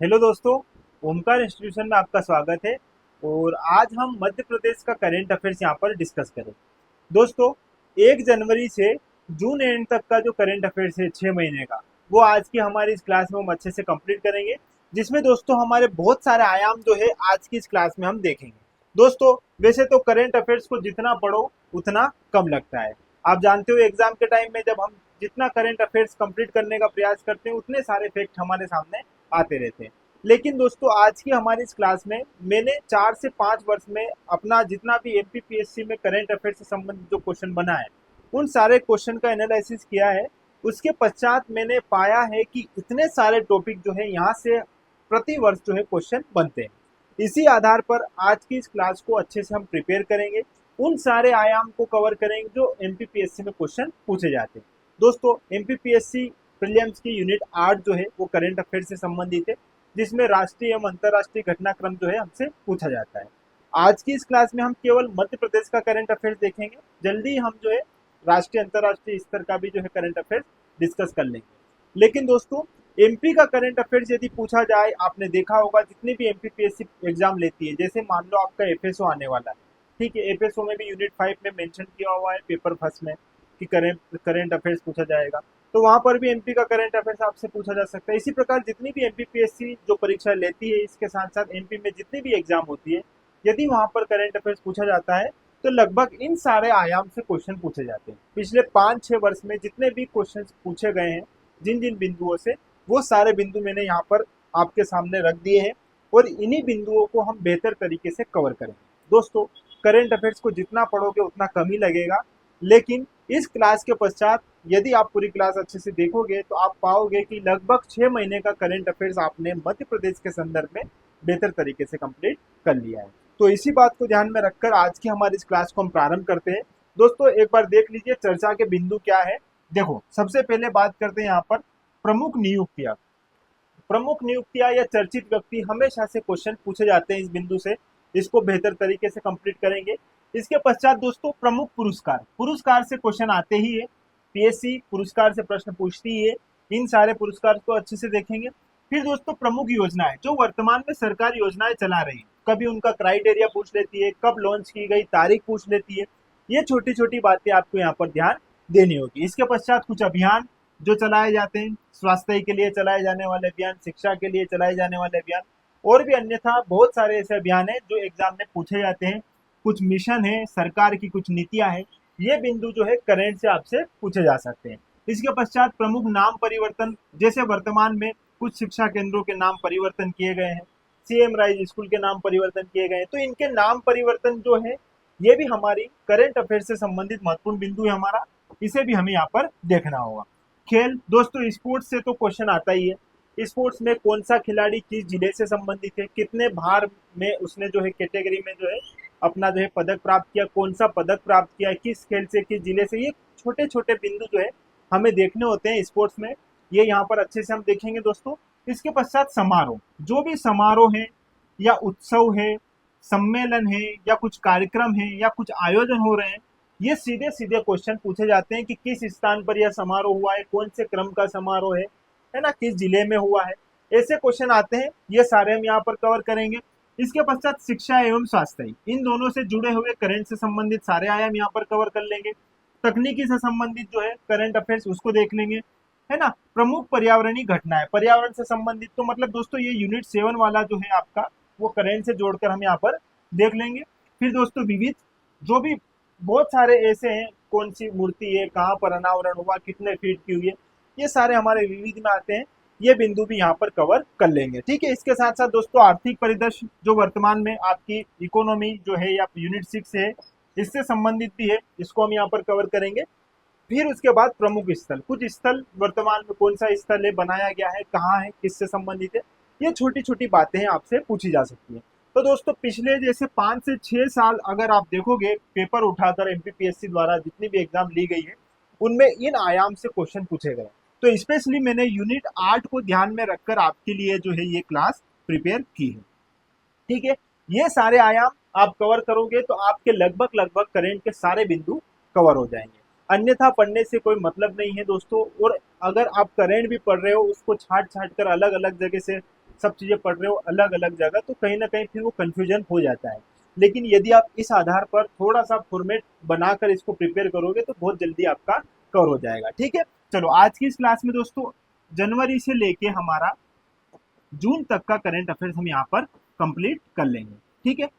Hello दोस्तों। Omkar institution में आपका स्वागत है। और आज हम मध्य प्रदेश का करंट अफेयर्स यहाँ पर डिस्कस करें। दोस्तों, 1 जनवरी से जून एंड तक का जो करंट अफेयर्स है 6 महीने का, वो आज की हमारी इस क्लास में हम अच्छे से कंप्लीट करेंगे। जिसमें दोस्तों हमारे बहुत सारे आयाम जो है आज की इस क्लास में हम देखेंगे। दोस्तों, वैसे तो करंट अफेयर्स को जितना पढ़ो उतना कम लगता है। आप जानते हो एग्जाम के टाइम में जब हम जितना करंट अफेयर्स कंप्लीट करने का प्रयास करते हैं उतने सारे फैक्ट हमारे सामने आते रहते हैं। लेकिन दोस्तों आज की हमारी इस क्लास में मैंने 4 से 5 वर्ष में अपना जितना भी एमपीपीएससी में करंट अफेयर से संबंधित जो क्वेश्चन बना है उन सारे क्वेश्चन का एनालिसिस किया है। उसके पश्चात मैंने पाया है कि इतने सारे टॉपिक जो है यहाँ से प्रति वर्ष जो है क्वेश्चन बनते हैं। इसी आधार पर आज की इस क्लास को अच्छे से हम प्रिपेयर करेंगे, उन सारे आयाम को कवर करेंगे जो एमपीपीएससी में क्वेश्चन पूछे जाते हैं। दोस्तों, एमपीपीएससी प्रीलिम्स की यूनिट 8 जो है वो करंट अफेयर से संबंधित है, जिसमें राष्ट्रीय एवं अंतर्राष्ट्रीय घटनाक्रम जो है हमसे पूछा जाता है। आज की इस क्लास में हम केवल मध्य प्रदेश का करंट अफेयर्स देखेंगे। जल्दी हम जो है राष्ट्रीय अंतर्राष्ट्रीय स्तर का भी जो है करंट अफेयर्स डिस्कस कर लेंगे। लेकिन दोस्तों, एमपी का करंट अफेयर्स यदि पूछा जाए, आपने देखा होगा जितनी भी एमपीपीएससी एग्जाम लेती है, जैसे मान लो आपका एफएसओ आने वाला है, ठीक है, एफएसओ में भी यूनिट 5 में मेंशन किया हुआ है पेपर फर्स्ट में कि करंट करंट अफेयर्स पूछा जाएगा। तो वहां पर भी एमपी का करंट अफेयर्स आपसे पूछा जा सकता है। इसी प्रकार जितनी भी एमपीपीएससी जो परीक्षा लेती है, इसके साथ साथ एमपी में जितनी भी एग्जाम होती है, यदि वहां पर करंट अफेयर्स पूछा जाता है तो लगभग इन सारे आयाम से क्वेश्चन पूछे जाते हैं। पिछले 5-6 वर्ष में जितने भी क्वेश्चन पूछे गए हैं जिन जिन बिंदुओं से, वो सारे बिंदु मैंने यहाँ पर आपके सामने रख दिए हैं और इन्हीं बिंदुओं को हम बेहतर तरीके से कवर करेंगे। दोस्तों, करंट अफेयर्स को जितना पढ़ोगे उतना कम ही लगेगा। लेकिन इस क्लास के पश्चात यदि आप पूरी क्लास अच्छे से देखोगे तो आप पाओगे कि लगभग 6 महीने का करंट अफेयर्स आपने मध्य प्रदेश के संदर्भ में बेहतर तरीके से कंप्लीट कर लिया है। तो इसी बात को ध्यान में रखकर आज की हमारी इस क्लास को हम प्रारंभ करते हैं। दोस्तों, एक बार देख लीजिए चर्चा के बिंदु क्या है। देखो, सबसे पहले बात करते हैं यहाँ पर प्रमुख नियुक्तियां। प्रमुख नियुक्तियां या चर्चित व्यक्ति हमेशा से क्वेश्चन पूछे जाते हैं इस बिंदु से। इसको बेहतर तरीके से कंप्लीट करेंगे। इसके पश्चात दोस्तों प्रमुख पुरस्कार, पुरस्कार से क्वेश्चन आते ही है। पीएससी पुरस्कार से प्रश्न पूछती ही है। इन सारे पुरस्कार को अच्छे से देखेंगे। फिर दोस्तों प्रमुख योजनाएं, जो वर्तमान में सरकार योजनाएं चला रही है, कभी उनका क्राइटेरिया पूछ लेती है, कब लॉन्च की गई तारीख पूछ लेती है। ये छोटी छोटी बातें आपको यहाँ पर ध्यान देनी होगी। इसके पश्चात कुछ अभियान जो चलाए जाते हैं, स्वास्थ्य के लिए चलाए जाने वाले अभियान, शिक्षा के लिए चलाए जाने वाले अभियान, और भी अन्यथा बहुत सारे ऐसे अभियान हैं जो एग्जाम में पूछे जाते हैं। कुछ मिशन है, सरकार की कुछ नीतियां हैं, ये बिंदु जो है करंट से आपसे पूछे जा सकते हैं। इसके पश्चात प्रमुख नाम परिवर्तन, जैसे वर्तमान में कुछ शिक्षा केंद्रों के नाम परिवर्तन किए गए हैं, सीएम राइज स्कूल के नाम परिवर्तन किए गए हैं, तो इनके नाम परिवर्तन जो है ये भी हमारी करंट अफेयर से संबंधित महत्वपूर्ण बिंदु है हमारा। इसे भी हमें यहाँ पर देखना होगा। खेल, दोस्तों स्पोर्ट्स से तो क्वेश्चन आता ही है। स्पोर्ट्स में कौन सा खिलाड़ी किस जिले से संबंधित है, कितने भार में उसने जो है कैटेगरी में जो है अपना जो है पदक प्राप्त किया, कौन सा पदक प्राप्त किया, किस खेल से किस जिले से, ये छोटे छोटे बिंदु जो है हमें देखने होते हैं स्पोर्ट्स में। ये यहाँ पर अच्छे से हम देखेंगे दोस्तों। इसके पश्चात समारोह, जो भी समारोह है या उत्सव है, सम्मेलन है या कुछ कार्यक्रम है या कुछ आयोजन हो रहे हैं, ये सीधे सीधे क्वेश्चन पूछे जाते हैं कि किस स्थान पर यह समारोह हुआ है, कौन से क्रम का समारोह है ना, किस जिले में हुआ है। ऐसे क्वेश्चन आते हैं, ये सारे हम यहाँ पर कवर करेंगे। इसके पश्चात शिक्षा एवं स्वास्थ्य, इन दोनों से जुड़े हुए करंट से संबंधित सारे आयाम यहाँ पर कवर कर लेंगे। तकनीकी से संबंधित जो है करंट अफेयर्स उसको देख लेंगे, है ना। प्रमुख पर्यावरणीय घटनाएं, पर्यावरण से संबंधित, तो मतलब दोस्तों ये यूनिट 7 वाला जो है आपका, वो करंट से जोड़कर हम यहाँ पर देख लेंगे। फिर दोस्तों विविध, जो भी बहुत सारे ऐसे हैं, कौन सी मूर्ति है, कहाँ पर अनावरण हुआ, कितने फीट की हुई है, ये सारे हमारे विविध में आते हैं। ये बिंदु भी यहाँ पर कवर कर लेंगे, ठीक है। इसके साथ साथ दोस्तों आर्थिक परिदृश्य, जो वर्तमान में आपकी इकोनॉमी जो है या यूनिट 6 है, इससे संबंधित भी है, इसको हम यहाँ पर कवर करेंगे। फिर उसके बाद प्रमुख स्थल, कुछ स्थल वर्तमान में कौन सा स्थल है, बनाया गया है, कहाँ है, किससे संबंधित है, ये छोटी छोटी बातें हैं आपसे पूछी जा सकती है। तो दोस्तों पिछले जैसे 5 से 6 साल अगर आप देखोगे पेपर उठाकर एमपीपीएससी द्वारा जितनी भी एग्जाम ली गई है, उनमें इन आयाम से क्वेश्चन पूछे गए। तो स्पेशली मैंने यूनिट 8 को ध्यान में रखकर आपके लिए जो है ये क्लास प्रिपेयर की है, ठीक है। ये सारे आयाम आप कवर करोगे तो आपके लगभग लगभग करंट के सारे बिंदु कवर हो जाएंगे। अन्यथा पढ़ने से कोई मतलब नहीं है दोस्तों। और अगर आप करंट भी पढ़ रहे हो, उसको छाट छाट कर अलग अलग जगह से सब चीज़ें पढ़ रहे हो अलग अलग जगह, तो कहीं ना कहीं फिर वो कन्फ्यूजन हो जाता है। लेकिन यदि आप इस आधार पर थोड़ा सा फॉर्मेट बनाकर इसको प्रिपेयर करोगे तो बहुत जल्दी आपका कवर हो जाएगा। ठीक है, चलो आज की इस क्लास में दोस्तों जनवरी से लेके हमारा जून तक का करंट अफेयर्स हम यहाँ पर कंप्लीट कर लेंगे। ठीक है,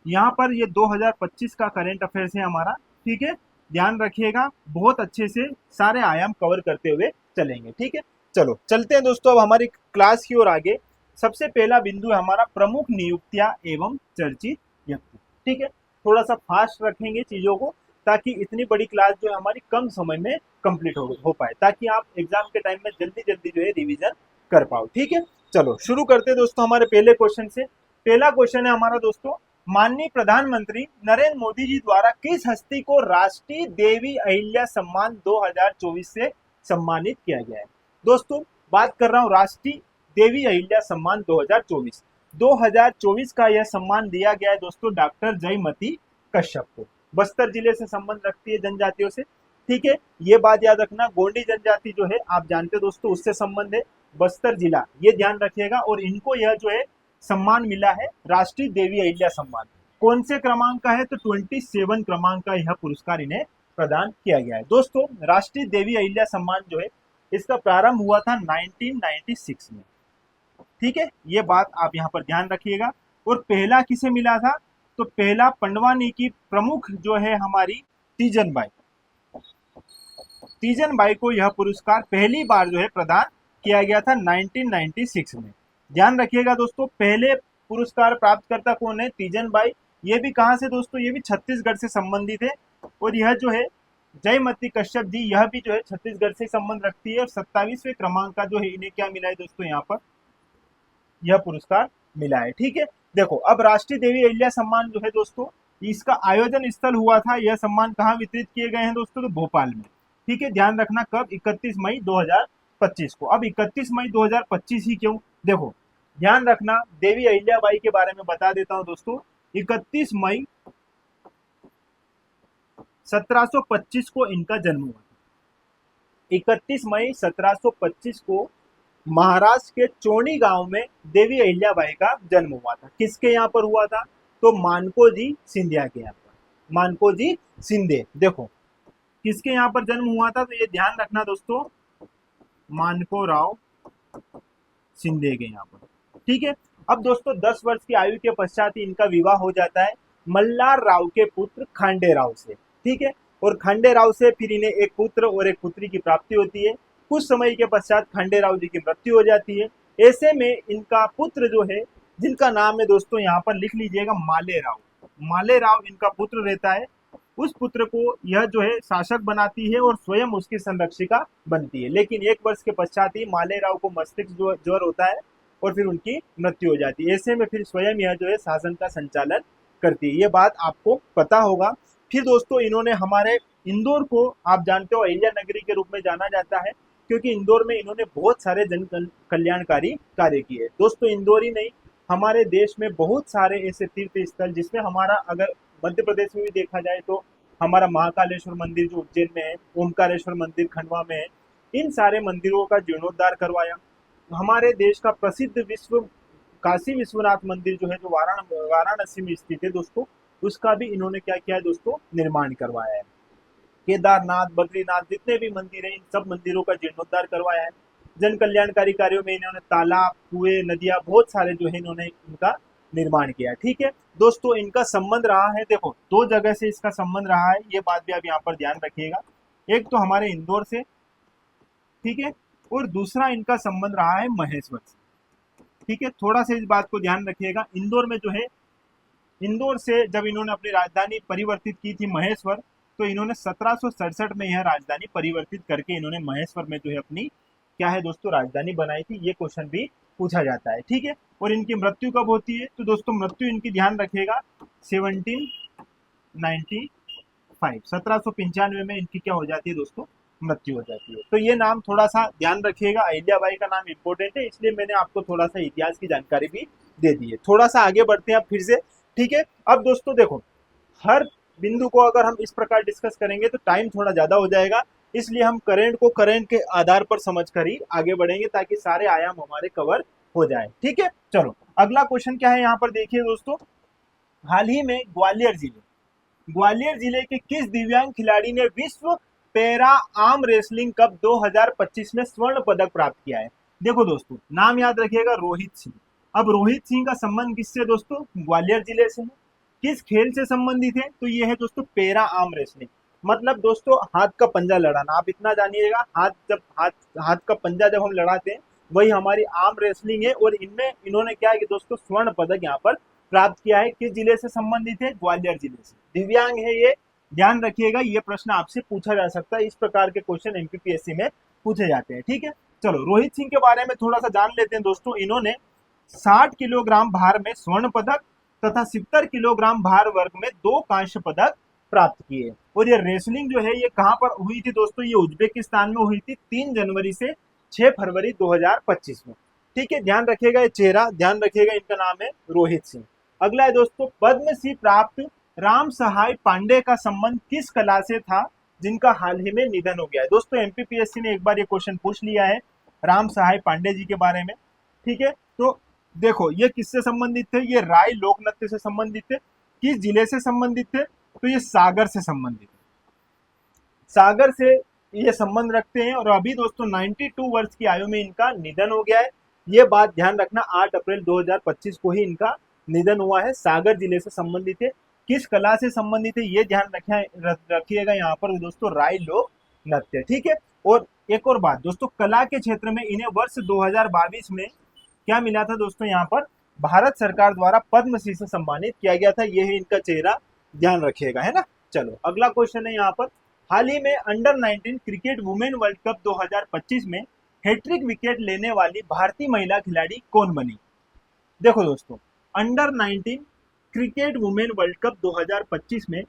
यहाँ पर ये 2025 का करंट अफेयर्स है हमारा। ठीक है, ध्यान रखिएगा, बहुत अच्छे से सारे आयाम कवर करते हुए चलेंगे। ठीक है, चलो चलते हैं दोस्तों अब हमारी क्लास की ओर आगे। सबसे पहला बिंदु है हमारा प्रमुख नियुक्तियां एवं चर्चित व्यक्ति। ठीक है, थोड़ा सा फास्ट रखेंगे चीजों को ताकि इतनी बड़ी क्लास जो है हमारी कम समय में कंप्लीट हो पाए, ताकि आप एग्जाम के टाइम में जल्दी जल्दी जो है रिवीजन कर पाओ। ठीक है, चलो शुरू करते हैं दोस्तों हमारे पहले क्वेश्चन से। पहला क्वेश्चन है हमारा दोस्तों, माननीय प्रधानमंत्री नरेंद्र मोदी जी द्वारा किस हस्ती को राष्ट्रीय देवी अहिल्या सम्मान 2024 से सम्मानित किया गया है। दोस्तों बात कर रहा हूं राष्ट्रीय देवी अहिल्या सम्मान 2024। 2024 का यह सम्मान दिया गया है दोस्तों डॉक्टर जयमती कश्यप को। बस्तर जिले से संबंध रखती है जनजातियों से। ठीक है, ये बात याद रखना, गोंडी जनजाति जो है आप जानते हो दोस्तों, उससे संबंध है। बस्तर जिला ये ध्यान रखिएगा, और इनको यह जो है सम्मान मिला है राष्ट्रीय देवी अहिल्या सम्मान। कौन से क्रमांक का है तो 27 क्रमांक का यह पुरस्कार इन्हें प्रदान किया गया है। दोस्तों राष्ट्रीय देवी अहिल्या सम्मान जो है इसका प्रारंभ हुआ था 1996 में। ठीक है, ये बात आप यहाँ पर ध्यान रखिएगा। और पहला किसे मिला था तो पहला पंडवानी की प्रमुख जो है हमारी तीजन बाई को यह पुरस्कार पहली बार जो है प्रदान किया गया था 1996 में। ध्यान रखिएगा दोस्तों, पहले पुरस्कार प्राप्तकर्ता कौन है, तीजन बाई। ये भी कहां से दोस्तों, ये भी छत्तीसगढ़ से संबंधित है। और यह जो है जयमती कश्यप जी, यह भी जो है छत्तीसगढ़ से संबंध रखती है। और 27वें क्रमांक का जो है इन्हें क्या मिला है दोस्तों, यहाँ पर यह पुरस्कार मिला है। ठीक है, देखो अब राष्ट्रीय देवी अहिल्या सम्मान जो है दोस्तों, इसका आयोजन स्थल हुआ था, यह सम्मान कहाँ वितरित किए गए हैं दोस्तों, तो भोपाल में। ठीक है, ध्यान रखना कब, 31 मई 2025 को। अब 31 मई 2025 ही क्यों, देखो ध्यान रखना, देवी अहिल्याबाई के बारे में बता देता हूं दोस्तों। 31 मई 1725 को इनका जन्म हुआ था। 31 मई 1725 को महाराष्ट्र के चोनी गांव में देवी अहिल्याबाई का जन्म हुआ था। किसके यहाँ पर हुआ था तो मानकोजी सिंधिया के यहाँ पर, मानकोजी सिंधे। देखो किसके यहाँ पर जन्म हुआ था तो ये ध्यान रखना दोस्तों, मानको राव सिंधे के यहाँ पर। ठीक है, अब दोस्तों 10 वर्ष की आयु के पश्चात ही इनका विवाह हो जाता है मल्लार राव के पुत्र खांडे राव से। ठीक है, और खांडे राव से फिर इन्हें एक पुत्र और एक पुत्री की प्राप्ति होती है। कुछ समय के पश्चात खांडे राव जी की मृत्यु हो जाती है। ऐसे में इनका पुत्र जो है, जिनका नाम है दोस्तों यहाँ पर लिख लीजिएगा माले राव इनका पुत्र रहता है। उस पुत्र को यह जो है शासक बनाती है और स्वयं उसकी संरक्षिका बनती है। लेकिन 1 वर्ष के पश्चात ही माले राव को मस्तिष्क ज्वर होता है और फिर उनकी मृत्यु हो जाती है। ऐसे में फिर स्वयं यह जो है शासन का संचालन करती है, ये बात आपको पता होगा। फिर दोस्तों इन्होंने हमारे इंदौर को आप जानते हो अहिल्या नगरी के रूप में जाना जाता है, क्योंकि इंदौर में इन्होंने बहुत सारे जन कल्याणकारी कार्य किए। दोस्तों इंदौर ही नहीं, हमारे देश में बहुत सारे ऐसे तीर्थ स्थल, जिसमें हमारा अगर मध्य प्रदेश में भी देखा जाए तो हमारा महाकालेश्वर मंदिर जो उज्जैन में है, ओमकारेश्वर मंदिर खंडवा में है, इन सारे मंदिरों का जीर्णोद्धार करवाया। हमारे देश का प्रसिद्ध विश्व काशी विश्वनाथ मंदिर जो है, जो वाराणसी में स्थित है दोस्तों, उसका भी इन्होंने क्या किया है दोस्तों, निर्माण करवाया है। केदारनाथ, बद्रीनाथ, जितने भी मंदिर हैं इन सब मंदिरों का जीर्णोद्धार करवाया है। जन कल्याणकारी कार्यों में इन्होंने तालाब, कुएं, नदियां, बहुत सारे जो है इन्होंने इनका निर्माण किया। ठीक है दोस्तों, इनका संबंध रहा है, देखो 2 जगह से इसका संबंध रहा है, ये बात भी आप यहाँ पर ध्यान रखिएगा। एक तो हमारे इंदौर से, ठीक है, और दूसरा इनका संबंध रहा है महेश्वर से। ठीक है, थोड़ा सा इस बात को ध्यान रखिएगा। इंदौर में जो है, इंदौर से जब इन्होंने अपनी राजधानी परिवर्तित की थी महेश्वर, तो इन्होंने 1767 में यह राजधानी परिवर्तित करके इन्होंने महेश्वर में जो है अपनी क्या है दोस्तों राजधानी बनाई थी। ये क्वेश्चन भी पूछा जाता है। ठीक है, और इनकी मृत्यु कब होती है तो दोस्तों मृत्यु इनकी ध्यान रखिएगा 1795 में इनकी क्या हो जाती है दोस्तों, मृत्यु हो जाती है। तो ये नाम थोड़ा सा ध्यान रखिएगा, अहिल्याबाई का नाम इंपॉर्टेंट है, इसलिए मैंने आपको थोड़ा सा इतिहास की जानकारी भी दे दी है। थोड़ा सा आगे बढ़ते हैं आप फिर से। ठीक है, अब दोस्तों देखो, हर बिंदु को अगर हम इस प्रकार डिस्कस करेंगे तो टाइम थोड़ा ज्यादा हो जाएगा, इसलिए हम करंट को करंट के आधार पर समझकर ही आगे बढ़ेंगे, ताकि सारे आयाम हमारे कवर हो जाए। ठीक है, चलो अगला क्वेश्चन क्या है यहाँ पर देखिए दोस्तों। हाल ही में ग्वालियर जिले के किस दिव्यांग खिलाड़ी ने विश्व पैरा आर्म रेसलिंग कप 2025 में स्वर्ण पदक प्राप्त किया है? देखो दोस्तों, नाम याद रखिएगा, रोहित सिंह। अब रोहित सिंह का संबंध किससे दोस्तों? ग्वालियर जिले से है। किस खेल से संबंधित है? तो ये है दोस्तों पैरा आर्म रेसलिंग। मतलब दोस्तों हाथ का पंजा लड़ाना, आप इतना जानिएगा, हाथ का पंजा जब हम लड़ाते हैं वही हमारी आर्म रेसलिंग है। और इनमें इन्होंने क्या है कि दोस्तों स्वर्ण पदक यहाँ पर प्राप्त किया है। किस जिले से संबंधित है? ग्वालियर जिले से। दिव्यांग है ये, ध्यान रखिएगा, ये प्रश्न आपसे पूछा जा सकता है। इस प्रकार के क्वेश्चन एमपीपीएससी में पूछे जाते हैं। ठीक है, चलो रोहित सिंह के बारे में थोड़ा सा जान लेते हैं दोस्तों। इन्होंने 60 किलोग्राम भार में स्वर्ण पदक तथा 70 किलोग्राम भार वर्ग में 2 कांस्य पदक प्राप्त किए। और ये रेसलिंग जो है ये कहां पर हुई थी दोस्तों? ये उज्बेकिस्तान में हुई थी 3 जनवरी से 6 फरवरी 2025 में। ठीक है, ध्यान रखिएगा, ये चेहरा ध्यान रखिएगा, इनका नाम है रोहित सिंह। अगला है दोस्तों, पद्मश्री प्राप्त राम सहाय पांडे का संबंध किस कला से था जिनका हाल ही में निधन हो गया है? दोस्तों एमपीपीएससी ने एक बार ये क्वेश्चन पूछ लिया है राम सहाय पांडे जी के बारे में। ठीक है, तो देखो ये किससे संबंधित थे? ये राय लोक नृत्य से संबंधित थे। किस जिले से संबंधित थे? तो ये सागर से संबंधित है, सागर से ये संबंध रखते हैं। और अभी दोस्तों 92 वर्ष की आयु में इनका निधन हो गया है। ये बात ध्यान रखना, 8 अप्रैल 2025 को ही इनका निधन हुआ है। सागर जिले से संबंधित है। किस कला से संबंधित है ये ध्यान रखिएगा यहाँ पर दोस्तों, राय लोक नृत्य। ठीक है, और एक और बात दोस्तों, कला के क्षेत्र में इन्हें वर्ष 2022 में क्या मिला था दोस्तों? यहाँ पर भारत सरकार द्वारा पद्मश्री से सम्मानित किया गया था। ये है इनका चेहरा, ध्यान रखिएगा, है ना। चलो अगला क्वेश्चन है यहाँ पर, हाल ही में under 19 cricket women world cup 2025 में हैट्रिक विकेट लेने वाली भारतीय महिला खिलाड़ी कौन बनी? देखो दोस्तों, under 19 cricket women world cup 2025 में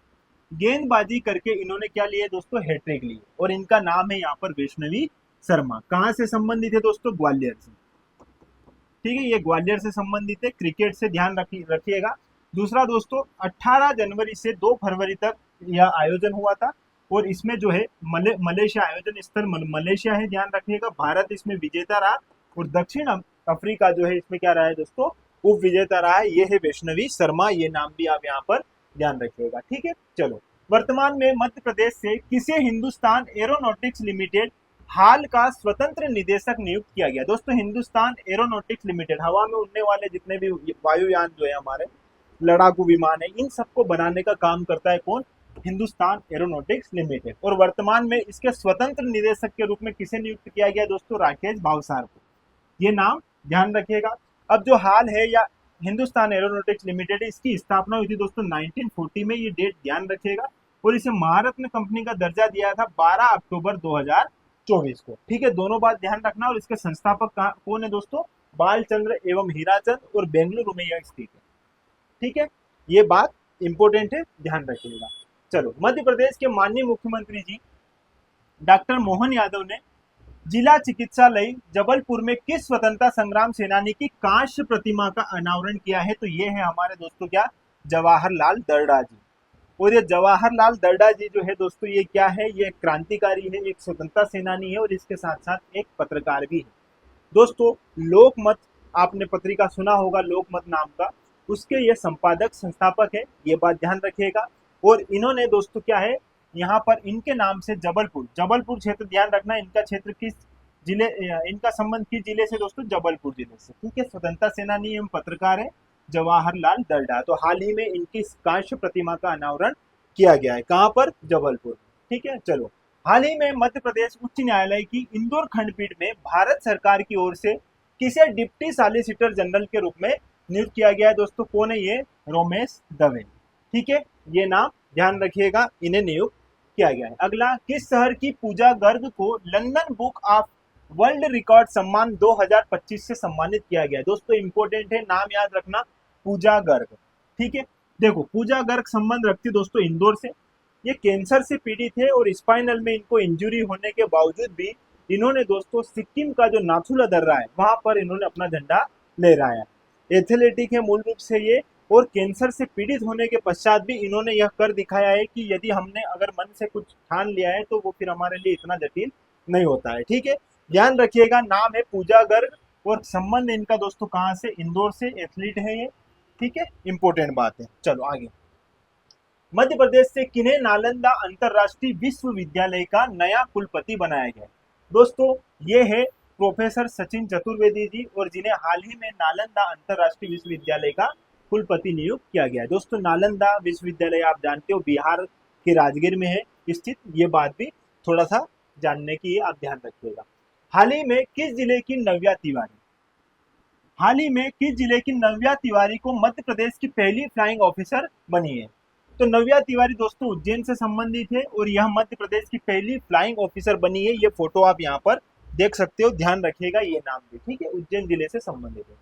गेंदबाजी करके इन्होंने क्या लिया दोस्तों? हैट्रिक ली। और इनका नाम है यहाँ पर वैष्णवी शर्मा। कहाँ से संबंधित है दोस्तों? ग्वालियर से। ठीक है, ये ग्वालियर से संबंधित है, क्रिकेट से, ध्यान रखिएगा। दूसरा दोस्तों, 18 जनवरी से 2 फरवरी तक यह आयोजन हुआ था। और इसमें जो है मलेशिया, आयोजन स्थल मलेशिया है, ध्यान रखिएगा। भारत इसमें विजेता रहा और दक्षिण अफ्रीका जो है इसमें क्या रहा है दोस्तों? उप विजेता रहा है। ये है वैष्णवी शर्मा, ये नाम भी आप यहाँ पर ध्यान रखिएगा। ठीक है, चलो वर्तमान में मध्य प्रदेश से किसे हिंदुस्तान एरोनॉटिक्स लिमिटेड हाल का स्वतंत्र निदेशक नियुक्त किया गया? दोस्तों हिंदुस्तान एरोनॉटिक्स लिमिटेड हवा में उड़ने वाले जितने भी वायुयान जो है हमारे लड़ाकू विमान है, इन सबको बनाने का काम करता है कौन? Hindustan aeronautics limited. और वर्तमान में इसके स्वतंत्र निदेशक के रूप में किसे नियुक्त किया गया दोस्तों? राकेश भावसार को। ये नाम ध्यान रखिएगा। अब जो हाल है या हिंदुस्तान एरोनॉटिक्स लिमिटेड, इसकी स्थापना हुई थी दोस्तों 1940 में, ये डेट ध्यान रखिएगा। और इसे महारत्न कंपनी का दर्जा दिया था 12 अक्टूबर 2024 को। ठीक है, दोनों बात ध्यान रखना। और इसके संस्थापक कौन है दोस्तों? बालचंद्र एवं हीराचंद, और बेंगलुरु में यह स्थित है। ठीक है, ये बात इंपॉर्टेंट है, ध्यान रखिएगा। चलो, मध्य प्रदेश के माननीय मुख्यमंत्री जी डॉक्टर मोहन यादव ने जिला चिकित्सालय जबलपुर में किस स्वतंत्रता संग्राम सेनानी की कांस्य प्रतिमा का अनावरण किया है? तो ये है हमारे दोस्तों क्या? जवाहरलाल दर्डा जी। और ये जवाहरलाल दर्डा जी जो है दोस्तों, ये क्या है? ये क्रांतिकारी है, एक स्वतंत्रता सेनानी है, और इसके साथ साथ एक पत्रकार भी है। दोस्तों लोकमत, आपने पत्रिका सुना होगा लोकमत नाम का, उसके ये संपादक संस्थापक है, ये बात ध्यान रखिएगा। और इन्होंने दोस्तों क्या है, यहाँ पर इनके नाम से जबलपुर क्षेत्र, ध्यान रखना, इनका क्षेत्र किस जिले, इनका संबंध किस जिले से दोस्तों? जबलपुर जिले से। ठीक है, स्वतंत्रता सेनानी एवं पत्रकार है जवाहरलाल दर्डा। तो हाल ही में इनकी कांस्य प्रतिमा का अनावरण किया गया है। कहाँ पर? जबलपुर। ठीक है, चलो हाल ही में मध्य प्रदेश उच्च न्यायालय की इंदौर खंडपीठ में भारत सरकार की ओर से किसे डिप्टी सॉलिसिटर जनरल के रूप में नियुक्त किया गया है दोस्तों? कौन है ये? रोमेश दवे। ठीक है, ये नाम ध्यान रखिएगा, इन्हें नियुक्त किया गया है। अगला, किस शहर की पूजा गर्ग को London book of world record सम्मान 2025 से सम्मानित किया गया है? दोस्तों इंपॉर्टेंट है, नाम याद रखना, पूजा गर्ग। ठीक है, देखो पूजा गर्ग संबंध रखती दोस्तों इंदौर से। ये कैंसर से पीड़ित है और स्पाइनल में इनको इंजुरी होने के बावजूद भी इन्होंने दोस्तों सिक्किम का जो नाथुला दर्रा है वहां पर इन्होंने अपना झंडा लहराया। एथलेटिक है मूल रूप से ये, और कैंसर से पीड़ित होने के पश्चात भी इन्होंने यह कर दिखाया है कि यदि हमने अगर मन से कुछ ठान लिया है तो वो फिर हमारे लिए इतना जटिल नहीं होता है। ठीक है, ध्यान रखिएगा, नाम है पूजा गर्ग। और संबंध इनका दोस्तों कहाँ से, इंदौर से, एथलीट है ये, ठीक है, इंपॉर्टेंट बात है। चलो आगे, मध्य प्रदेश से किन्हें नालंदा अंतरराष्ट्रीय विश्वविद्यालय का नया कुलपति बनाया गया? दोस्तों ये है प्रोफेसर सचिन चतुर्वेदी जी, और जिन्हें हाल ही में नालंदा अंतरराष्ट्रीय विश्वविद्यालय का कुलपति नियुक्त किया गया। दोस्तों नालंदा विश्वविद्यालय आप जानते हो बिहार के राजगीर में है स्थित, ये बात भी थोड़ा सा जानने की आप ध्यान रखिएगा। हाल ही में किस जिले की नव्या तिवारी, हाल ही में किस जिले की नव्या तिवारी को मध्य प्रदेश की पहली फ्लाइंग ऑफिसर बनी है? तो नव्या तिवारी दोस्तों उज्जैन से संबंधित है, और यह मध्य प्रदेश की पहली फ्लाइंग ऑफिसर बनी है। ये फोटो आप यहाँ पर देख सकते हो, ध्यान रखिएगा ये नाम भी, ठीक है, उज्जैन जिले से संबंधित है।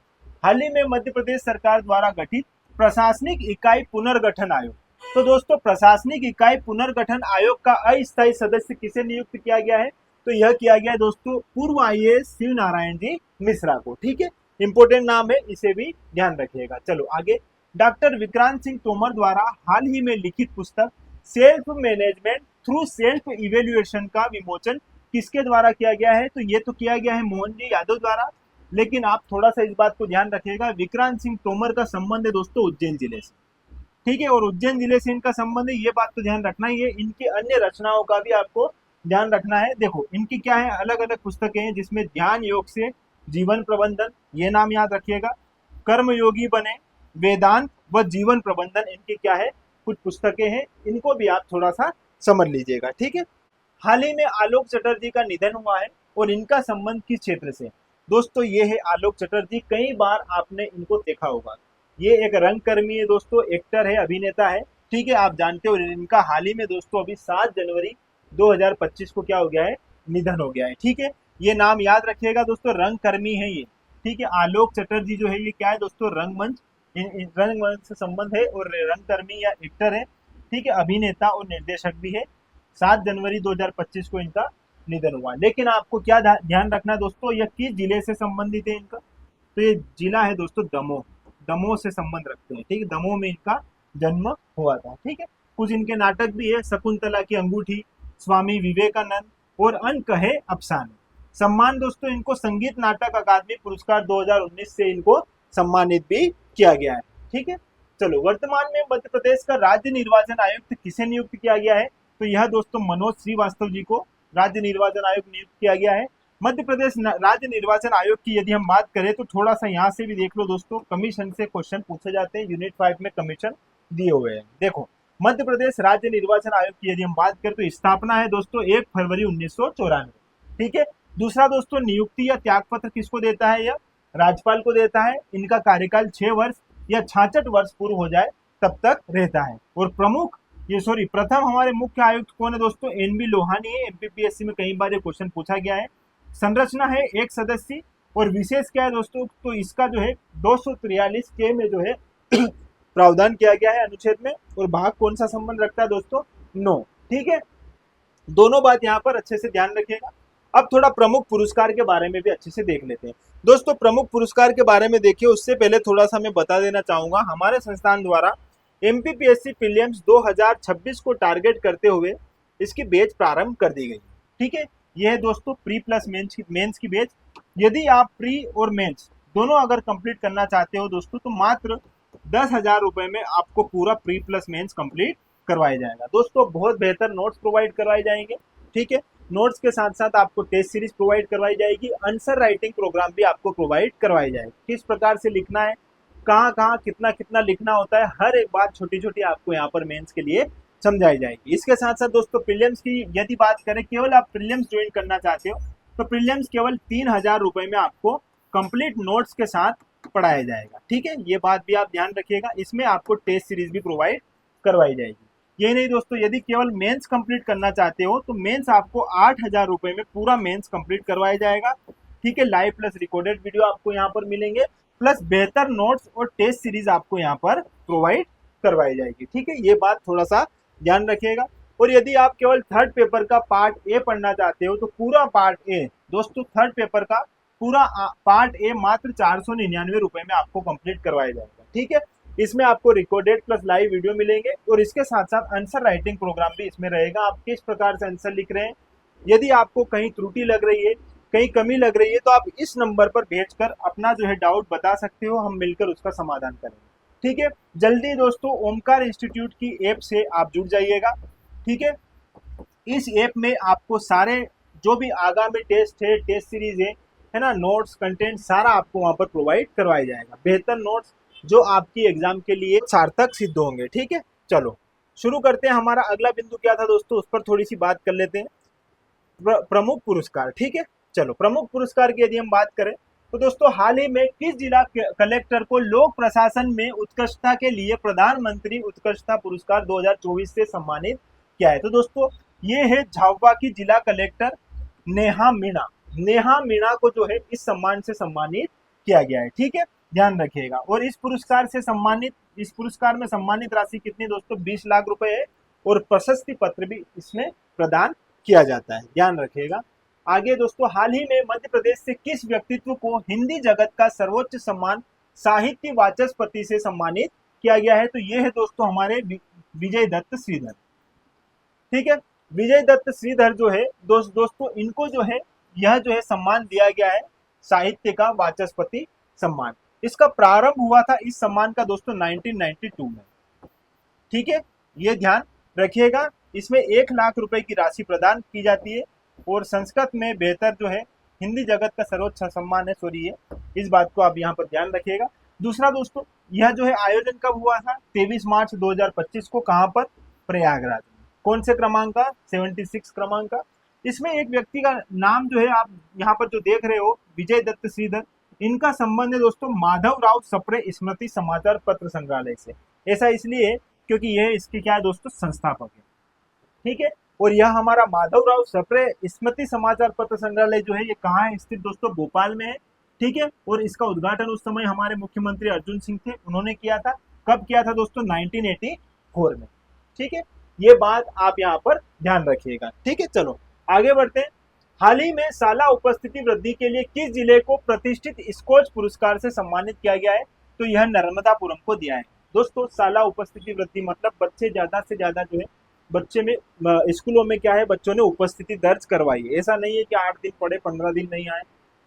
हाल ही में मध्य प्रदेश सरकार द्वारा गठित प्रशासनिक इकाई पुनर्गठन आयोग, तो दोस्तों प्रशासनिक इकाई पुनर्गठन आयोग का अस्थायी सदस्य किसे नियुक्त किया गया है? तो यह किया गया है दोस्तों पूर्व IAS शिव नारायण जी मिश्रा को, ठीक है, इंपोर्टेंट नाम है, इसे भी ध्यान रखिएगा। चलो आगे, डॉक्टर विक्रांत सिंह तोमर द्वारा हाल ही में लिखित पुस्तक self management through self evaluation का विमोचन किसके द्वारा किया गया है? तो ये तो किया गया है मोहन जी यादव द्वारा, लेकिन आप थोड़ा सा इस बात को ध्यान रखिएगा, विक्रांत सिंह तोमर का संबंध है दोस्तों उज्जैन जिले से, ठीक है, और उज्जैन जिले से इनका संबंध है, ये बात तो ध्यान रखना ही है। इनकी अन्य रचनाओं का भी आपको ध्यान रखना है। देखो इनकी क्या है, अलग अलग पुस्तकें हैं, जिसमें ध्यान योग से जीवन प्रबंधन, ये नाम याद रखिएगा, कर्मयोगी बने, वेदांत व जीवन प्रबंधन, इनकी क्या है कुछ पुस्तकें हैं, इनको भी आप थोड़ा सा समझ लीजिएगा, ठीक है। हाल ही में आलोक चटर्जी का निधन हुआ है, और इनका संबंध किस क्षेत्र से? दोस्तों ये है आलोक चटर्जी, कई बार आपने इनको देखा होगा, ये एक रंगकर्मी है दोस्तों, एक्टर है, अभिनेता है, ठीक है, आप जानते हो। इनका हाल ही में दोस्तों अभी 7 जनवरी 2025 को क्या हो गया है, निधन हो गया है, ठीक है, ये नाम याद रखिएगा दोस्तों, रंगकर्मी है ये, ठीक है। आलोक चटर्जी जो है ये क्या है दोस्तों, रंगमंच, रंगमंच से संबंध है, और रंगकर्मी या एक्टर है, ठीक है, अभिनेता और निर्देशक भी है। 7 जनवरी 2025 को इनका निधन हुआ। लेकिन आपको क्या ध्यान रखना है दोस्तों, यह किस जिले से संबंधित है इनका? तो ये जिला है दोस्तों दमोह, दमोह से संबंध रखते हैं, ठीक है, दमोह में इनका जन्म हुआ था, ठीक है। कुछ इनके नाटक भी है, शकुंतला की अंगूठी, स्वामी विवेकानंद और अनक है अफसाने। सम्मान दोस्तों इनको संगीत नाटक अकादमी पुरस्कार 2019 से इनको सम्मानित भी किया गया है, ठीक है। चलो, वर्तमान में मध्य प्रदेश का राज्य निर्वाचन आयुक्त किसे नियुक्त किया गया है? तो यह दोस्तों मनोज श्रीवास्तव जी को राज्य निर्वाचन आयोग नियुक्त किया गया है। मध्य प्रदेश राज्य निर्वाचन आयोग की यदि हम बात करें तो थोड़ा सा यहाँ से भी देख लो दोस्तों, कमीशन से क्वेश्चन पूछे जाते हैं, यूनिट 5 में कमीशन दिए हुए हैं। देखो मध्य प्रदेश राज्य निर्वाचन आयोग की यदि हम बात करें तो स्थापना है दोस्तों 1 फरवरी 1994, ठीक है। दूसरा दोस्तों, नियुक्ति या त्यागपत्र किसको देता है? यह राज्यपाल को देता है। इनका कार्यकाल 6 वर्ष या 66 वर्ष पूर्व हो जाए तब तक रहता है। और प्रथम हमारे मुख्य आयुक्त कौन है दोस्तों? NB लोहानी है। MPPSC में कई बार ये क्वेश्चन पूछा गया है। संरचना है एक सदस्य, और विशेष क्या है दोस्तों, तो इसका जो है 243 के में जो है प्रावधान किया गया है अनुच्छेद में, और भाग कौन सा संबंध रखता है दोस्तों? 9, ठीक है। दोनों बात यहाँ पर अच्छे से ध्यान रखिएगा। अब थोड़ा प्रमुख पुरस्कार के बारे में भी अच्छे से देख लेते हैं दोस्तों। प्रमुख पुरस्कार के बारे में देखिए, उससे पहले थोड़ा सा मैं बता देना चाहूंगा, हमारे संस्थान द्वारा MPPSC प्रीलिम्स 2026 को टारगेट करते हुए इसकी बैच प्रारंभ कर दी गई, ठीक है। यह है दोस्तों प्री प्लस मेंस की बैच। यदि आप प्री और मेंस दोनों अगर कंप्लीट करना चाहते हो दोस्तों, तो मात्र 10,000 रुपए में आपको पूरा प्री प्लस मेंस कंप्लीट करवाया जाएगा दोस्तों। बहुत बेहतर नोट्स प्रोवाइड करवाए जाएंगे, ठीक है। नोट्स के साथ साथ आपको टेस्ट सीरीज प्रोवाइड करवाई जाएगी, आंसर राइटिंग प्रोग्राम भी आपको प्रोवाइड करवाई जाएगी, किस प्रकार से लिखना है, कहाँ कहाँ कितना कितना लिखना होता है, हर एक बात छोटी छोटी आपको यहाँ पर मेंस के लिए समझाई जाएगी। इसके साथ साथ दोस्तों प्रीलिम्स की यदि बात करें, केवल आप प्रीलिम्स ज्वाइन करना चाहते हो तो प्रीलिम्स केवल 3,000 रुपए में आपको कंप्लीट नोट्स के साथ पढ़ाया जाएगा, ठीक है। ये बात भी आप ध्यान रखिएगा। इसमें आपको टेस्ट सीरीज भी प्रोवाइड करवाई जाएगी। ये नहीं दोस्तों, यदि केवल मेंस कंप्लीट करना चाहते हो तो मेंस आपको 8,000 रुपए में पूरा मेंस कंप्लीट करवाया जाएगा, ठीक है। लाइव प्लस रिकॉर्डेड वीडियो आपको यहाँ पर मिलेंगे, प्लस बेहतर नोट्स और टेस्ट सीरीज आपको यहाँ पर प्रोवाइड करवाई जाएगी, ठीक है। ये बात थोड़ा सा ध्यान रखिएगा। और यदि आप केवल थर्ड पेपर का पार्ट ए पढ़ना चाहते हो तो पूरा पार्ट ए दोस्तों, थर्ड पेपर का पूरा पार्ट ए मात्र 499 रुपए में आपको कंप्लीट करवाया जाएगा, ठीक है। इसमें आपको रिकॉर्डेड प्लस लाइव वीडियो मिलेंगे, और इसके साथ साथ आंसर राइटिंग प्रोग्राम भी इसमें रहेगा। आप किस प्रकार से आंसर लिख रहे हैं, यदि आपको कहीं त्रुटि लग रही है कहीं कमी लग रही है तो आप इस नंबर पर भेजकर अपना जो है डाउट बता सकते हो, हम मिलकर उसका समाधान करेंगे। ठीक है, जल्दी दोस्तों ओमकार इंस्टीट्यूट की ऐप से आप जुड़ जाइएगा। ठीक है, इस ऐप में आपको सारे जो भी आगामी टेस्ट है, टेस्ट सीरीज है ना, नोट्स कंटेंट सारा आपको वहां पर प्रोवाइड करवाया जाएगा, बेहतर नोट्स जो आपकी एग्जाम के लिए सार्थक सिद्ध होंगे। ठीक है, चलो शुरू करते हैं। हमारा अगला बिंदु क्या था दोस्तों, उस पर थोड़ी सी बात कर लेते हैं। प्रमुख पुरस्कार। ठीक है, चलो प्रमुख पुरस्कार की यदि हम बात करें तो दोस्तों हाल ही में किस जिला कलेक्टर को लोक प्रशासन में उत्कृष्टता के लिए प्रधानमंत्री उत्कृष्टता पुरस्कार 2024 से सम्मानित किया है? तो दोस्तों ये है झाबुआ की जिला कलेक्टर नेहा मीणा। नेहा मीणा को जो है इस सम्मान से सम्मानित किया गया है। ठीक है, ध्यान रखिएगा। और इस पुरस्कार में सम्मानित राशि कितनी दोस्तों, 20 लाख रुपए है और प्रशस्ति पत्र भी इसमें प्रदान किया जाता है, ध्यान रखिएगा। आगे दोस्तों, हाल ही में मध्य प्रदेश से किस व्यक्तित्व को हिंदी जगत का सर्वोच्च सम्मान साहित्य वाचस्पति से सम्मानित किया गया है? तो ये है दोस्तों हमारे विजय दत्त श्रीधर। ठीक है, विजय दत्त श्रीधर जो है दोस्तों इनको जो है यह जो है सम्मान दिया गया है, साहित्य का वाचस्पति सम्मान। इसका प्रारंभ हुआ था इस सम्मान का दोस्तों 1992 में। ठीक है, ये ध्यान रखिएगा। इसमें 1 लाख रुपए की राशि प्रदान की जाती है और संस्कृत में बेहतर जो है हिंदी जगत का सर्वोच्च सम्मान है, सॉरी ये, इस बात को आप यहाँ पर ध्यान रखिएगा। दूसरा दोस्तों, यह जो है आयोजन कब हुआ था? 23 मार्च 2025 को। कहाँ पर? प्रयागराज में। कौन से क्रमांक का? 76 क्रमांक का। इसमें एक व्यक्ति का नाम जो है आप यहाँ पर जो देख रहे हो, विजय दत्त श्रीधर, इनका संबंध है दोस्तों माधवराव सप्रे स्मृति समाचार पत्र संग्रहालय से। ऐसा इसलिए क्योंकि यह इसके क्या है दोस्तों, संस्थापक है। ठीक है, और यह हमारा माधवराव सप्रे स्मृति समाचार पत्र संग्रहालय जो है ये कहाँ है स्थित दोस्तों? भोपाल में है। ठीक है, और इसका उद्घाटन उस समय हमारे मुख्यमंत्री अर्जुन सिंह थे, उन्होंने किया था। कब किया था दोस्तों? 1984 में। ठीक है, ये बात आप यहाँ पर ध्यान रखिएगा। ठीक है, चलो आगे बढ़ते हैं। हाल ही में शाला उपस्थिति वृद्धि के लिए किस जिले को प्रतिष्ठित स्कोच पुरस्कार से सम्मानित किया गया है? तो यह नर्मदापुरम को दिया है दोस्तों। शाला उपस्थिति वृद्धि मतलब बच्चे ज्यादा से ज्यादा जो है बच्चे में स्कूलों में क्या है, बच्चों ने उपस्थिति दर्ज करवाई है। ऐसा नहीं है कि 8 दिन पढ़े 15 दिन नहीं आए,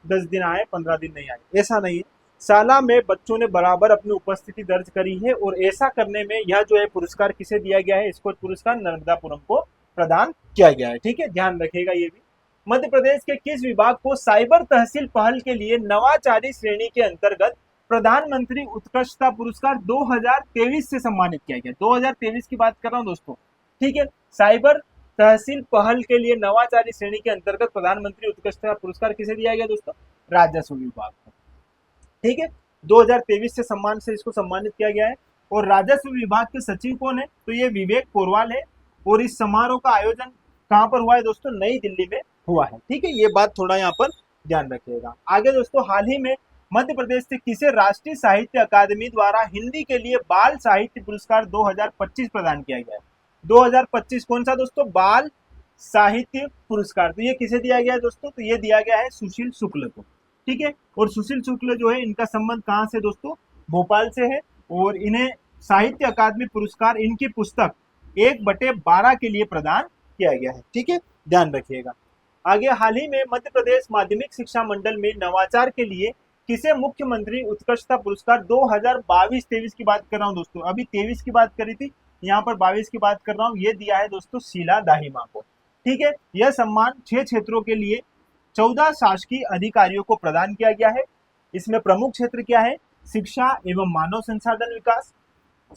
10 दिन आए 15 दिन नहीं आए, ऐसा नहीं है। शाला में बच्चों ने बराबर अपनी उपस्थिति दर्ज करी है और ऐसा करने में यह जो है पुरस्कार किसे दिया गया है? स्कोच पुरस्कार नर्मदापुरम को प्रदान किया गया है। ठीक है, ध्यान रखिएगा ये भी। मध्य प्रदेश के किस विभाग को साइबर तहसील पहल के लिए नवाचारी श्रेणी के अंतर्गत प्रधानमंत्री उत्कृष्टता पुरस्कार 2023 से सम्मानित किया गया? 2023 की बात कर रहा हूं दोस्तों। ठीक है, साइबर तहसील पहल के लिए नवाचारी श्रेणी के अंतर्गत प्रधानमंत्री उत्कृष्टता पुरस्कार किसे दिया गया दोस्तों? राजस्व विभाग को। ठीक है, 2023 से सम्मान से इसको सम्मानित किया गया है। और राजस्व विभाग के सचिव कौन है? तो ये विवेक पोरवाल है। और इस समारोह का आयोजन कहां पर हुआ है दोस्तों? नई दिल्ली में हुआ है। ठीक है, ये बात थोड़ा यहाँ पर ध्यान रखिएगा। आगे दोस्तों, हाल ही में मध्य प्रदेश से किसे राष्ट्रीय साहित्य अकादमी द्वारा हिंदी के लिए बाल साहित्य पुरस्कार 2025 प्रदान किया गया है? 2025 कौन सा दोस्तों? बाल साहित्य पुरस्कार। तो ये किसे दिया गया है दोस्तों? तो ये दिया गया है सुशील शुक्ल को। ठीक है, और सुशील शुक्ल जो है इनका संबंध कहाँ से दोस्तों? भोपाल से है। और इन्हें साहित्य अकादमी पुरस्कार इनकी पुस्तक 1/12 के लिए प्रदान किया गया है। ठीक है, ध्यान रखिएगा। आगे, हाल ही में मध्य प्रदेश माध्यमिक शिक्षा मंडल में नवाचार के लिए किसे मुख्यमंत्री उत्कृष्टता पुरस्कार 2022-23 की बात कर रहा हूं दोस्तों, अभी 23 की बात करी थी, यहाँ पर 22 की बात कर रहा हूं, ये दिया है दोस्तों शीला दाहिमा को। ठीक है, यह सम्मान 6 क्षेत्रों के लिए 14 शासकीय अधिकारियों को प्रदान किया गया है। इसमें प्रमुख क्षेत्र क्या है? शिक्षा एवं मानव संसाधन विकास,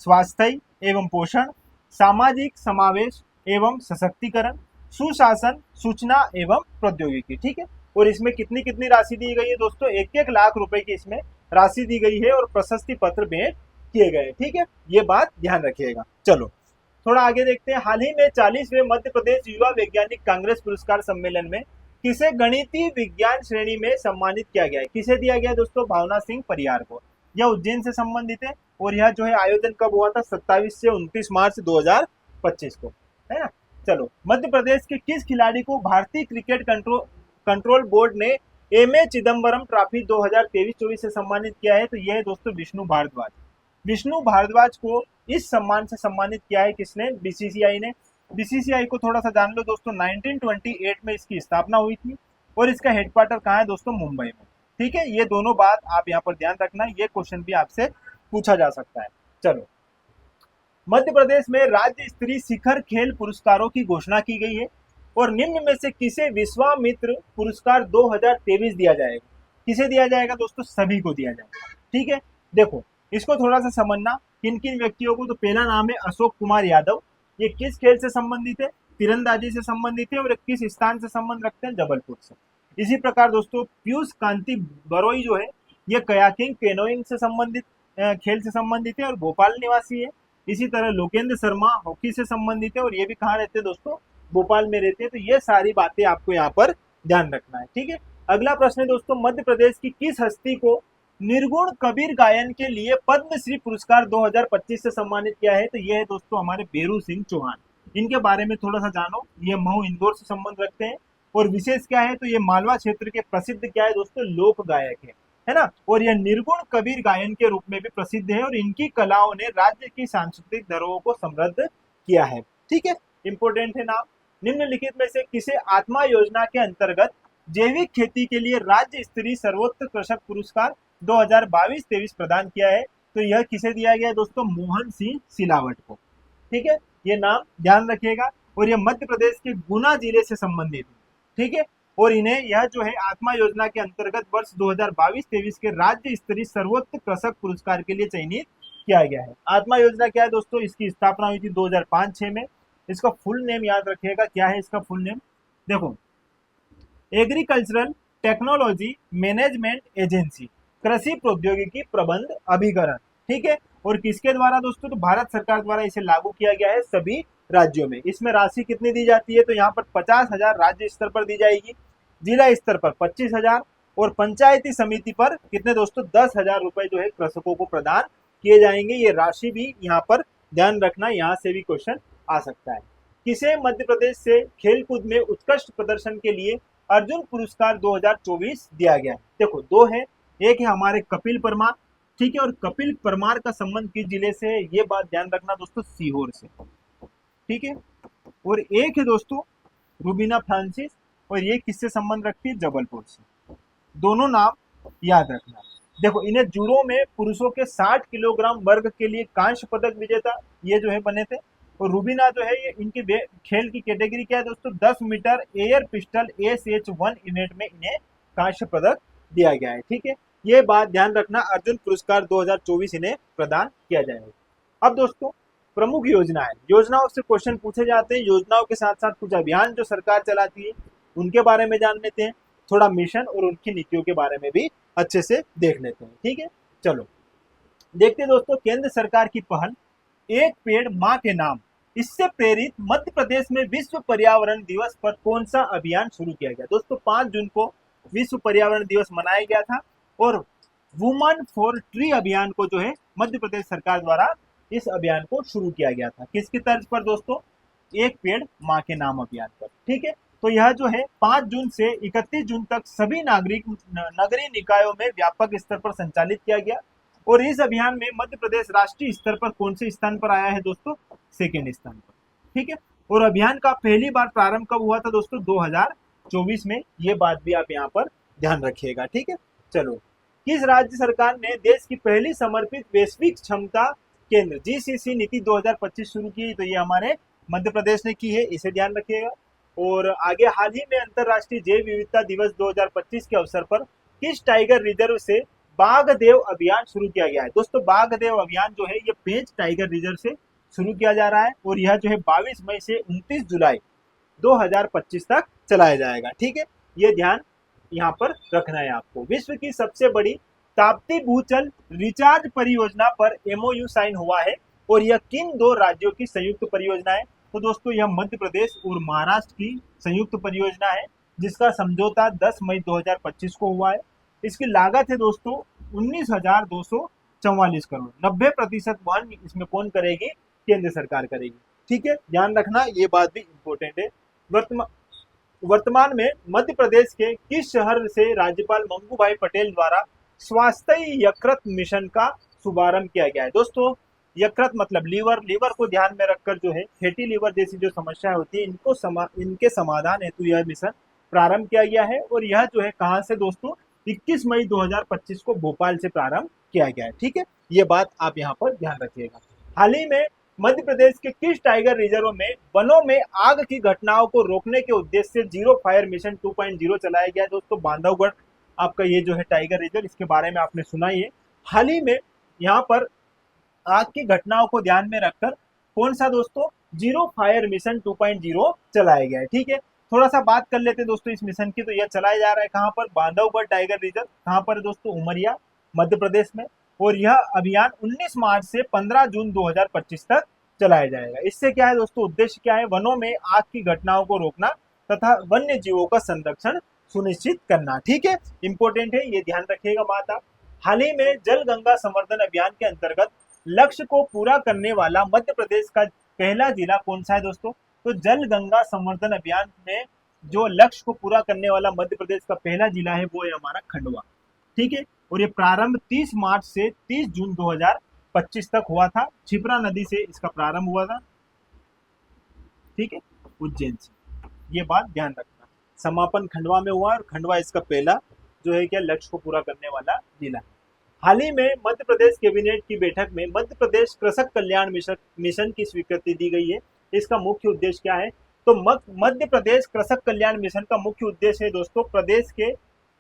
स्वास्थ्य एवं पोषण, सामाजिक समावेश एवं सशक्तिकरण, सुशासन, सूचना एवं प्रौद्योगिकी। ठीक है, और इसमें कितनी कितनी राशि दी गई है दोस्तों? 1-1 लाख रुपए की इसमें राशि दी गई है और प्रशस्ति पत्र भेंट किए गए। ठीक है, ये बात ध्यान रखिएगा। चलो थोड़ा आगे देखते हैं। हाल ही में 40वें मध्य प्रदेश युवा वैज्ञानिक कांग्रेस पुरस्कार सम्मेलन में किसे गणितीय विज्ञान श्रेणी में सम्मानित किया गया है? किसे दिया गया दोस्तों? भावना सिंह परियार को। यह उज्जैन से संबंधित है और यह जो है आयोजन कब हुआ था? 27 से 29 मार्च 2025 को, है ना। चलो, मध्य प्रदेश के किस खिलाड़ी को भारतीय क्रिकेट कंट्रोल बोर्ड ने एमए चिदम्बरम ट्रॉफी 2023-24 से सम्मानित किया है? तो यह है दोस्तों विष्णु भारद्वाज। विष्णु भारद्वाज को इस सम्मान से सम्मानित किया है किसने? बीसीसीआई ने। बीसीसीआई को थोड़ा सा जान लो दोस्तों, 1928 में इसकी स्थापना हुई थी और इसका हेडक्वार्टर कहाँ है दोस्तों? मुंबई में। ठीक है, ये दोनों बात आप यहाँ पर ध्यान रखना, ये क्वेश्चन भी आपसे पूछा जा सकता है। चलो, मध्य प्रदेश में राज्य स्तरीय शिखर खेल पुरस्कारों की घोषणा की गई है और निम्न में से किसे विश्वामित्र पुरस्कार 2023 दिया जाएगा? किसे दिया जाएगा दोस्तों? सभी को दिया जाएगा। ठीक है, देखो इसको थोड़ा सा समझना, किन किन व्यक्तियों को। तो पहला नाम है अशोक कुमार यादव। ये किस खेल से संबंधित है? तीरंदाजी से संबंधित है और किस स्थान से संबंध रखते हैं? जबलपुर से। इसी प्रकार दोस्तों पीयूष कांति बरोई जो है ये कयाकिंग कैनोइंग से संबंधित खेल से संबंधित है और भोपाल निवासी है। इसी तरह लोकेंद्र शर्मा हॉकी से संबंधित है और ये भी कहाँ रहते हैं दोस्तों? भोपाल में रहते हैं। तो ये सारी बातें आपको यहाँ पर ध्यान रखना है। ठीक है, अगला प्रश्न है दोस्तों, मध्य प्रदेश की किस हस्ती को निर्गुण कबीर गायन के लिए पद्मश्री पुरस्कार 2025 से सम्मानित किया है? तो ये है दोस्तों हमारे बेरू सिंह चौहान। इनके बारे में थोड़ा सा जानो, ये महू इंदौर से संबंध रखते हैं और विशेष क्या है? तो ये मालवा क्षेत्र के प्रसिद्ध क्या है दोस्तों? लोक गायक है ना। और यह निर्गुण कबीर गायन के रूप में भी प्रसिद्ध है और इनकी कलाओं ने राज्य की सांस्कृतिक धरोहर को समृद्ध किया है। ठीक है, इंपोर्टेंट है नाम। निम्नलिखित में से किसे आत्मा योजना के अंतर्गत जैविक खेती के लिए राज्य स्तरीय सर्वोत्कृष्ट कृषक पुरस्कार 2022-23 प्रदान किया है? तो यह किसे दिया गया है दोस्तों? मोहन सिंह सिलावट को। ठीक है, ये नाम ध्यान रखिएगा और यह मध्य प्रदेश के गुना जिले से संबंधित है। ठीक है, और इन्हें यह जो है आत्मा योजना के अंतर्गत वर्ष 2022-23 के राज्य स्तरीय सर्वोत्कृष्ट कृषक पुरस्कार के लिए चयनित किया गया है। आत्मा योजना क्या है दोस्तों? इसकी स्थापना हुई थी 2005-6 में। इसका फुल नेम याद रखिएगा, क्या है इसका फुल नेम? देखो, एग्रीकल्चरल टेक्नोलॉजी मैनेजमेंट एजेंसी, कृषि प्रौद्योगिकी प्रबंध अभिकरण। ठीक है, और किसके द्वारा दोस्तों? तो भारत सरकार द्वारा इसे लागू किया गया है सभी राज्यों में। इसमें राशि कितनी दी जाती है? तो यहाँ पर 50,000 राज्य स्तर पर दी जाएगी, जिला स्तर पर 25,000 और पंचायती समिति पर कितने दोस्तों? 10,000 रुपए जो है कृषकों को प्रदान किए जाएंगे। ये राशि भी यहाँ पर ध्यान रखना, यहाँ से भी क्वेश्चन आ सकता है। किसे मध्य प्रदेश से खेलकूद में उत्कृष्ट प्रदर्शन के लिए अर्जुन पुरस्कार 2024 दिया गया है? देखो दो है, एक है हमारे कपिल परमार। ठीक है, और कपिल परमार का संबंध किस जिले से है? ये बात ध्यान रखना दोस्तों, सीहोर से। ठीक है, और एक है दोस्तों रूबीना फ्रांसिस और ये किससे संबंध रखती है? जबलपुर से। दोनों नाम याद रखना। देखो, इन्हें जूडो में पुरुषों के 60 किलोग्राम वर्ग के लिए कांस्य पदक विजेता ये जो है बने थे। और रूबीना जो है ये इनकी खेल की कैटेगरी क्या है दोस्तों? 10 metre air pistol SH1 event में इन्हें कांस्य पदक दिया गया है। ठीक है, ये बात ध्यान रखना, अर्जुन पुरस्कार 2024 इन्हें प्रदान किया जाएगा। अब दोस्तों प्रमुख योजनाएं, योजनाओं से क्वेश्चन पूछे जाते हैं। योजनाओं के साथ साथ कुछ अभियान जो सरकार चलाती है उनके बारे में जान लेते हैं, थोड़ा मिशन और उनकी नीतियों के बारे में भी अच्छे से देख लेते हैं। ठीक है, चलो देखते हैं दोस्तों, केंद्र सरकार की पहल एक पेड़ माँ के नाम, इससे प्रेरित मध्य प्रदेश में विश्व पर्यावरण दिवस पर कौन सा अभियान शुरू किया गया? दोस्तों 5 जून को विश्व पर्यावरण दिवस मनाया गया था और वुमन फॉर ट्री अभियान को जो है मध्य प्रदेश सरकार द्वारा इस अभियान को शुरू किया गया था। किसकी तर्ज पर दोस्तों? एक पेड़ माँ के नाम अभियान पर। ठीक है, तो यह जो है 5 जून से 31 जून तक सभी नगरीय निकायों में व्यापक स्तर पर संचालित किया गया और इस अभियान में मध्य प्रदेश राष्ट्रीय स्तर पर कौन से स्थान पर आया है दोस्तों? सेकेंड स्थान पर। ठीक है, और अभियान का पहली बार प्रारंभ कब हुआ था दोस्तों? 2024 में। ये बात भी आप यहाँ पर ध्यान रखिएगा। ठीक है, चलो, किस राज्य सरकार ने देश की पहली समर्पित वैश्विक क्षमता केंद्र GCC नीति 2025 शुरू की? तो ये हमारे मध्य प्रदेश ने की है, इसे ध्यान रखिएगा। और आगे हाल ही में अंतरराष्ट्रीय जैव विविधता दिवस 2025 के अवसर पर किस टाइगर रिजर्व से बाघदेव अभियान शुरू किया गया है? दोस्तों बाघदेव अभियान जो है ये पेंच टाइगर रिजर्व से शुरू किया जा रहा है और यह जो है 22 मई से 29 जुलाई 2025 तक चलाया जाएगा। ठीक है, ये ध्यान यहाँ पर रखना है आपको। विश्व की सबसे बड़ी ताप्ती भूजल रिचार्ज परियोजना पर MOU साइन हुआ है और यह किन 2 राज्यों की संयुक्त परियोजना है? तो दोस्तों यह मध्य प्रदेश और महाराष्ट्र की संयुक्त परियोजना है जिसका समझौता 10 मई 2025 को हुआ है। इसकी लागत है दोस्तों 19,244 करोड़। 90% वहन इसमें कौन करेगी? केंद्र सरकार करेगी। ठीक है, ध्यान रखना, ये बात भी इम्पोर्टेंट है। वर्तमान में मध्य प्रदेश के किस शहर से राज्यपाल मंगू भाई पटेल द्वारा स्वास्थ्य यकृत मिशन का शुभारंभ किया गया है? दोस्तों यकृत मतलब लीवर को ध्यान में रखकर जो है फैटी लीवर जैसी जो समस्या होती है इनके समाधान हेतु यह मिशन प्रारंभ किया गया है और यह जो है कहां से दोस्तों 21 मई 2025 को भोपाल से प्रारंभ किया गया है। ठीक है, ये बात आप यहाँ पर ध्यान रखिएगा। हाल ही में मध्य प्रदेश के किस टाइगर रिजर्व में वनों में आग की घटनाओं को रोकने के उद्देश्य से जीरो फायर मिशन 2.0 चलाया गया दोस्तों? बांधवगढ़ आपका ये जो है टाइगर रिजर्व, इसके बारे में आपने सुना ही है। हाल ही में यहाँ पर आग की घटनाओं को ध्यान में रखकर कौन सा दोस्तों जीरो फायर मिशन 2.0 चलाया गया है। ठीक है, थोड़ा सा बात कर लेते हैं दोस्तों इस मिशन की। तो यह चलाया जा रहा है कहाँ पर? Bandhavgarh tiger reserve. कहाँ पर दोस्तों? उमरिया, मध्य प्रदेश में। और यह अभियान 19 मार्च से 15 जून 2025 तक चलाया जाएगा। इससे क्या है दोस्तों, उद्देश्य क्या है? वनों में आग की घटनाओं को रोकना तथा वन्य जीवों का संरक्षण सुनिश्चित करना। ठीक है, इंपॉर्टेंट है, ये ध्यान रखिएगा बात आप। हाल ही में जल गंगा संवर्धन अभियान के अंतर्गत लक्ष्य को पूरा करने वाला मध्य प्रदेश का पहला जिला कौन सा है दोस्तों? तो जल गंगा संवर्धन अभियान में जो लक्ष्य को पूरा करने वाला मध्य प्रदेश का पहला जिला है वो है हमारा खंडवा। ठीक है, और ये प्रारंभ 30 मार्च से 30 जून 2025 तक हुआ था। क्षिप्रा नदी से इसका प्रारंभ हुआ था। ठीक है, उज्जैन से, ये बात ध्यान रखना। समापन खंडवा में हुआ और खंडवा इसका पहला जो है क्या लक्ष्य को पूरा करने वाला जिला। हाल ही में मध्य प्रदेश कैबिनेट की बैठक में मध्य प्रदेश कृषक कल्याण मिशन की स्वीकृति दी गई है। इसका मुख्य उद्देश्य क्या है? तो मध्य प्रदेश कृषक कल्याण मिशन का मुख्य उद्देश्य है दोस्तों प्रदेश के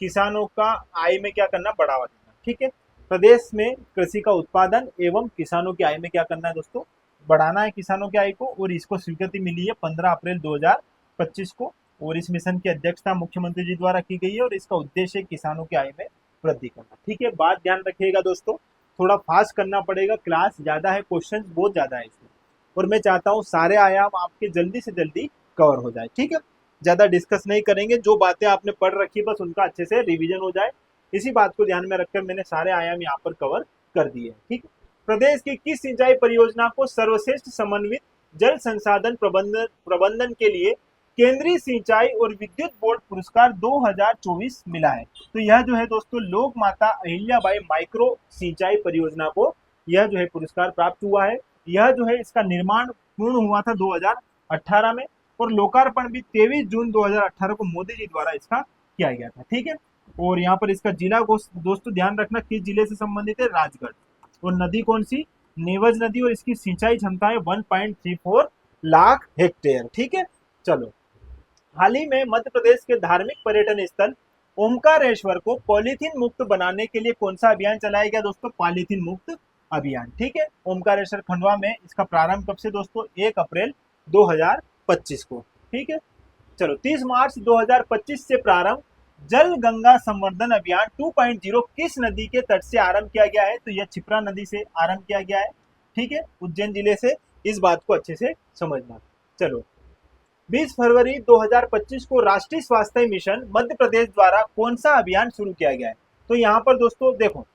किसानों का आय में क्या करना? बढ़ावा देना। ठीक है, प्रदेश में कृषि का उत्पादन एवं किसानों की आय में क्या करना है दोस्तों? बढ़ाना है किसानों की आय को। और इसको स्वीकृति मिली है 15 अप्रैल 2025 को। और इस मिशन की अध्यक्षता मुख्यमंत्री जी द्वारा की गई है और इसका उद्देश्य किसानों की आय में वृद्धि करना। ठीक है, बात ध्यान रखिएगा दोस्तों, थोड़ा फास्ट करना पड़ेगा, क्लास ज्यादा है, क्वेश्चन बहुत ज्यादा है इसमें, और मैं चाहता हूँ सारे आयाम आपके जल्दी से जल्दी कवर हो जाए। ठीक है, ज्यादा डिस्कस नहीं करेंगे, जो बातें आपने पढ़ रखी बस उनका अच्छे से रिवीजन हो जाए, इसी बात को ध्यान में रखकर मैंने सारे आयाम यहाँ पर कवर कर दिए। ठीक है, प्रदेश की किस सिंचाई परियोजना को सर्वश्रेष्ठ समन्वित जल संसाधन प्रबंधन के लिए केंद्रीय सिंचाई और विद्युत बोर्ड पुरस्कार 2024 मिला है? तो यह जो है दोस्तों लोक माता अहिल्याबाई माइक्रो सिंचाई परियोजना को यह जो है पुरस्कार प्राप्त हुआ है। यह जो है इसका निर्माण पूर्ण हुआ था 2018 में और लोकार्पण भी 23 जून 2018 को मोदी जी द्वारा इसका किया गया था। ठीक है, और यहाँ पर इसका जिला दोस्तों ध्यान रखना किस जिले से संबंधित है? राजगढ़। और नदी कौन सी? नेवज नदी, और इसकी सिंचाई क्षमता है 1.34 लाख हेक्टेयर। ठीक है, चलो, हाल ही में मध्य प्रदेश के धार्मिक पर्यटन स्थल ओमकारेश्वर को पॉलीथीन मुक्त बनाने के लिए कौन सा अभियान चलाया गया दोस्तों? पॉलीथीन मुक्त अभियान। ठीक है, ओमकारेश्वर खंडवा में इसका प्रारंभ कब से दोस्तों? 1 अप्रैल 2025 को। ठीक है, चलो, 30 मार्च 2025 से प्रारंभ जल गंगा संवर्धन अभियान 2.0 किस नदी के तट से आरंभ किया गया है? तो यह क्षिप्रा नदी से आरंभ किया गया है। ठीक है, उज्जैन जिले से, इस बात को अच्छे से समझना। चलो, 20 फरवरी 2025 को राष्ट्रीय स्वास्थ्य मिशन मध्य प्रदेश द्वारा कौन सा अभियान शुरू किया गया है? तो यहाँ पर दोस्तों देखो,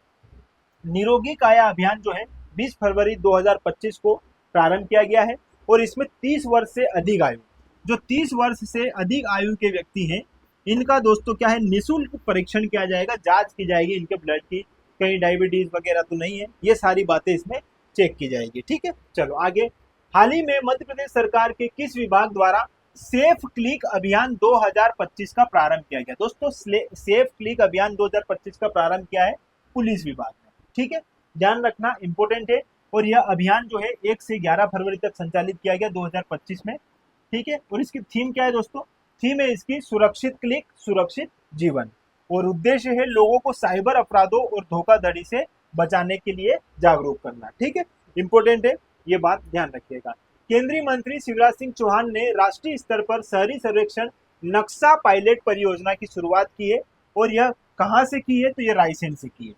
निरोगी काया अभियान जो है 20 फरवरी 2025 को प्रारंभ किया गया है और इसमें 30 वर्ष से अधिक आयु, जो 30 वर्ष से अधिक आयु के व्यक्ति हैं, इनका दोस्तों क्या है? निःशुल्क परीक्षण किया जाएगा, जांच की जाएगी इनके ब्लड की, कहीं डायबिटीज वगैरह तो नहीं है, ये सारी बातें इसमें चेक की जाएगी। ठीक है, चलो आगे। हाल ही में मध्य प्रदेश सरकार के किस विभाग द्वारा सेफ क्लिक अभियान 2025 का प्रारंभ किया गया? दोस्तों सेफ क्लिक अभियान 2025 का प्रारंभ किया है पुलिस विभाग ने। ठीक है, ध्यान रखना, इंपोर्टेंट है। और यह अभियान जो है 1 से 11 फरवरी तक संचालित किया गया 2025 में। ठीक है, और इसकी थीम क्या है दोस्तों? थीम है इसकी सुरक्षित क्लिक सुरक्षित जीवन, और उद्देश्य है लोगों को साइबर अपराधों और धोखाधड़ी से बचाने के लिए जागरूक करना। ठीक है, इंपोर्टेंट है, ये बात ध्यान रखिएगा। केंद्रीय मंत्री शिवराज सिंह चौहान ने राष्ट्रीय स्तर पर शहरी सर्वेक्षण नक्शा पायलट परियोजना की शुरुआत की है, और यह कहां से की है? तो यह रायसेन से की है।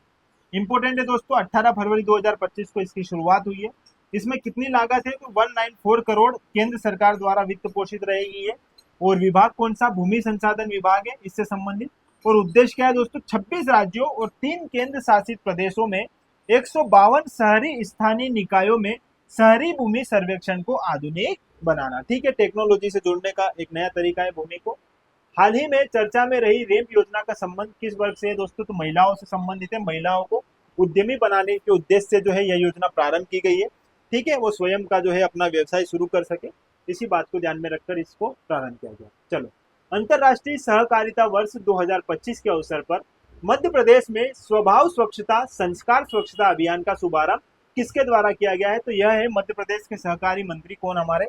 इंपोर्टेंट है दोस्तों, 18 फरवरी 2025 को इसकी शुरुआत हुई है। इसमें कितनी लागत है? तो 194 करोड़ केंद्र सरकार द्वारा वित्त पोषित रहेगी है। और विभाग कौन सा? भूमि संसाधन विभाग है इससे संबंधित। और उद्देश्य क्या है दोस्तों? 26 राज्यों और 3 केंद्र शासित प्रदेशों में 152 शहरी स्थानीय निकायों में शहरी भूमि सर्वेक्षण को आधुनिक बनाना। ठीक है, टेक्नोलॉजी से जोड़ने का एक नया तरीका है भूमि को। हाल ही में चर्चा में रही रेप योजना का संबंध किस वर्ग से है दोस्तों? तो महिलाओं से संबंधित है। महिलाओं को उद्यमी बनाने के उद्देश्य से जो है यह योजना प्रारंभ की गई है। ठीक है, वो स्वयं का जो है अपना व्यवसाय शुरू कर सके, इसी बात को ध्यान में रखकर इसको प्रारंभ किया गया। चलो, अंतर्राष्ट्रीय सहकारिता वर्ष 2025 के अवसर पर मध्य प्रदेश में स्वभाव स्वच्छता संस्कार स्वच्छता अभियान का शुभारंभ किसके द्वारा किया गया है? तो यह है मध्य प्रदेश के सहकारी मंत्री कौन? हमारे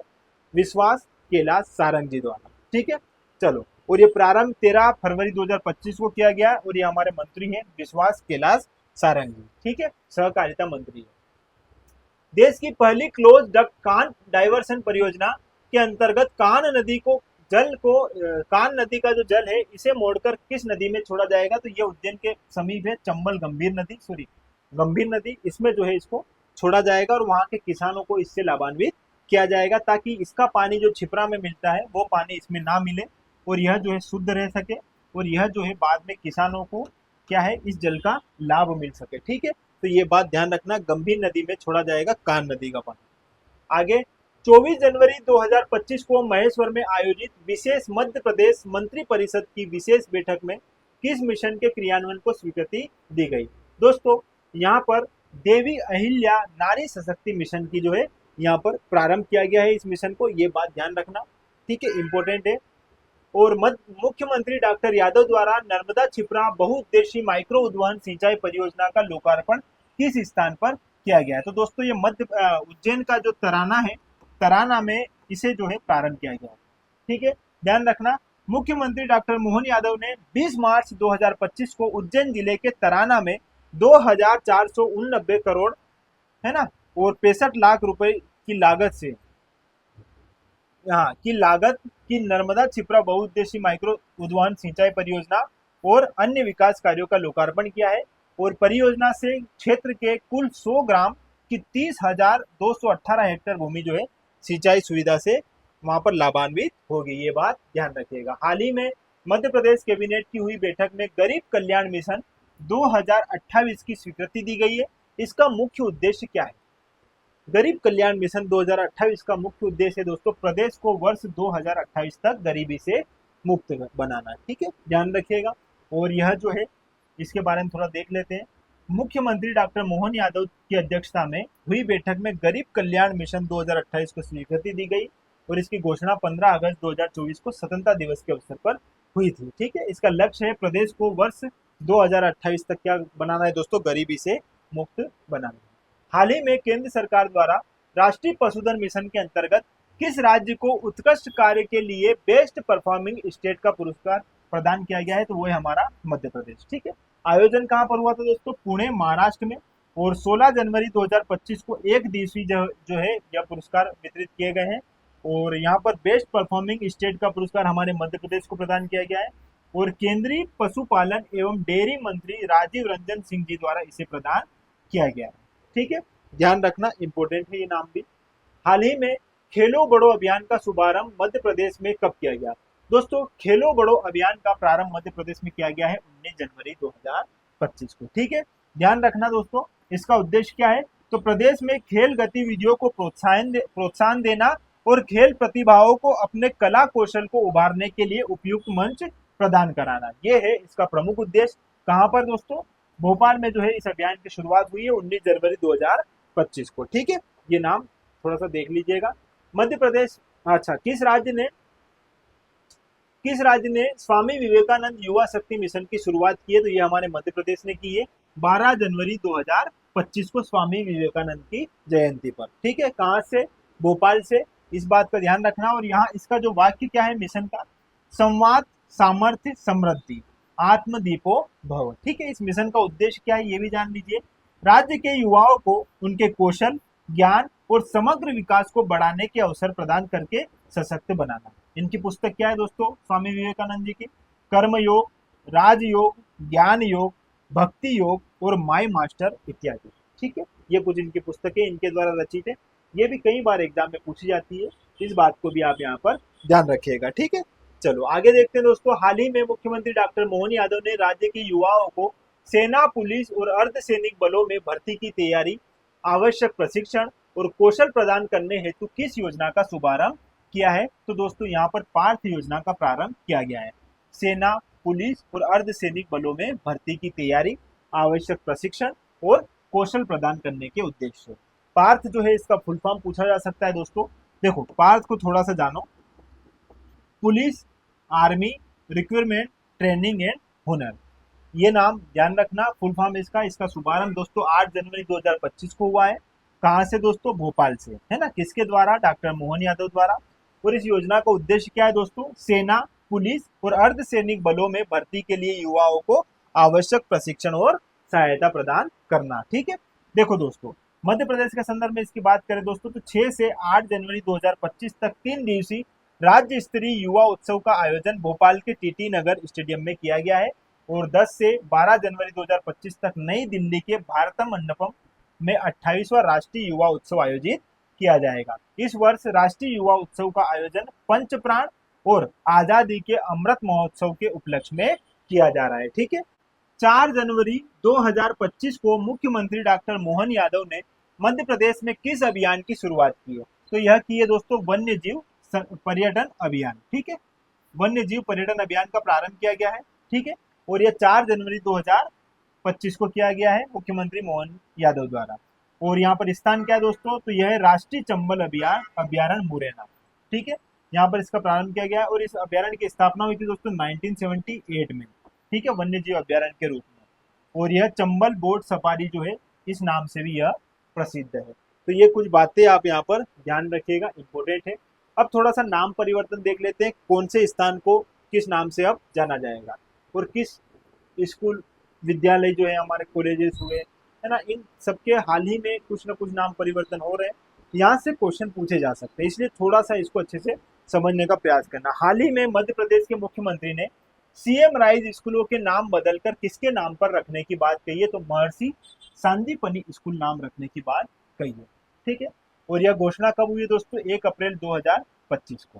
विश्वास कैलाश सारंग जी द्वारा। ठीक है, चलो, और ये प्रारंभ 13 फरवरी 2025 को किया गया और ये हमारे मंत्री हैं विश्वास कैलाश सारंग जी। ठीक है, सहकारिता मंत्री है। देश की पहली क्लोज डक्ट कान डाइवर्सन परियोजना के अंतर्गत कान नदी का जो जल है इसे मोड़कर किस नदी में छोड़ा जाएगा? तो ये उज्जैन के समीप है, चंबल गंभीर नदी, इसमें जो है इसको छोड़ा जाएगा और वहां के किसानों को इससे लाभान्वित किया जाएगा ताकि इसका पानी जो छिपरा में मिलता है वो पानी इसमें ना मिले और यह जो है शुद्ध रह सके और यह जो है बाद में किसानों को क्या है इस जल का लाभ मिल सके। ठीक है, तो ये बात ध्यान रखना, गंभीर नदी में छोड़ा जाएगा कान नदी का पानी। आगे 24 जनवरी 2025 को महेश्वर में आयोजित विशेष मध्य प्रदेश मंत्री परिषद की विशेष बैठक में किस मिशन के क्रियान्वयन को स्वीकृति दी गई? दोस्तों, यहाँ पर देवी अहिल्या नारी सशक्ति मिशन की जो है यहाँ पर प्रारंभ किया गया है इस मिशन को, ये बात ध्यान रखना। ठीक है, इंपॉर्टेंट है। और मुख्यमंत्री डॉक्टर यादव द्वारा नर्मदा छिपरा बहुउद्देशीय माइक्रो उद्वहन सिंचाई परियोजना का लोकार्पण किस स्थान पर किया गया है? तो दोस्तों ये उज्जैन का जो तराना है, तराना में इसे जो है प्रारंभ किया गया है। ठीक है, ध्यान रखना, मुख्यमंत्री डॉक्टर मोहन यादव ने 20 मार्च 2025 को उज्जैन जिले के तराना में 2489 करोड़ है ना और 65 लाख रुपए की लागत की नर्मदा छिपरा बहुउद्देशीय माइक्रो उद्वहन सिंचाई परियोजना और अन्य विकास कार्यों का लोकार्पण किया है और परियोजना से क्षेत्र के कुल 100 ग्राम की 30,218 हेक्टेयर भूमि जो है सिंचाई सुविधा से वहां पर लाभान्वित होगी, ये बात ध्यान रखिएगा। हाल ही में मध्य प्रदेश कैबिनेट की हुई बैठक में गरीब कल्याण मिशन 2028 की स्वीकृति दी गई है। इसका मुख्य उद्देश्य क्या है? गरीब कल्याण मिशन 2028 का मुख्य उद्देश्य है दोस्तों प्रदेश को वर्ष 2028 तक गरीबी से मुक्त बनाना। ठीक है, ध्यान रखिएगा। और यह जो है इसके बारे में थोड़ा देख लेते हैं। मुख्यमंत्री डॉक्टर मोहन यादव की अध्यक्षता में हुई बैठक में गरीब कल्याण मिशन 2028 को स्वीकृति दी गई और इसकी घोषणा 15 अगस्त 2024 को स्वतंत्रता दिवस के अवसर पर हुई थी। ठीक है, इसका लक्ष्य है प्रदेश को वर्ष 2028 तक क्या बनाना है दोस्तों? गरीबी से मुक्त बनाना। हाल ही में केंद्र सरकार द्वारा राष्ट्रीय पशुधन मिशन के अंतर्गत किस राज्य को उत्कृष्ट कार्य के लिए बेस्ट परफॉर्मिंग स्टेट का पुरस्कार प्रदान किया गया है? तो वो है हमारा मध्य प्रदेश। ठीक है, आयोजन कहाँ पर हुआ था दोस्तों? पुणे महाराष्ट्र में और 16 जनवरी 2025 को एक दिवसीय जो है यह पुरस्कार वितरित किए गए हैं और यहाँ पर बेस्ट परफॉर्मिंग स्टेट का पुरस्कार हमारे मध्य प्रदेश को प्रदान किया गया है और केंद्रीय पशुपालन एवं डेयरी मंत्री राजीव रंजन सिंह जी द्वारा इसे प्रदान किया गया है। ठीक है, ध्यान रखना, इंपॉर्टेंट है ये नाम भी। हाल ही में खेलो बड़ो अभियान का शुभारंभ मध्य प्रदेश में कब किया गया? दोस्तों, खेलो बड़ो अभियान का प्रारंभ मध्य प्रदेश में किया गया है 19 जनवरी 2025 को। ठीक है, ध्यान रखना दोस्तों, इसका उद्देश्य क्या है? तो प्रदेश में खेल गतिविधियों को प्रोत्साहन देना और खेल प्रतिभाओं को अपने कला कौशल को उभारने के लिए उपयुक्त मंच प्रदान कराना, ये है इसका प्रमुख उद्देश्य। कहाँ पर दोस्तों? भोपाल में जो है इस अभियान की शुरुआत हुई है 19 जनवरी 2025 को। ठीक है, ये नाम थोड़ा सा देख लीजिएगा। मध्य प्रदेश, अच्छा, किस राज्य ने स्वामी विवेकानंद युवा शक्ति मिशन की शुरुआत की है? तो ये हमारे मध्य प्रदेश ने की है 12 जनवरी 2025 को स्वामी विवेकानंद की जयंती पर। ठीक है, कहाँ से? भोपाल से, इस बात का ध्यान रखना। और यहाँ इसका जो वाक्य क्या है मिशन का? संवाद सामर्थ्य समृद्धि आत्मदीपो भव। ठीक है, इस मिशन का उद्देश्य क्या है ये भी जान लीजिए। राज्य के युवाओं को उनके कौशल ज्ञान और समग्र विकास को बढ़ाने के अवसर प्रदान करके सशक्त बनाना। इनकी पुस्तक क्या है दोस्तों स्वामी विवेकानंद जी की? कर्म योग, राजयोग, ज्ञान योग, भक्ति योग और माई मास्टर इत्यादि। ठीक है, ये कुछ इनकी पुस्तकें इनके द्वारा रचित है। ये भी कई बार एग्जाम में पूछी जाती है, इस बात को भी आप यहाँ पर ध्यान रखिएगा। ठीक है, चलो आगे देखते हैं दोस्तों। हाल ही में मुख्यमंत्री डॉक्टर मोहन यादव ने राज्य के युवाओं को सेना, पुलिस और अर्धसैनिक बलों में भर्ती की तैयारी, आवश्यक प्रशिक्षण और कौशल प्रदान करने हेतु किस योजना का शुभारंभ किया है? तो दोस्तों यहाँ पर पार्थ योजना का प्रारंभ किया गया है। सेना, पुलिस और अर्धसैनिक बलों में भर्ती की तैयारी, आवश्यक प्रशिक्षण और कौशल प्रदान करने के उद्देश्य से। पार्थ जो है इसका फुल फॉर्म पूछा जा सकता है दोस्तों। देखो, पार्थ को थोड़ा सा जानो। Police army recruitment training and हुनर। ये नाम ध्यान रखना, फुल फॉर्म इसका शुभारंभ दोस्तों 8 जनवरी 2025 को हुआ है। कहाँ से दोस्तों? भोपाल से, है ना। किसके द्वारा? डॉक्टर मोहन यादव द्वारा। और इस योजना का उद्देश्य क्या है दोस्तों? सेना, पुलिस और अर्धसैनिक बलों में भर्ती के लिए युवाओं को आवश्यक प्रशिक्षण और सहायता प्रदान करना। ठीक है। देखो दोस्तों, मध्य प्रदेश के संदर्भ में इसकी बात करें दोस्तों तो 6 से 8 जनवरी 2025 तक 3 दिवसीय राज्य स्तरीय युवा उत्सव का आयोजन भोपाल के टीटी नगर स्टेडियम में किया गया है। और 10 से 12 जनवरी 2025 तक नई दिल्ली के भारत मंडपम में 28वां राष्ट्रीय युवा उत्सव आयोजित किया जाएगा। इस वर्ष राष्ट्रीय युवा उत्सव का आयोजन पंच प्राण और आजादी के अमृत महोत्सव के उपलक्ष्य में किया जा रहा है। ठीक है। 4 जनवरी 2025 को मुख्यमंत्री डॉक्टर मोहन यादव ने मध्य प्रदेश में किस अभियान की शुरुआत की है? तो यह की है दोस्तों वन्य जीव पर्यटन अभियान। ठीक है। वन्य जीव पर्यटन अभियान का प्रारंभ किया गया है। ठीक है। और यह 4 जनवरी 2025 को किया गया है मुख्यमंत्री मोहन यादव द्वारा। और यहाँ पर स्थान क्या है दोस्तों? तो यह है राष्ट्रीय चंबल अभ्यारण्य मुरैना। ठीक है। यहाँ पर इसका प्रारंभ किया गया और इस अभ्यारण्य की स्थापना हुई थी दोस्तों 1978 में। ठीक है। वन्य जीव अभ्यारण्य के रूप में। और यह चंबल बोट सफारी जो है इस नाम से भी यह प्रसिद्ध है। तो ये कुछ बातें आप यहाँ पर ध्यान रखिएगा, इंपॉर्टेंट है। अब थोड़ा सा नाम परिवर्तन देख लेते हैं, कौन से स्थान को किस नाम से अब जाना जाएगा और किस स्कूल विद्यालय जो है हमारे कॉलेजेस हुए, है ना, इन सबके हाल ही में कुछ ना कुछ नाम परिवर्तन हो रहे हैं। यहाँ से क्वेश्चन पूछे जा सकते हैं, इसलिए थोड़ा सा इसको अच्छे से समझने का प्रयास करना। हाल ही में मध्य प्रदेश के मुख्यमंत्री ने सीएम राइज स्कूलों के नाम बदलकर किसके नाम पर रखने की बात कही है? तो महर्षि सांदीपनि स्कूल नाम रखने की बात कही है। ठीक है। और यह घोषणा कब हुई है दोस्तों? 1 अप्रैल 2025 को।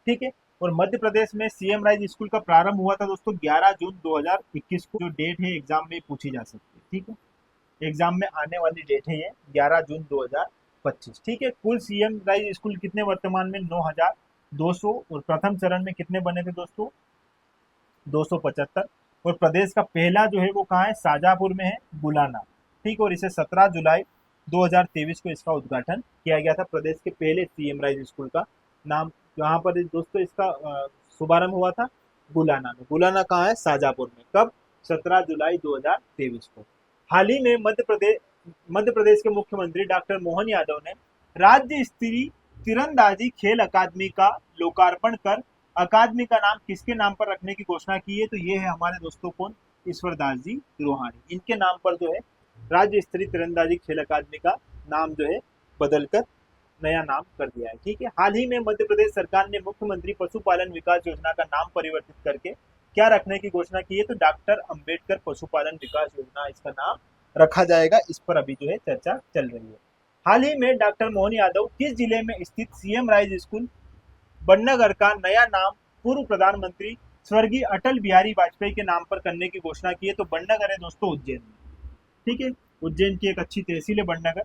ठीक है। और मध्य प्रदेश में सीएम राइज स्कूल का प्रारंभ हुआ था दोस्तों 11 जून 2021 को। जो डेट है एग्जाम में पूछी जा सकती है। ठीक है। एग्जाम में आने वाली डेट है ये 11 जून 2025। ठीक है। कुल सीएम राइज स्कूल कितने वर्तमान में? 9200। और प्रथम चरण में कितने बने थे दोस्तों? 275। और प्रदेश का पहला जो है वो कहाँ है? शाजापुर में है, बुलाना। ठीक। और इसे 17 जुलाई 2023 को इसका उद्घाटन किया गया था। प्रदेश के पहले सीएम राइज स्कूल का नाम यहाँ पर दोस्तों इसका शुभारंभ हुआ था बुलाना में। बुलाना कहाँ है? शाजापुर में। कब? 17 जुलाई 2023 को। हाल ही में मध्य प्रदेश के मुख्यमंत्री डॉक्टर मोहन यादव ने राज्य स्तरीय तीरंदाजी खेल अकादमी का लोकार्पण कर अकादमी का नाम किसके नाम पर रखने की घोषणा की है? तो ये है हमारे दोस्तों कौन? ईश्वरदास जी रोहानी। इनके नाम पर जो है राज्य स्तरीय तीरंदाजी खेल अकादमी का नाम जो है बदलकर नया नाम कर दिया है। ठीक है। हाल ही में मध्य प्रदेश सरकार ने मुख्यमंत्री पशुपालन विकास योजना का नाम परिवर्तित करके क्या रखने की घोषणा की है? तो डॉक्टर अंबेडकर पशुपालन विकास योजना इसका नाम रखा जाएगा। इस पर अभी जो है चर्चा चल रही है। हाल ही में डॉक्टर मोहन यादव किस जिले में स्थित सीएम राइज स्कूल बन्नागर का नया नाम पूर्व प्रधानमंत्री स्वर्गीय अटल बिहारी वाजपेयी के नाम पर करने की घोषणा की है? तो बन्नागर है दोस्तों उज्जैन में। ठीक है। उज्जैन की एक अच्छी तहसील है बन्नागर।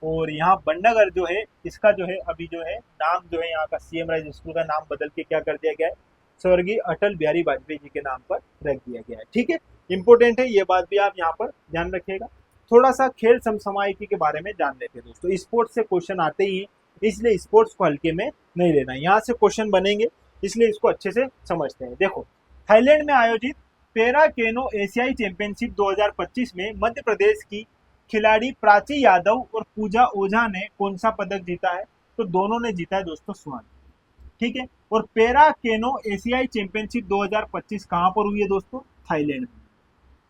और यहाँ बन्नागर जो है इसका जो है अभी जो है नाम जो है यहाँ का सीएम राइज स्कूल का नाम बदल के क्या कर दिया गया है? स्वर्गीय अटल बिहारी वाजपेयी जी के नाम पर रख दिया गया है। ठीक है। इंपॉर्टेंट है, ये बात भी आप यहाँ पर ध्यान रखिएगा। थोड़ा सा खेल समसामयिकी के बारे में जान लेते हैं दोस्तों। स्पोर्ट्स से क्वेश्चन आते ही हैं, इसलिए स्पोर्ट्स को हल्के में नहीं लेना। यहाँ से क्वेश्चन बनेंगे, इसलिए इसको अच्छे से समझते हैं। देखो, थाईलैंड में आयोजित पैरा केनो एशियाई चैंपियनशिप 2025 में मध्य प्रदेश की खिलाड़ी प्राची यादव और पूजा ओझा ने कौन सा पदक जीता है? तो दोनों ने जीता है दोस्तों स्वर्ण। ठीक है। और पैरा केनो एशियाई चैंपियनशिप 2025 कहां पर हुई है दोस्तों? थाईलैंड में।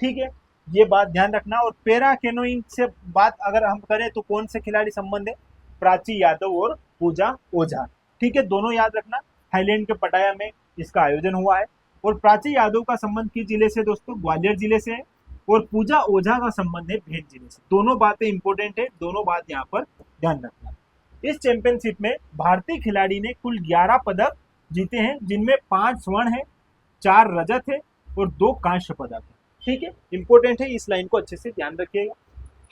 ठीक है। ये बात ध्यान रखना। और पैरा केनोइंग से बात अगर हम करें तो कौन से खिलाड़ी संबंध है? प्राची यादव और पूजा ओझा। ठीक है। दोनों याद रखना। थाईलैंड के पटाया में इसका आयोजन हुआ है। और प्राची यादव का संबंध किस जिले से दोस्तों? ग्वालियर जिले से है। और पूजा ओझा का संबंध है भेंट जिले से। दोनों बातें इंपॉर्टेंट है, दोनों बात यहाँ पर ध्यान रखना। इस चैंपियनशिप में भारतीय खिलाड़ी ने कुल 11 पदक जीते हैं, जिनमें 5 स्वर्ण है, 4 रजत है और 2 कांस्य पदक है। ठीक है। इंपॉर्टेंट है, इस लाइन को अच्छे से ध्यान रखिएगा।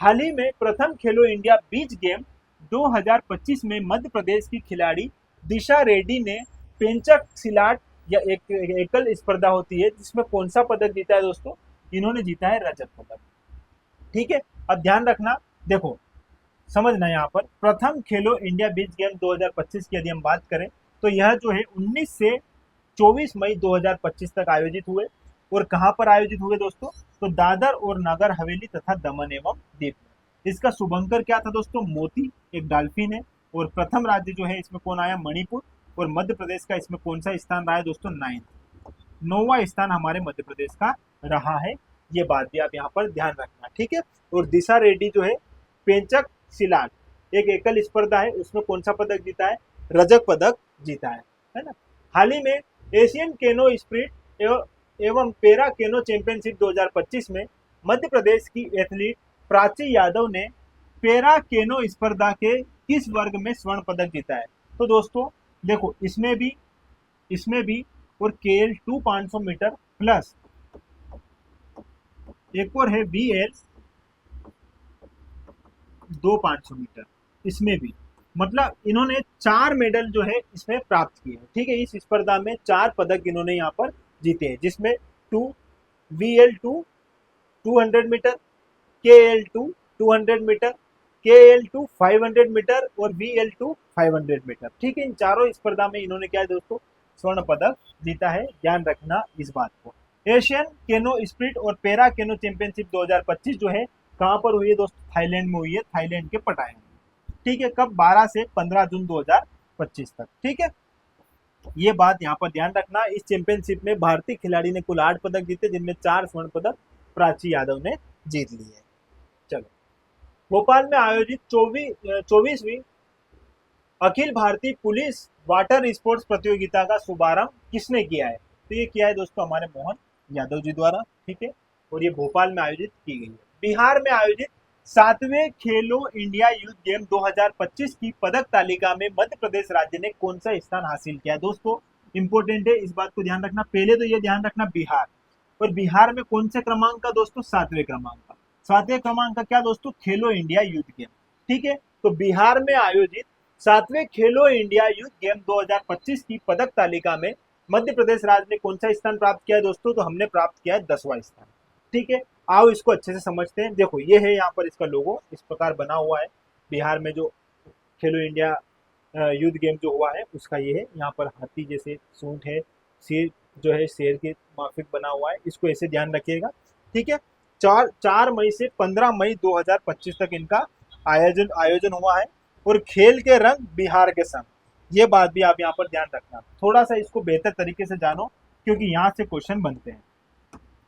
हाल ही में प्रथम खेलो इंडिया बीच गेम 2025 में मध्य प्रदेश की खिलाड़ी दिशा रेड्डी ने पेंचक सिलाट या एक एकल स्पर्धा होती है जिसमें कौन सा पदक जीता है दोस्तों? इन्होंने जीता है रजत पदक। ठीक है। अब ध्यान रखना, देखो समझना यहाँ पर प्रथम खेलो इंडिया बीच गेम 2025 की यदि हम बात करें तो यह जो है 19 से 24 मई 2025 तक आयोजित हुए। और कहाँ पर आयोजित हुए दोस्तों? तो दादर और नगर हवेली तथा दमन एवं दीव में। इसका शुभंकर क्या था दोस्तों? मोती, एक डॉल्फिन है। और प्रथम राज्य जो है इसमें कौन आया? मणिपुर। और मध्य प्रदेश का इसमें कौन सा स्थान रहा है दोस्तों? 9वां स्थान हमारे मध्य प्रदेश का रहा है। ये बात भी आप यहाँ पर ध्यान रखना, ठीक है। और दिशा रेड्डी जो है पेंचक सिलाट, एक एकल स्पर्धा है, उसमें कौन सा पदक जीता है? रजत पदक जीता है ना। हाल ही में एशियन केनो स्प्रिट एवं पेरा केनो चैंपियनशिप 2025 में मध्य प्रदेश की एथलीट प्राची यादव ने पेरा केनो स्पर्धा के किस वर्ग में स्वर्ण पदक जीता है? तो दोस्तों देखो, इसमें भी और KL2 500 मीटर प्लस एक और है VL 2 500 मीटर, इसमें भी मतलब इन्होंने 4 मेडल जो है इसमें प्राप्त किए हैं, ठीक है। इस स्पर्धा में 4 पदक इन्होंने यहाँ पर जीते हैं, जिसमें VL2 200 metre, KL2 200 metre, KL2 500 metre और VL2 500 मीटर, ठीक है। इन चारों स्पर्धा में इन्होंने क्या है दोस्तों? स्वर्ण पदक जीता है, ध्यान रखना इस बात को। एशियन केनो स्प्रिट और पेरा केनो चैंपियनशिप 2025 जो है कहां पर हुई है दोस्तों? थाईलैंड में हुई है, थाईलैंड के पटाया में, ठीक है। कब? 12 से 15 जून 2025 तक, ठीक है। ये बात यहाँ पर ध्यान रखना। इस चैंपियनशिप में भारतीय खिलाड़ी ने कुल 8 पदक जीते, जिनमें 4 स्वर्ण पदक प्राची यादव ने जीत लिए। चलो, भोपाल में आयोजित 24वीं Akhil Bharatiya police water sports प्रतियोगिता का शुभारंभ किसने किया है? तो ये किया है दोस्तों हमारे मोहन यादव जी द्वारा, ठीक है। और ये भोपाल में आयोजित की गई है। बिहार में आयोजित 7वें खेलो इंडिया यूथ गेम 2025 की पदक तालिका में मध्य प्रदेश राज्य ने कौन सा स्थान हासिल किया है? दोस्तों इंपोर्टेंट है, इस बात को ध्यान रखना। पहले तो ये ध्यान रखना बिहार, और बिहार में कौन से क्रमांक का दोस्तों? 7वें क्रमांक का। 7वें क्रमांक का क्या दोस्तों? खेलो इंडिया यूथ गेम, ठीक है। तो बिहार में आयोजित 7वें खेलो इंडिया यूथ गेम 2025 की पदक तालिका में मध्य प्रदेश राज्य ने कौन सा स्थान प्राप्त किया है दोस्तों? तो हमने प्राप्त किया है 10वां स्थान, ठीक है। आओ इसको अच्छे से समझते हैं। देखो, ये है यहाँ पर इसका लोगो, इस प्रकार बना हुआ है। बिहार में जो खेलो इंडिया यूथ गेम जो हुआ है उसका ये है। यहाँ पर हाथी जैसे सूंड है, शेर जो है शेर के माफिक बना हुआ है, इसको ऐसे ध्यान रखिएगा, ठीक है। 4 मई से 15 मई 2025 तक इनका आयोजन हुआ है। और खेल के रंग बिहार के संग, ये बात भी आप यहाँ पर ध्यान रखना। थोड़ा सा इसको बेहतर तरीके से जानो, क्योंकि यहाँ से क्वेश्चन बनते हैं।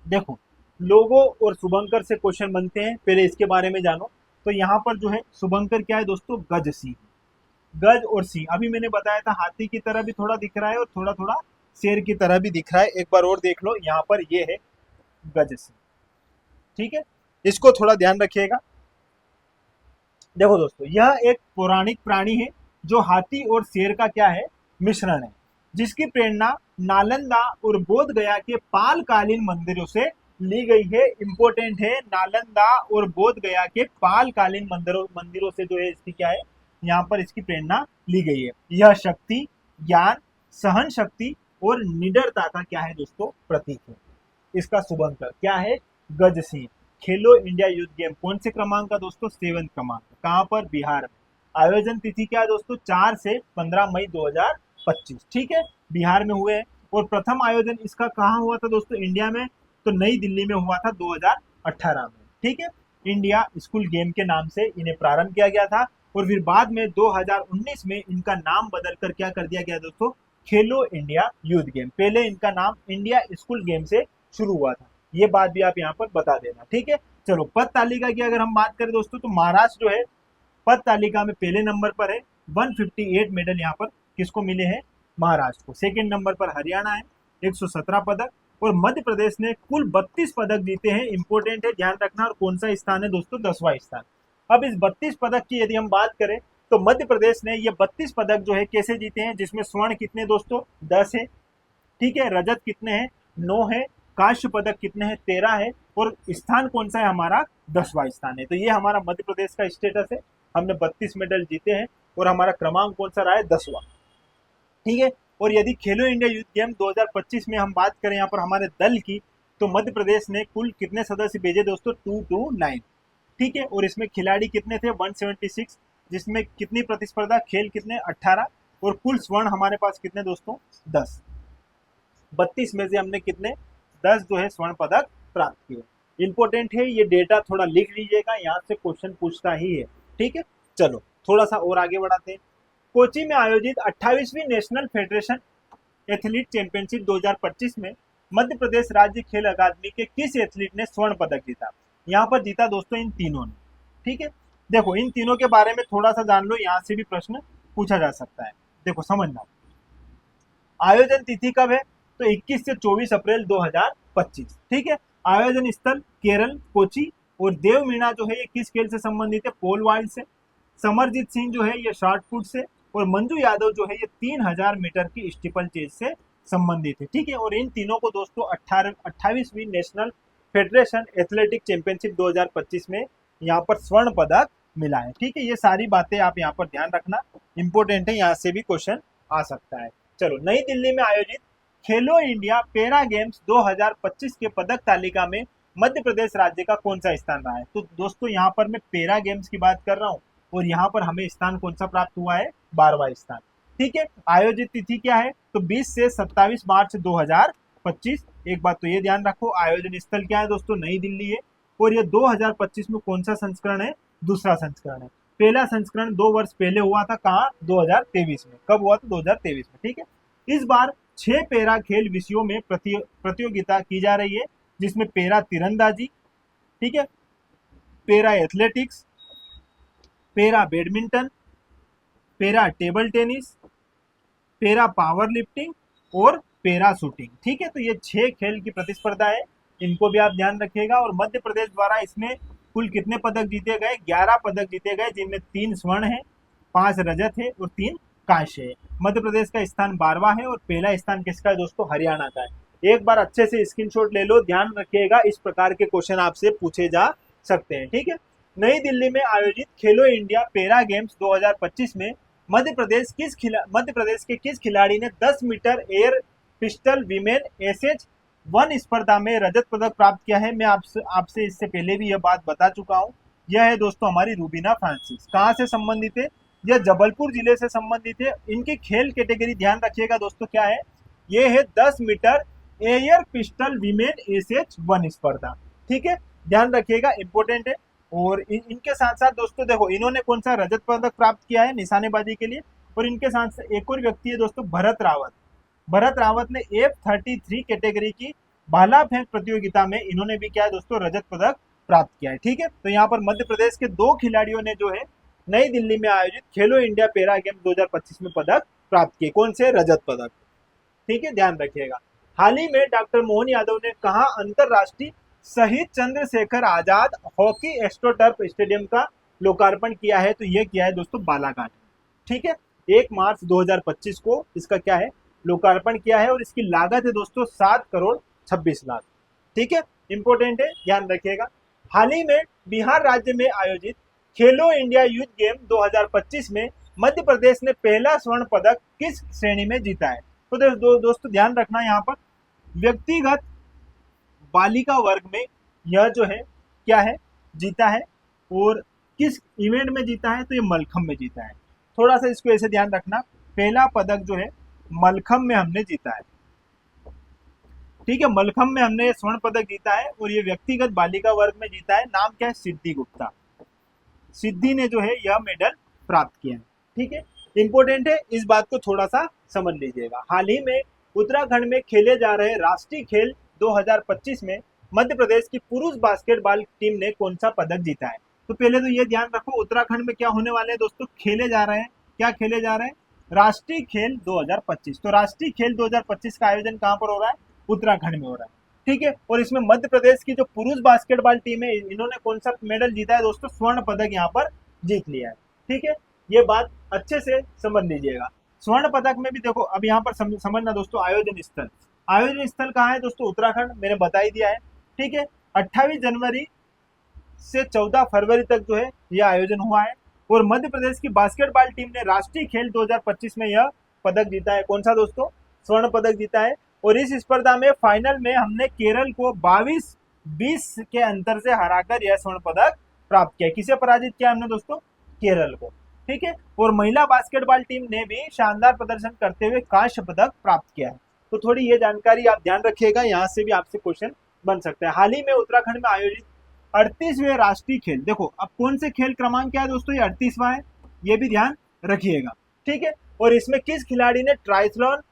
देखो, लोगो और शुभंकर से क्वेश्चन बनते हैं, पहले इसके बारे में जानो। तो यहाँ पर जो है शुभंकर क्या है दोस्तों? गज सिंह। गज और सिंह, अभी मैंने बताया था हाथी की तरह भी थोड़ा दिख रहा है और थोड़ा थोड़ा शेर की तरह भी दिख रहा है। एक बार और देख लो, यहाँ पर ये है गज सिंह, ठीक है। इसको थोड़ा ध्यान रखिएगा। देखो दोस्तों, यह एक पौराणिक प्राणी है जो हाथी और शेर का क्या है? मिश्रण है, जिसकी प्रेरणा नालंदा और बोध गया के पालकालीन मंदिरों से ली गई है। इंपॉर्टेंट है, नालंदा और बोध गया के पालकालीन मंदिरों से जो है इसकी क्या है? यहाँ पर इसकी प्रेरणा ली गई है। यह शक्ति, ज्ञान, सहन शक्ति और निडरता का क्या है दोस्तों? प्रतीक है। इसका शुभंकर क्या है? गज सिंह। खेलो इंडिया यूथ गेम कौन से क्रमांक का दोस्तों? 7वां क्रमांक। कहां पर? बिहार में। आयोजन तिथि क्या है दोस्तों? 4 से 15 मई 2025, ठीक है, बिहार में हुए हैं। और प्रथम आयोजन इसका कहाँ हुआ था दोस्तों? इंडिया में। तो नई दिल्ली में हुआ था 2018 में, ठीक है। इंडिया स्कूल गेम के नाम से इन्हें प्रारंभ किया गया था, और फिर बाद में 2019 में इनका नाम बदल कर क्या कर दिया गया दोस्तों? खेलो इंडिया यूथ गेम। पहले इनका नाम इंडिया स्कूल गेम से शुरू हुआ था, ये बात भी आप यहाँ पर बता देना, ठीक है। चलो, पद तालिका की अगर हम बात करें दोस्तों, तो महाराष्ट्र जो है पद तालिका में पहले नंबर पर है। 158 मेडल यहाँ पर किसको मिले हैं? महाराष्ट्र को। सेकंड नंबर पर हरियाणा है, 117 पदक। और मध्य प्रदेश ने कुल 32 पदक जीते हैं। इंपॉर्टेंट है, ध्यान रखना। और कौन सा स्थान है दोस्तों? 10वां स्थान। अब इस 32 पदक की यदि हम बात करें, तो मध्य प्रदेश ने ये 32 पदक जो है कैसे जीते हैं? जिसमें स्वर्ण कितने दोस्तों? 10 है, ठीक है। रजत कितने हैं? 9 है। कांस्य पदक कितने हैं? 13 है। और स्थान कौन सा है हमारा? 10वां स्थान है। तो ये हमारा मध्य प्रदेश का स्टेटस है, हमने 32 मेडल जीते हैं और हमारा क्रमांक कौन सा रहा है? 10वां, ठीक है। और यदि खेलो इंडिया यूथ गेम 2025 में हम बात करें यहाँ पर हमारे दल की, तो मध्य प्रदेश ने कुल कितने सदस्य भेजे दोस्तों? 229, ठीक है। और इसमें खिलाड़ी कितने थे? 176, जिसमें कितनी प्रतिस्पर्धा? खेल कितने? 18। और कुल स्वर्ण हमारे पास कितने दोस्तों? 10। 32 में से हमने कितने 10 जो है स्वर्ण पदक प्राप्त किए। इंपॉर्टेंट है ये डेटा, थोड़ा लिख लीजिएगा, यहाँ से क्वेश्चन पूछता ही है। ठीक है, चलो थोड़ा सा और आगे बढ़ाते हैं। कोची में आयोजित 28वीं नेशनल फेडरेशन एथलीट चैंपियनशिप 2025 में मध्य प्रदेश राज्य खेल अकादमी के किस एथलीट ने स्वर्ण पदक जीता? यहाँ पर जीता दोस्तों इन तीनों ने। ठीक है, देखो इन तीनों के बारे में थोड़ा सा जान लो, यहाँ से भी प्रश्न पूछा जा सकता है। देखो समझना, आयोजन तिथि कब है? तो 21 से 24 अप्रैल 2025। ठीक है, आयोजन स्थल केरल कोची, और देव मीणा जो है ये किस खेल से संबंधित है? पोल वाल्ट से। समरजीत सिंह जो है ये शॉर्ट पुट से, और मंजू यादव जो है ये 3000 मीटर की स्टीपल चेज से संबंधित है। ठीक है, और इन तीनों को दोस्तों 28वीं नेशनल फेडरेशन एथलेटिक चैंपियनशिप 2025 में यहाँ पर स्वर्ण पदक मिला है। ठीक है, ये सारी बातें आप यहाँ पर ध्यान रखना, इंपॉर्टेंट है, यहाँ से भी क्वेश्चन आ सकता है। चलो, नई दिल्ली में आयोजित खेलो इंडिया पैरा गेम्स 2025 के पदक तालिका में मध्य प्रदेश राज्य का कौन सा स्थान रहा है? तो दोस्तों यहाँ पर मैं पैरा गेम्स की बात कर रहा हूँ, और यहाँ पर हमें स्थान कौन सा प्राप्त हुआ है? 12वां स्थान। ठीक है, आयोजित तिथि क्या है? तो 20 से 27 मार्च 2025। एक बात तो ये ध्यान रखो, आयोजन स्थल क्या है दोस्तों? नई दिल्ली है, और ये 2025 में कौन सा संस्करण है? दूसरा संस्करण है। पहला संस्करण 2 वर्ष पहले हुआ था, कहाँ? 2023 में। कब हुआ था? 2023 में। ठीक है, इस बार 6 पैरा खेल विषयों में प्रतियोगिता की जा रही है, जिसमें पैरा तीरंदाजी, ठीक है, para athletics, para badminton, para table tennis, para power lifting और पैरा शूटिंग। ठीक है, तो ये 6 खेल की प्रतिस्पर्धा है, इनको भी आप ध्यान रखिएगा। और मध्य प्रदेश द्वारा इसमें कुल कितने पदक जीते गए? 11 पदक जीते गए, जिनमें 3 स्वर्ण है, 5 रजत है और 3 कांस्य है। मध्य प्रदेश का स्थान 12वां है, और पहला स्थान किसका है दोस्तों? हरियाणा का है। एक बार अच्छे से स्क्रीनशॉट ले लो, ध्यान रखिएगा, इस प्रकार के क्वेश्चन आपसे पूछे जा सकते हैं। ठीक है, नई दिल्ली में आयोजित खेलो इंडिया पैरा गेम्स 2025 में मध्य प्रदेश के किस खिलाड़ी ने 10 metre air pistol women SH1 स्पर्धा में रजत पदक प्राप्त किया है? मैं आपसे इससे पहले भी यह बात बता चुका हूं। यह है दोस्तों हमारी रूबीना फ्रांसिस। कहां से संबंधित है? यह जबलपुर जिले से संबंधित है। इनकी खेल कैटेगरी ध्यान रखिएगा दोस्तों, क्या है? यह है 10 metre air pistol women SH1 स्पर्धा। ठीक है, ध्यान रखिएगा, इंपॉर्टेंट है। और इनके साथ साथ दोस्तों देखो, इन्होंने कौन सा रजत पदक प्राप्त किया है? निशानेबाजी के लिए। और इनके साथ साथ एक और व्यक्ति है दोस्तों, भरत रावत। भरत रावत ने F33 कैटेगरी की भाला फेंक प्रतियोगिता में इन्होंने भी क्या है दोस्तों? रजत पदक प्राप्त किया है। ठीक है, तो यहाँ पर मध्य प्रदेश के 2 खिलाड़ियों ने जो है नई दिल्ली में आयोजित खेलो इंडिया पैरा गेम्स 2025 में पदक प्राप्त किए। कौन से? रजत पदक। ठीक है, ध्यान रखिएगा। हाल ही में डॉक्टर मोहन यादव ने कहा अंतरराष्ट्रीय शहीद Chandrashekhar Azad hockey astroturf stadium का लोकार्पण किया है? तो यह किया है दोस्तों बालाघाट। ठीक है, 1 मार्च 2025 को इसका क्या है? लोकार्पण किया है, और इसकी लागत है दोस्तों 7 करोड़ 26 लाख। ठीक है, इंपॉर्टेंट है, ध्यान रखिएगा। हाल ही में बिहार राज्य में आयोजित खेलो इंडिया यूथ गेम 2025 में मध्य प्रदेश ने पहला स्वर्ण पदक किस श्रेणी में जीता है? तो दोस्तों ध्यान रखना, यहाँ पर व्यक्तिगत बालिका वर्ग में यह जो है क्या है? जीता है। और किस इवेंट में जीता है? तो ये मलखम में जीता है। थोड़ा सा इसको ऐसे ध्यान रखना, पहला पदक जो है मलखम में हमने जीता है। ठीक है, मलखम में हमने स्वर्ण पदक जीता है, और ये व्यक्तिगत बालिका वर्ग में जीता है। नाम क्या है? सिद्धि गुप्ता। सिद्धि ने जो है यह मेडल प्राप्त किया है। ठीक है, इंपॉर्टेंट है, इस बात को थोड़ा सा समझ लीजिएगा। हाल ही में उत्तराखंड में खेले जा रहे राष्ट्रीय खेल 2025 में मध्य प्रदेश की पुरुष बास्केटबॉल टीम ने कौन सा पदक जीता है? तो पहले तो ये ध्यान रखो, उत्तराखंड में क्या होने वाले हैं दोस्तों? खेले जा रहे हैं, क्या खेले जा रहे हैं? राष्ट्रीय खेल 2025। तो राष्ट्रीय खेल 2025 का आयोजन कहाँ पर हो रहा है? उत्तराखंड में हो रहा है। ठीक है, और इसमें मध्य प्रदेश की जो पुरुष बास्केटबॉल टीम है, इन्होंने कौन सा मेडल जीता है दोस्तों? स्वर्ण पदक यहाँ पर जीत लिया है। ठीक है, ये बात अच्छे से समझ लीजिएगा। स्वर्ण पदक में भी देखो, अब यहाँ पर समझना दोस्तों, आयोजन स्थल कहाँ है दोस्तों? उत्तराखंड, मैंने बता ही दिया है। ठीक है, 28 जनवरी से 14 फरवरी तक जो है यह आयोजन हुआ है, और मध्य प्रदेश की बास्केटबॉल टीम ने राष्ट्रीय खेल 2025 में यह पदक जीता है। कौन सा दोस्तों? स्वर्ण पदक जीता है। और इस स्पर्धा में फाइनल में हमने केरल को 22-20 के अंतर से हराकर यह स्वर्ण पदक प्राप्त किया। किसे पराजित किया हमने दोस्तों? केरल को। ठीक है, और महिला बास्केटबॉल टीम ने भी शानदार प्रदर्शन करते हुए कांस्य पदक प्राप्त किया है। तो थोड़ी ये जानकारी आप ध्यान रखिएगा, यहाँ से भी आपसे क्वेश्चन बन सकता है। हाल ही में उत्तराखंड में आयोजित 38वें राष्ट्रीय खेल, देखो अब कौन से खेल क्रमांक क्या है दोस्तों, ये 38वां है, ये भी ध्यान रखिएगा, ठीक है। और इसमें किस खिलाड़ी ने ट्राइथलॉन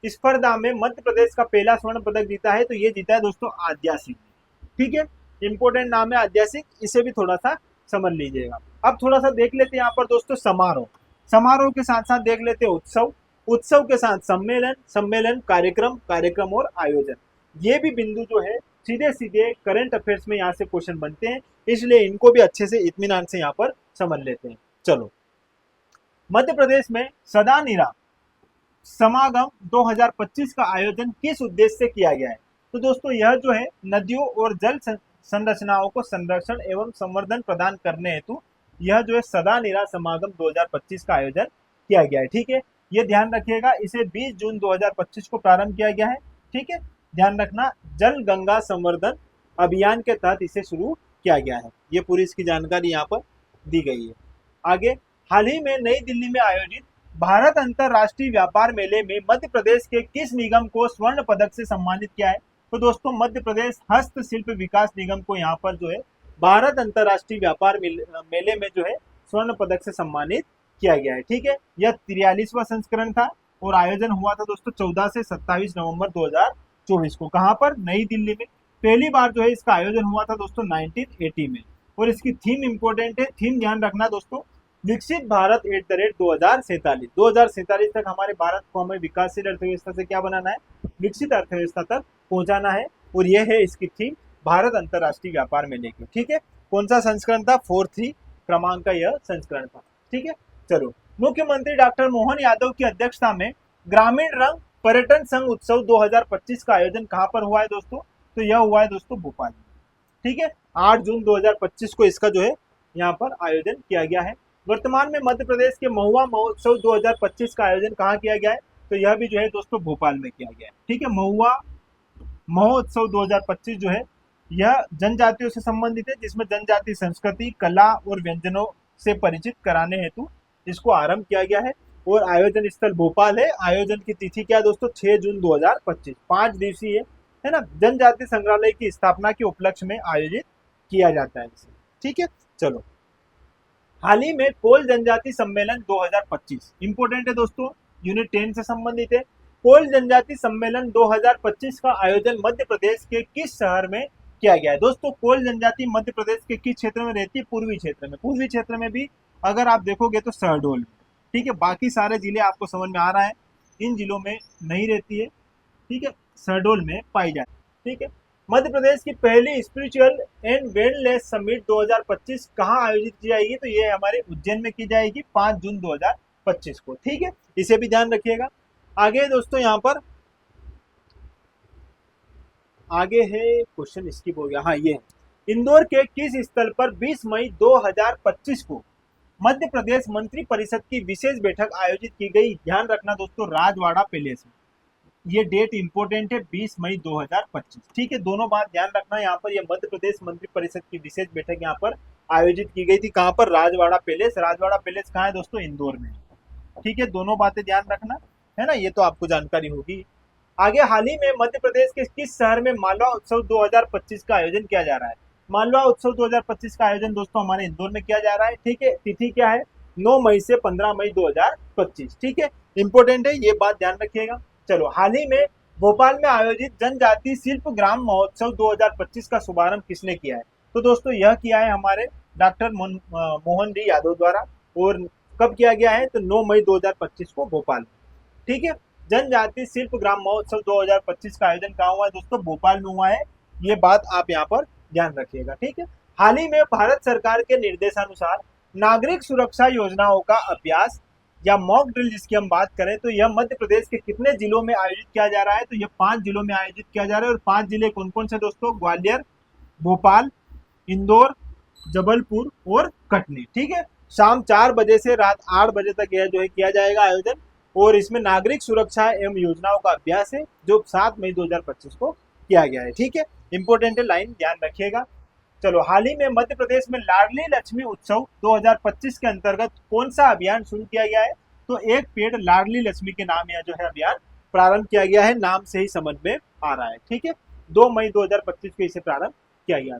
स्पर्धा में मध्य प्रदेश का पहला स्वर्ण पदक जीता है, तो ये जीता है दोस्तों आद्या सिंह ने, ठीक है। इंपोर्टेंट नाम है आद्या सिंह, इसे भी थोड़ा सा समझ लीजिएगा। अब थोड़ा सा देख लेते हैं यहाँ पर दोस्तों समारोह, समारोह के साथ साथ देख लेते हैं उत्सव, उत्सव के साथ सम्मेलन, सम्मेलन कार्यक्रम, कार्यक्रम और आयोजन। ये भी बिंदु जो है सीधे सीधे करंट अफेयर्स में यहाँ से क्वेश्चन बनते हैं, इसलिए इनको भी अच्छे से इत्मीनान से यहाँ पर समझ लेते हैं। चलो, मध्य प्रदेश में सदानिरा समागम 2025 का आयोजन किस उद्देश्य से किया गया है, तो दोस्तों यह जो है नदियों और जल संरचनाओं को संरक्षण एवं संवर्धन प्रदान करने हेतु यह जो है सदानिरा समागम 2025 का आयोजन किया गया है, ठीक है। ये ध्यान रखिएगा, इसे 20 जून 2025 को प्रारंभ किया गया है, ठीक है। ध्यान रखना, जल गंगा संवर्धन अभियान के तहत इसे शुरू किया गया है। ये पूरी इसकी जानकारी यहाँ पर दी गई है। आगे, हाल ही में नई दिल्ली में आयोजित भारत अंतरराष्ट्रीय व्यापार मेले में मध्य प्रदेश के किस निगम को स्वर्ण पदक से सम्मानित किया है, तो दोस्तों मध्य प्रदेश हस्तशिल्प विकास निगम को यहाँ पर जो है भारत अंतरराष्ट्रीय व्यापार मेले में जो है स्वर्ण पदक से सम्मानित किया गया है, ठीक है। यह 43वां संस्करण था और आयोजन हुआ था दोस्तों 14 से 27 नवंबर 2024 को, कहां पर, नई दिल्ली में। पहली बार जो है इसका आयोजन हुआ था दोस्तों 1980 में, और इसकी थीम इंपॉर्टेंट है, थीम ध्यान रखना दोस्तों, विकसित भारत @2047 2047 तक हमारे भारत को हमें विकासशील अर्थव्यवस्था से क्या बनाना है, विकसित अर्थव्यवस्था तक पहुंचाना है, और यह है इसकी थीम भारत अंतरराष्ट्रीय व्यापार मेले की, ठीक है। कौन सा संस्करण था, 43 क्रमांक का यह संस्करण था, ठीक है। चलो, मुख्यमंत्री डॉक्टर मोहन यादव की अध्यक्षता में ग्रामीण रंग पर्यटन संघ उत्सव 2025 का आयोजन कहां पर हुआ है दोस्तों, तो यह हुआ है दोस्तों भोपाल में, ठीक है। 8 जून 2025 को इसका जो है यहाँ पर आयोजन किया गया है। वर्तमान में मध्य प्रदेश के महुआ महोत्सव 2025 का आयोजन कहाँ किया गया है, तो यह भी जो है दोस्तों भोपाल में किया गया है, ठीक है। महुआ महोत्सव 2025 जो है यह जनजातियों से संबंधित है, जिसमें जनजाति संस्कृति, कला और व्यंजनों से परिचित कराने हेतु इसको आरंभ किया गया है, और आयोजन स्थल भोपाल है। आयोजन की तिथि क्या है दोस्तों, 6 जून 2025, 5 दिवसीय है ना, जनजाति संग्रहालय की स्थापना के उपलक्ष्य में आयोजित किया जाता है इसे, ठीक है। चलो, हाल ही में कोल जनजाति सम्मेलन 2025 इंपोर्टेंट है दोस्तों, यूनिट 10 से संबंधित है। कोल जनजाति सम्मेलन 2025 का आयोजन मध्य प्रदेश के किस शहर में किया गया है दोस्तों। कोल जनजाति मध्य प्रदेश के किस क्षेत्र में रहती है, पूर्वी क्षेत्र में। पूर्वी क्षेत्र में भी अगर आप देखोगे तो शहडोल में, ठीक है। बाकी सारे जिले आपको समझ में आ रहा है, इन जिलों में नहीं रहती है, ठीक है, शहडोल में पाई जाती है, ठीक है। मध्य प्रदेश की पहली स्पिरिचुअल एंड वेलनेस समिट 2025 कहाँ आयोजित की जाएगी, तो ये हमारे उज्जैन में की जाएगी 5 जून 2025 को, ठीक है। इसे भी ध्यान रखिएगा। आगे दोस्तों यहाँ पर आगे है क्वेश्चन, स्किप हो गया, हाँ ये इंदौर के किस स्थल पर 20 मई 2025 को मध्य प्रदेश मंत्री परिषद की विशेष बैठक आयोजित की गई। ध्यान रखना दोस्तों, राजवाड़ा पैलेस में, ये डेट इंपॉर्टेंट है, 20 मई 2025, ठीक है। दोनों बात ध्यान रखना, यहाँ पर ये मध्य प्रदेश मंत्री परिषद की विशेष बैठक यहाँ पर आयोजित की गई थी, कहाँ पर, राजवाड़ा पैलेस। राजवाड़ा पैलेस कहाँ है दोस्तों, इंदौर में, ठीक है। दोनों बातें ध्यान रखना है ना, ये तो आपको जानकारी होगी। आगे, हाल ही में मध्य प्रदेश के किस शहर में मालवा उत्सव 2025 का आयोजन किया जा रहा है। मालवा उत्सव 2025 का आयोजन दोस्तों हमारे इंदौर में किया जा रहा है, ठीक है। तिथि क्या है, 9 मई से 15 मई 2025, ठीक है। इंपॉर्टेंट है, ये बात ध्यान रखिएगा। चलो, हाल ही में भोपाल में आयोजित जनजाति शिल्प ग्राम महोत्सव 2025 का शुभारंभ किसने किया है, तो दोस्तों यह किया है हमारे डॉक्टर मोहन जी यादव द्वारा, और कब किया गया है, तो 9 मई 2025 को भोपाल में, ठीक है। जनजाति शिल्प ग्राम महोत्सव 2025 का आयोजन कहाँ हुआ है दोस्तों, भोपाल में हुआ है, ये बात आप यहाँ पर ध्यान रखिएगा, ठीक है। हाल ही में भारत सरकार के निर्देशानुसार नागरिक सुरक्षा योजनाओं का अभ्यास या मॉक ड्रिल जिसकी हम बात करें, तो यह मध्य प्रदेश के कितने जिलों में आयोजित किया जा रहा है, तो यह 5 जिलों में आयोजित किया जा रहा है। और 5 जिले कौन कौन से दोस्तों, ग्वालियर, भोपाल, इंदौर, जबलपुर और कटनी, ठीक है। शाम 4 बजे से रात 8 बजे तक यह जो है किया जाएगा आयोजन, और इसमें नागरिक सुरक्षा एवं योजनाओं का अभ्यास है जो 7 मई 2025 को किया गया है, ठीक है। इंपोर्टेंट है, लाइन ध्यान रखिएगा। चलो, हाल ही में मध्य प्रदेश में लाडली लक्ष्मी उत्सव 2025 के अंतर्गत कौन सा अभियान शुरू किया गया है, तो एक पेड़ लाडली लक्ष्मी के नाम यह जो है अभियान प्रारंभ किया गया है, नाम से ही समझ में आ रहा है। ठीक है, 2 मई 2025 को इसे प्रारंभ किया गया।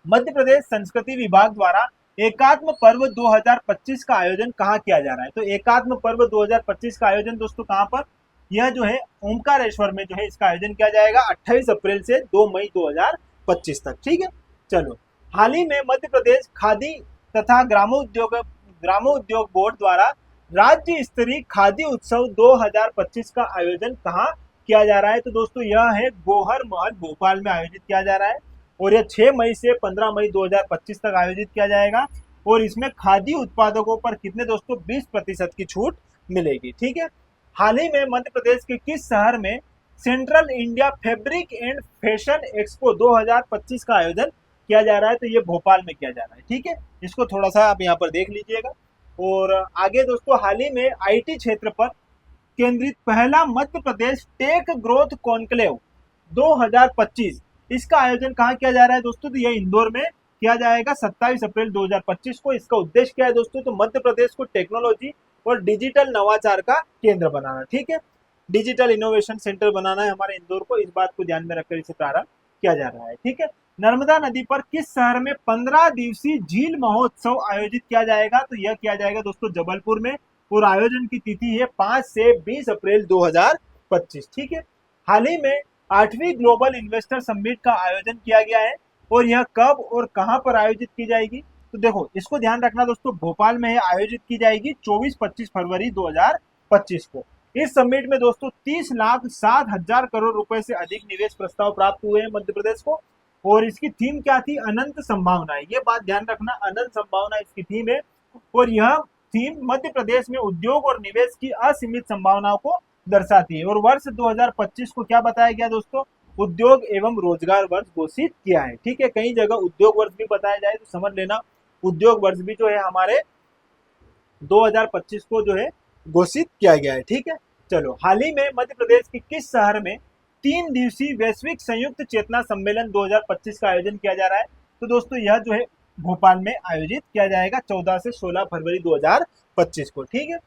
मध्य प्रदेश संस्कृति विभाग द्वारा एकात्म पर्व 2025 का आयोजन कहाँ किया जा रहा है? तो एकात्म पर्व 2025 का आयोजन दोस्तों कहाँ पर? यह जो है ओमकारेश्वर में जो है इसका आयोजन किया जाएगा 28 अप्रैल से 2 मई 2025 तक। ठीक है, चलो। हाल ही में मध्य प्रदेश खादी तथा ग्रामोद्योग बोर्ड द्वारा राज्य स्तरीय खादी उत्सव 2025 का आयोजन कहाँ किया जा रहा है? तो दोस्तों यह है गोहर महल भोपाल में आयोजित किया जा रहा है और यह 6 मई से 15 मई 2025 तक आयोजित किया जाएगा और इसमें खादी उत्पादकों पर कितने दोस्तों 20% की छूट मिलेगी। ठीक है, हाल ही में मध्य प्रदेश के किस शहर में central India fabric and fashion expo 2025 का आयोजन किया जा रहा है? तो ये भोपाल में किया जा रहा है। ठीक है, इसको थोड़ा सा आप यहाँ पर देख लीजिएगा। और आगे दोस्तों, हाल ही में आईटी क्षेत्र पर केंद्रित पहला Madhya Pradesh take growth conclave 2025 इसका आयोजन कहाँ किया जा रहा है दोस्तों? तो यह इंदौर में किया जाएगा 27 अप्रैल 2025 को। इसका उद्देश्य क्या है दोस्तों? तो मध्य प्रदेश को टेक्नोलॉजी और डिजिटल नवाचार का केंद्र बनाना। ठीक है, डिजिटल इनोवेशन सेंटर बनाना है हमारे इंदौर को, इस बात को ध्यान में रखकर इसे प्रारंभ किया जा रहा है। ठीक है, नर्मदा नदी पर किस शहर में 15 दिवसीय झील महोत्सव आयोजित किया जाएगा? तो यह किया जाएगा दोस्तों जबलपुर में और आयोजन की तिथि है 5 से 20 अप्रैल 2025। ठीक है, हाल ही में 8वीं ग्लोबल इन्वेस्टर समिट का आयोजन किया गया है और यह कब और कहां पर आयोजित की जाएगी? तो देखो, इसको ध्यान रखना दोस्तों, भोपाल में आयोजित की जाएगी 24-25 फरवरी 2025 को। इस समिट में दोस्तों 30,07,000 करोड़ रुपए से अधिक निवेश प्रस्ताव प्राप्त हुए हैं मध्य प्रदेश को और इसकी थीम क्या थी? अनंत संभावनाएं। ये बात ध्यान रखना, अनंत संभावना इसकी थीम है और यह थीम मध्य प्रदेश में उद्योग और निवेश की असीमित संभावनाओं को दर्शाती है। और वर्ष 2025 को क्या बताया गया दोस्तों? उद्योग एवं रोजगार वर्ष घोषित किया है। ठीक है, कई जगह उद्योग वर्ष भी बताया जाए तो समझ लेना उद्योग वर्ष भी जो है हमारे 2025 को जो है घोषित किया गया है। ठीक है, चलो। हाल ही में मध्य प्रदेश के किस शहर में 3 दिवसीय वैश्विक संयुक्त चेतना सम्मेलन 2025 का आयोजन किया जा रहा है? तो दोस्तों यह जो है भोपाल में आयोजित किया जाएगा 14 से 16 फरवरी 2025 को। ठीक है,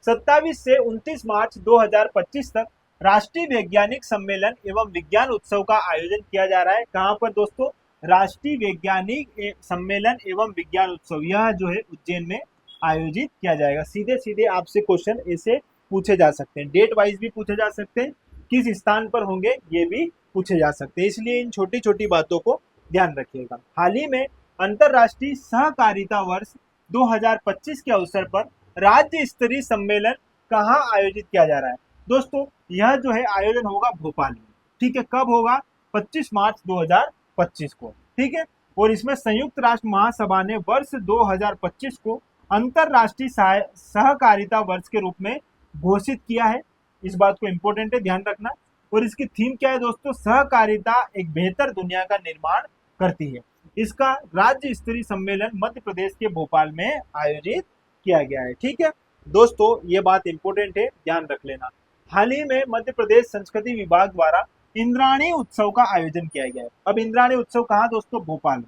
27 से 29 मार्च 2025 तक राष्ट्रीय वैज्ञानिक सम्मेलन एवं विज्ञान उत्सव का आयोजन किया जा रहा है। कहाँ पर दोस्तों? राष्ट्रीय वैज्ञानिक सम्मेलन एवं विज्ञान उत्सव, यह जो है उज्जैन में आयोजित किया जाएगा। सीधे सीधे आपसे क्वेश्चन ऐसे पूछे जा सकते हैं, डेट वाइज भी पूछे जा सकते हैं, किस स्थान पर होंगे ये भी पूछे जा सकते हैं, इसलिए इन छोटी छोटी बातों को ध्यान रखिएगा। हाल ही में अंतरराष्ट्रीय सहकारिता वर्ष 2025 के अवसर पर राज्य स्तरीय सम्मेलन कहाँ आयोजित किया जा रहा है? दोस्तों यह जो है आयोजन होगा भोपाल में। ठीक है, कब होगा? 25 मार्च 2025 को। ठीक है, और इसमें संयुक्त राष्ट्र महासभा ने वर्ष 2025 को अंतरराष्ट्रीय सहकारिता वर्ष के रूप में घोषित किया है। इस बात को इंपॉर्टेंट है, ध्यान रखना। और इसकी थीम क्या है दोस्तों? सहकारिता एक बेहतर दुनिया का निर्माण करती है। इसका राज्य स्तरीय सम्मेलन मध्य प्रदेश के भोपाल में आयोजित किया गया है। ठीक है दोस्तों, ये बात इंपॉर्टेंट है, ध्यान रख लेना। हाल ही में मध्य प्रदेश संस्कृति विभाग द्वारा इंद्राणी उत्सव का आयोजन किया गया है। अब इंद्राणी उत्सव कहाँ दोस्तों? भोपाल में।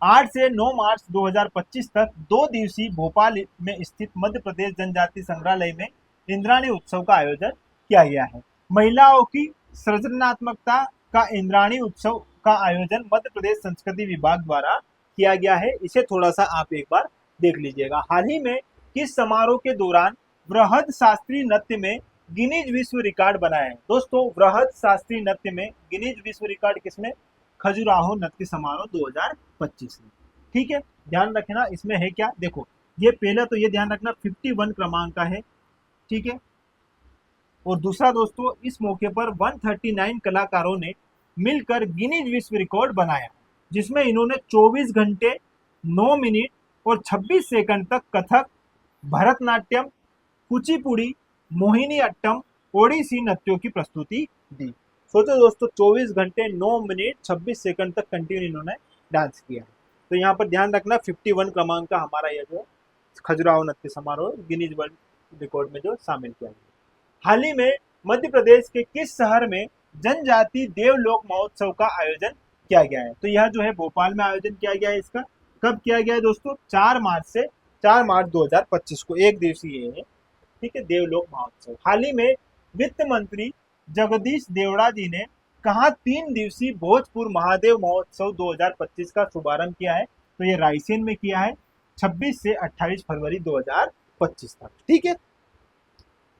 8 से 9 मार्च 2025 तक 2 दिवसीय भोपाल में स्थित मध्य प्रदेश जनजाति संग्रहालय में इंद्राणी उत्सव का आयोजन किया गया है। महिलाओं की सृजनात्मकता का इंद्राणी उत्सव का आयोजन मध्य प्रदेश संस्कृति विभाग द्वारा किया गया है। इसे थोड़ा सा आप एक बार देख लीजिएगा। हाल ही में किस समारोह के दौरान वृहद शास्त्रीय नृत्य में गिनीज विश्व रिकॉर्ड बनाया है? दोस्तों वृहद शास्त्रीय नृत्य में गिनीज विश्व रिकॉर्ड किसमें? खजुराहो नृत्य समारोह 2025 में। ठीक है, ध्यान रखना। इसमें है क्या? देखो, ये पहला तो ये ध्यान रखना 51 क्रमांक का है। ठीक है, और दूसरा दोस्तों इस मौके पर 139 कलाकारों ने मिलकर गिनीज विश्व रिकॉर्ड बनाया, जिसमें इन्होंने 24 घंटे 9 मिनट और 26 सेकंड तक कथक, भरतनाट्यम, कुचिपुड़ी, मोहिनी अट्टम, ओडिसी नृत्यों की प्रस्तुति दी। सोचो दोस्तों, 24 घंटे 9 मिनट 26 सेकंड तक कंटिन्यू इन्होंने डांस किया है। तो यहाँ पर ध्यान रखना 51 क्रमांक का हमारा यह जो खजुराहो नृत्य समारोह गिनीज वर्ल्ड रिकॉर्ड में जो शामिल किया गया। हाल ही में मध्य प्रदेश के किस शहर में जनजाति देवलोक महोत्सव का आयोजन किया गया है? तो यह जो है भोपाल में आयोजन किया गया है। इसका कब किया गया है दोस्तों? 4 मार्च से 4 मार्च 2025 को, एक दिवसीय है। ठीक है, देवलोक महोत्सव। हाल ही में वित्त मंत्री जगदीश देवड़ा जी ने कहा 3 दिवसीय भोजपुर महादेव महोत्सव 2025 का शुभारंभ किया है, तो ये रायसेन में किया है 26 से 28 फरवरी 2025 तक। ठीक है,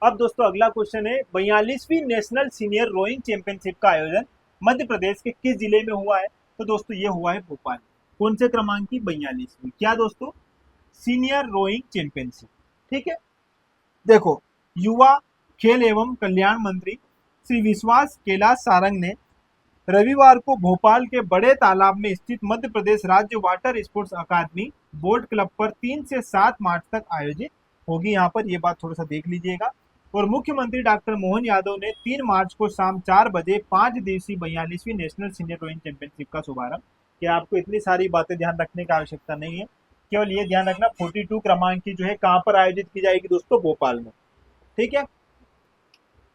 अब दोस्तों अगला क्वेश्चन है 42वीं नेशनल सीनियर रोइंग चैंपियनशिप का आयोजन मध्य प्रदेश के किस जिले में हुआ है? तो दोस्तों ये हुआ है भोपाल। कौन से क्रमांक की? 42वीं। क्या दोस्तों? Senior rowing championship. ठीक है, देखो युवा खेल एवं कल्याण मंत्री श्री विश्वास कैलाश सारंग ने रविवार को भोपाल के बड़े तालाब में स्थित मध्य प्रदेश राज्य water sports academy boat club पर 3 से 7 मार्च तक आयोजित होगी। यहाँ पर ये बात थोड़ा सा देख लीजिएगा। और मुख्यमंत्री डॉक्टर मोहन यादव ने 3 मार्च को शाम 4 बजे 5 दिवसीय 42वीं नेशनल सीनियर रोइंग चैंपियनशिप का शुभारंभ किया। आपको इतनी सारी बातें ध्यान रखने की आवश्यकता नहीं है, केवल ये ध्यान रखना 42 क्रमांक की जो है कहाँ पर आयोजित की जाएगी दोस्तों? भोपाल में। ठीक है,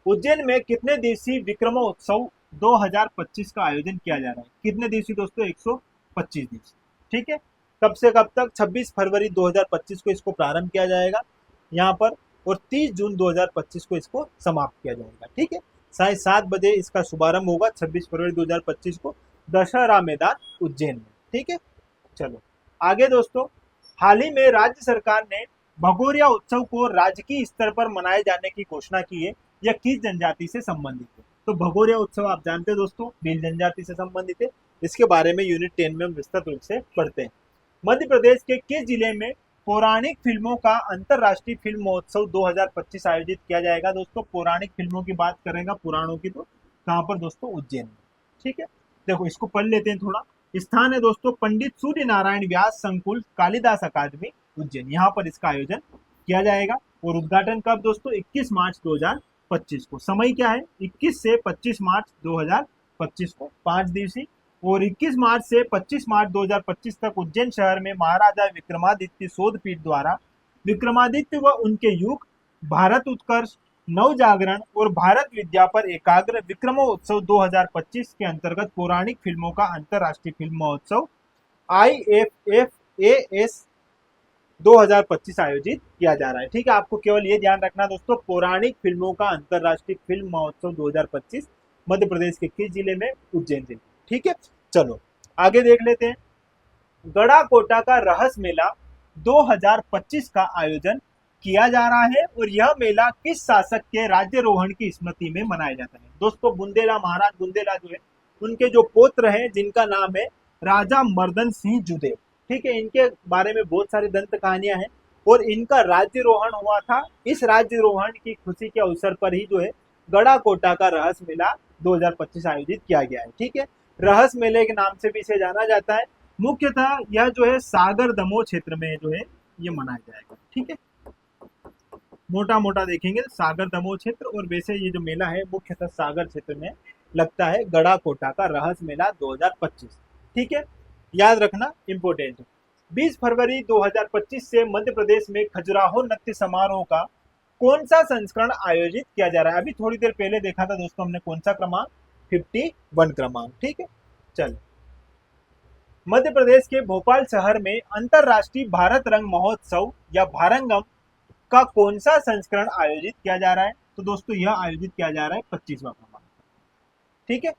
उज्जैन में कितने दिवसीय विक्रमोत्सव 2025 का आयोजन किया जा रहा है? कितने दिवसीय दोस्तों? 125 दिवसीय। ठीक है, कब से कब तक? 26 फरवरी 2025 को इसको प्रारंभ किया जाएगा यहाँ पर, और 30 जून 2025 को इसको समाप्त किया जाएगा। ठीक है, 7:30 बजे इसका शुभारंभ होगा 26 फरवरी 2025 को दशहरा मैदान उज्जैन में। ठीक है, चलो आगे दोस्तों, हाल ही में राज्य सरकार ने भगोरिया उत्सव को राजकीय स्तर पर मनाए जाने की घोषणा की है। यह किस जनजाति से संबंधित है? तो भगोरिया उत्सव आप जानते हैं दोस्तों, भील जनजाति से संबंधित है। इसके बारे में यूनिट 10 में हम विस्तृत रूप से पढ़ते हैं। मध्य प्रदेश के किस जिले में पौराणिक फिल्मों का अंतरराष्ट्रीय फिल्म महोत्सव 2025 आयोजित किया जाएगा? दोस्तों पौराणिक फिल्मों की बात करेंगे, पुराणों की, तो कहाँ पर दोस्तों? उज्जैन में। ठीक है, देखो इसको पढ़ लेते हैं थोड़ा। स्थान है दोस्तों पंडित सूर्य नारायण व्यास संकुल कालिदास अकादमी उज्जैन, यहाँ पर इसका आयोजन किया जाएगा। और उद्घाटन कब दोस्तों? 21 मार्च 2025 को। समय क्या है? 21 से 25 मार्च 2025 को, 5 दिवसीय। और 21 मार्च से 25 मार्च 2025 तक उज्जैन शहर में महाराजा विक्रमादित्य शोधपीठ द्वारा विक्रमादित्य व उनके युग, भारत उत्कर्ष, नव जागरण और भारत विद्या पर एकाग्र विक्रमोत्सव 2025 के अंतर्गत पौराणिक फिल्मों का अंतरराष्ट्रीय फिल्म महोत्सव IFFAS 2025 आयोजित किया जा रहा है। ठीक है, आपको केवल ये ध्यान रखना दोस्तों, पौराणिक फिल्मों का अंतरराष्ट्रीय फिल्म महोत्सव 2025 मध्य प्रदेश के किस जिले में? उज्जैन जिले। ठीक है, चलो आगे देख लेते हैं। गड़ा कोटा का रहस्य मेला 2025 का आयोजन किया जा रहा है, और यह मेला किस शासक के राज्यरोहण की स्मृति में मनाया जाता है? दोस्तों बुंदेला, महाराज बुंदेला जो है, उनके जो पुत्र हैं जिनका नाम है राजा मर्दन सिंह जुदेव। ठीक है, इनके बारे में बहुत सारी दंत कहानियां हैं, और इनका राज्यरोहण हुआ था। इस राज्यरोहण की खुशी के अवसर पर ही जो है गड़ा कोटा का रहस्य मेला 2025 आयोजित किया गया है। ठीक है, रहस्य मेले के नाम से भी इसे जाना जाता है। मुख्यतः यह जो है सागर दमोह क्षेत्र में जो है ये मनाया जाएगा। ठीक है, मोटा मोटा देखेंगे तो सागर दमोह क्षेत्र, और वैसे ये जो मेला है मुख्यतः सागर क्षेत्र में लगता है, गड़ा कोटा का रहस्य मेला 2025। ठीक है, याद रखना, इंपोर्टेंट है। 20 फरवरी 2025 से मध्य प्रदेश में खजुराहो नृत्य समारोह का कौन सा संस्करण आयोजित किया जा रहा है? अभी थोड़ी देर पहले देखा था दोस्तों हमने, कौन सा क्रमांक? 51 क्रमांक। ठीक है, चलो मध्य प्रदेश के भोपाल शहर में अंतरराष्ट्रीय भारत रंग महोत्सव या भारंगम का कौन सा संस्करण आयोजित किया जा रहा है? तो दोस्तों यह आयोजित किया जा रहा है 25वां क्रमांक। ठीक है,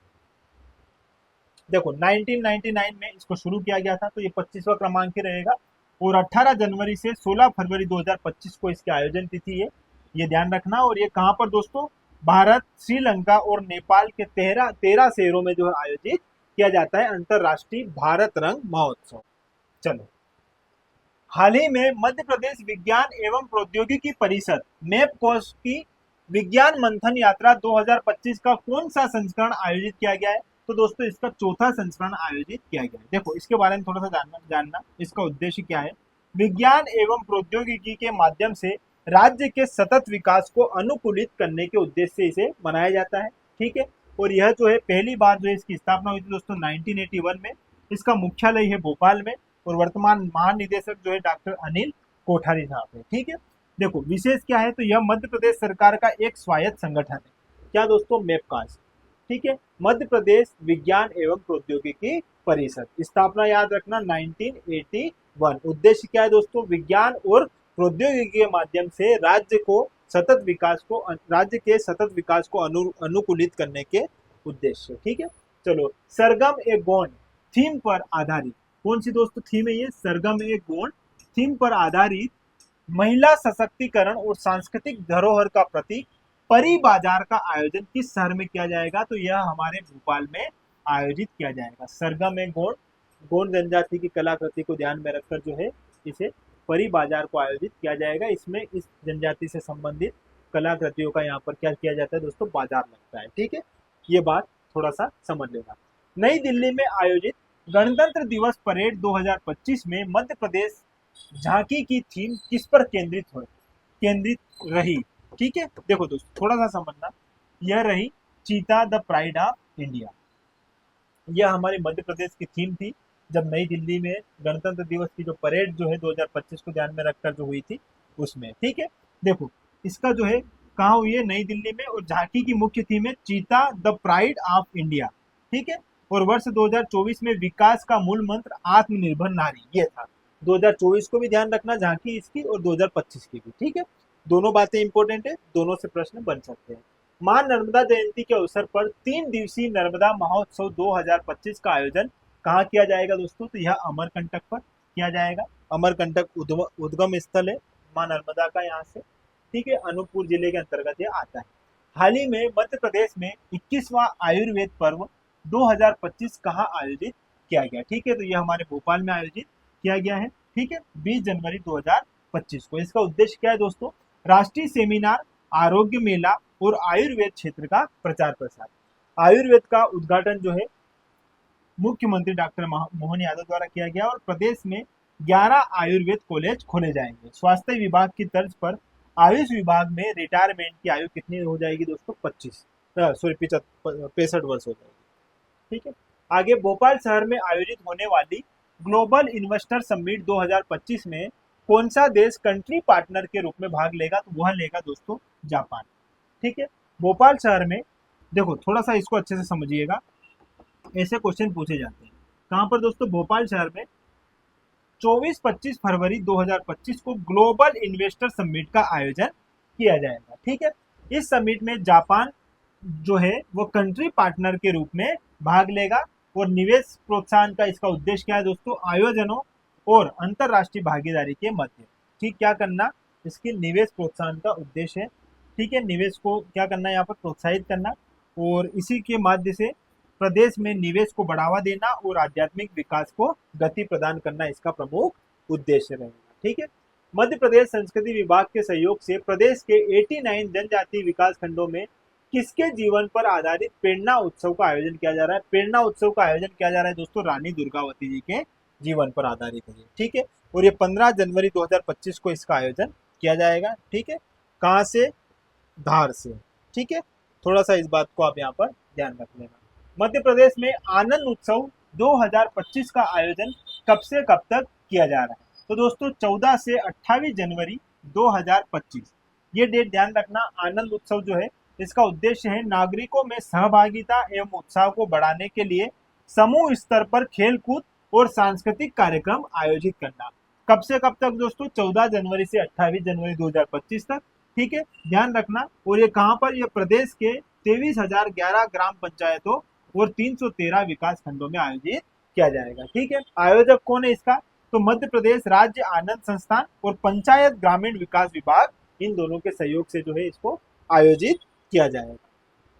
देखो 1999 में इसको शुरू किया गया था, तो ये 25वां क्रमांक ही रहेगा। और 18 जनवरी से 16 फरवरी 2025 को इसके आयोजन तिथि है, ये ध्यान रखना। और ये कहाँ पर दोस्तों? भारत, श्रीलंका और नेपाल के 13 शहरों में जो है आयोजित किया जाता है अंतरराष्ट्रीय भारत रंग महोत्सव। चलो, हाल ही में मध्य प्रदेश विज्ञान एवं प्रौद्योगिकी परिषद मैपकोस की विज्ञान मंथन यात्रा 2025 का कौन सा संस्करण आयोजित किया गया है? तो दोस्तों इसका चौथा संस्करण आयोजित किया गया है। देखो इसके बारे में थोड़ा सा जानना इसका उद्देश्य क्या है। विज्ञान एवं प्रौद्योगिकी के माध्यम से राज्य के सतत विकास को अनुकूलित करने के उद्देश्य से इसे मनाया जाता है। ठीक है, और यह जो है पहली बार जो है इसकी स्थापना हुई थी दोस्तों 1981 में। इसका मुख्यालय है भोपाल में, और वर्तमान महानिदेशक जो है डॉक्टर अनिल कोठारी साहब है। ठीक है, देखो विशेष क्या है, तो यह मध्य प्रदेश सरकार का एक स्वायत्त संगठन है। क्या दोस्तों? मैपकास। ठीक है, मध्य प्रदेश विज्ञान एवं प्रौद्योगिकी परिषद, स्थापना याद रखना 1981। उद्देश्य क्या है दोस्तों? विज्ञान और प्रौद्योगिकी के माध्यम से राज्य को सतत विकास को, राज्य के सतत विकास को अनुकूलित करने के उद्देश्य। ठीक है, चलो सरगम ए गौण थीम पर आधारित, कौन सी दोस्तों थीम है ये, सरगम ए गौण थीम पर आधारित महिला सशक्तिकरण और सांस्कृतिक धरोहर का प्रतीक परी बाजार का आयोजन किस शहर में किया जाएगा, तो यह हमारे भोपाल में आयोजित किया जाएगा। सरगम ए गौण, गौण जनजाति की कलाकृति को ध्यान में रखकर जो है इसे परी बाजार को आयोजित किया जाएगा। इसमें इस जनजाति से संबंधित कलाकृतियों का यहाँ पर क्या किया जाता है दोस्तों, बाजार लगता है। ठीक है, ये बात थोड़ा सा समझ लेना। नई दिल्ली में आयोजित गणतंत्र दिवस परेड 2025 में मध्य प्रदेश झांकी की थीम किस पर केंद्रित रही। ठीक है, देखो दोस्तों थोड़ा सा समझना, यह रही चीता द प्राइड ऑफ इंडिया। यह हमारे मध्य प्रदेश की थीम थी जब नई दिल्ली में गणतंत्र दिवस की जो परेड जो है 2025 को ध्यान में रखकर जो हुई थी उसमें। ठीक है, देखो इसका जो है कहाँ हुई है, नई दिल्ली में, और झांकी की मुख्य थीम है चीता द प्राइड ऑफ इंडिया। ठीक है, और वर्ष 2024 में विकास का मूल मंत्र आत्मनिर्भर नारी, ये था। 2024 को भी ध्यान रखना, झांकी इसकी, और 2025 की भी। ठीक है, दोनों बातें इंपॉर्टेंट है, दोनों से प्रश्न बन सकते हैं। मां नर्मदा जयंती के अवसर पर 3 दिवसीय नर्मदा महोत्सव 2025 का आयोजन कहाँ किया जाएगा दोस्तों, तो यह अमरकंटक पर किया जाएगा। अमरकंटक उद्गम स्थल है मां नर्मदा का यहाँ से। ठीक है, अनूपपुर जिले के अंतर्गत यह आता है। हाल ही में मध्य प्रदेश में 21वां आयुर्वेद पर्व 2025 कहाँ आयोजित किया गया। ठीक है, तो यह हमारे भोपाल में आयोजित किया गया है। ठीक है, 20 जनवरी 2025 को। इसका उद्देश्य क्या है दोस्तों, राष्ट्रीय सेमिनार, आरोग्य मेला और आयुर्वेद क्षेत्र का प्रचार प्रसार। आयुर्वेद का उद्घाटन जो है मुख्यमंत्री डॉक्टर मोहन यादव द्वारा किया गया, और प्रदेश में 11 आयुर्वेद कॉलेज खोले जाएंगे। स्वास्थ्य विभाग की तर्ज पर आयुष विभाग में रिटायरमेंट की आयु कितनी हो जाएगी दोस्तों, 65 वर्ष हो जाएगी। ठीक है, आगे भोपाल शहर में आयोजित होने वाली ग्लोबल इन्वेस्टर समिट 2025 में कौन सा देश कंट्री पार्टनर के रूप में भाग लेगा, तो वह लेगा दोस्तों जापान। ठीक है, भोपाल शहर में देखो थोड़ा सा इसको अच्छे से समझिएगा, ऐसे क्वेश्चन पूछे जाते हैं। कहां पर दोस्तों, भोपाल शहर में 24-25 फरवरी 2025 को ग्लोबल इन्वेस्टर समिट का आयोजन किया जाएगा। ठीक है, इस समिट में जापान जो है वो कंट्री पार्टनर के रूप में भाग लेगा, और निवेश प्रोत्साहन का इसका उद्देश्य क्या है दोस्तों, आयोजनों और अंतरराष्ट्रीय भागीदारी के मध्य। ठीक, क्या करना, इसके निवेश प्रोत्साहन का उद्देश्य है। ठीक है, निवेश को क्या करना है यहाँ पर, प्रोत्साहित करना, और इसी के माध्यम से प्रदेश में निवेश को बढ़ावा देना और आध्यात्मिक विकास को गति प्रदान करना इसका प्रमुख उद्देश्य रहेगा। ठीक है, मध्य प्रदेश संस्कृति विभाग के सहयोग से प्रदेश के 89 जनजातीय विकास खंडों में किसके जीवन पर आधारित प्रेरणा उत्सव का आयोजन किया जा रहा है। प्रेरणा उत्सव का आयोजन किया जा रहा है दोस्तों रानी दुर्गावती जी के जीवन पर आधारित है। ठीक है, और ये 15 जनवरी 2025 को इसका आयोजन किया जाएगा। ठीक है, कहाँ से, धार से। ठीक है, थोड़ा सा इस बात को आप यहाँ पर ध्यान रख लेना। मध्य प्रदेश में आनंद उत्सव 2025 का आयोजन कब से कब तक किया जा रहा है, तो दोस्तों 14 से 28 जनवरी 2025, ये डेट ध्यान रखना। आनंद उत्सव जो है इसका उद्देश्य है नागरिकों में सहभागिता एवं उत्साह को बढ़ाने के लिए समूह स्तर पर खेल कूद और सांस्कृतिक कार्यक्रम आयोजित करना। कब से कब तक दोस्तों, 14 जनवरी से 28 जनवरी 2025 तक। ठीक है, ध्यान रखना। और ये कहाँ पर, ये प्रदेश के 23,011 ग्राम पंचायतों और 313 विकास खंडों में आयोजित किया जाएगा। ठीक है, आयोजक कौन है इसका, तो मध्य प्रदेश राज्य आनंद संस्थान और पंचायत ग्रामीण विकास विभाग, इन दोनों के सहयोग से जो है इसको आयोजित किया जाएगा।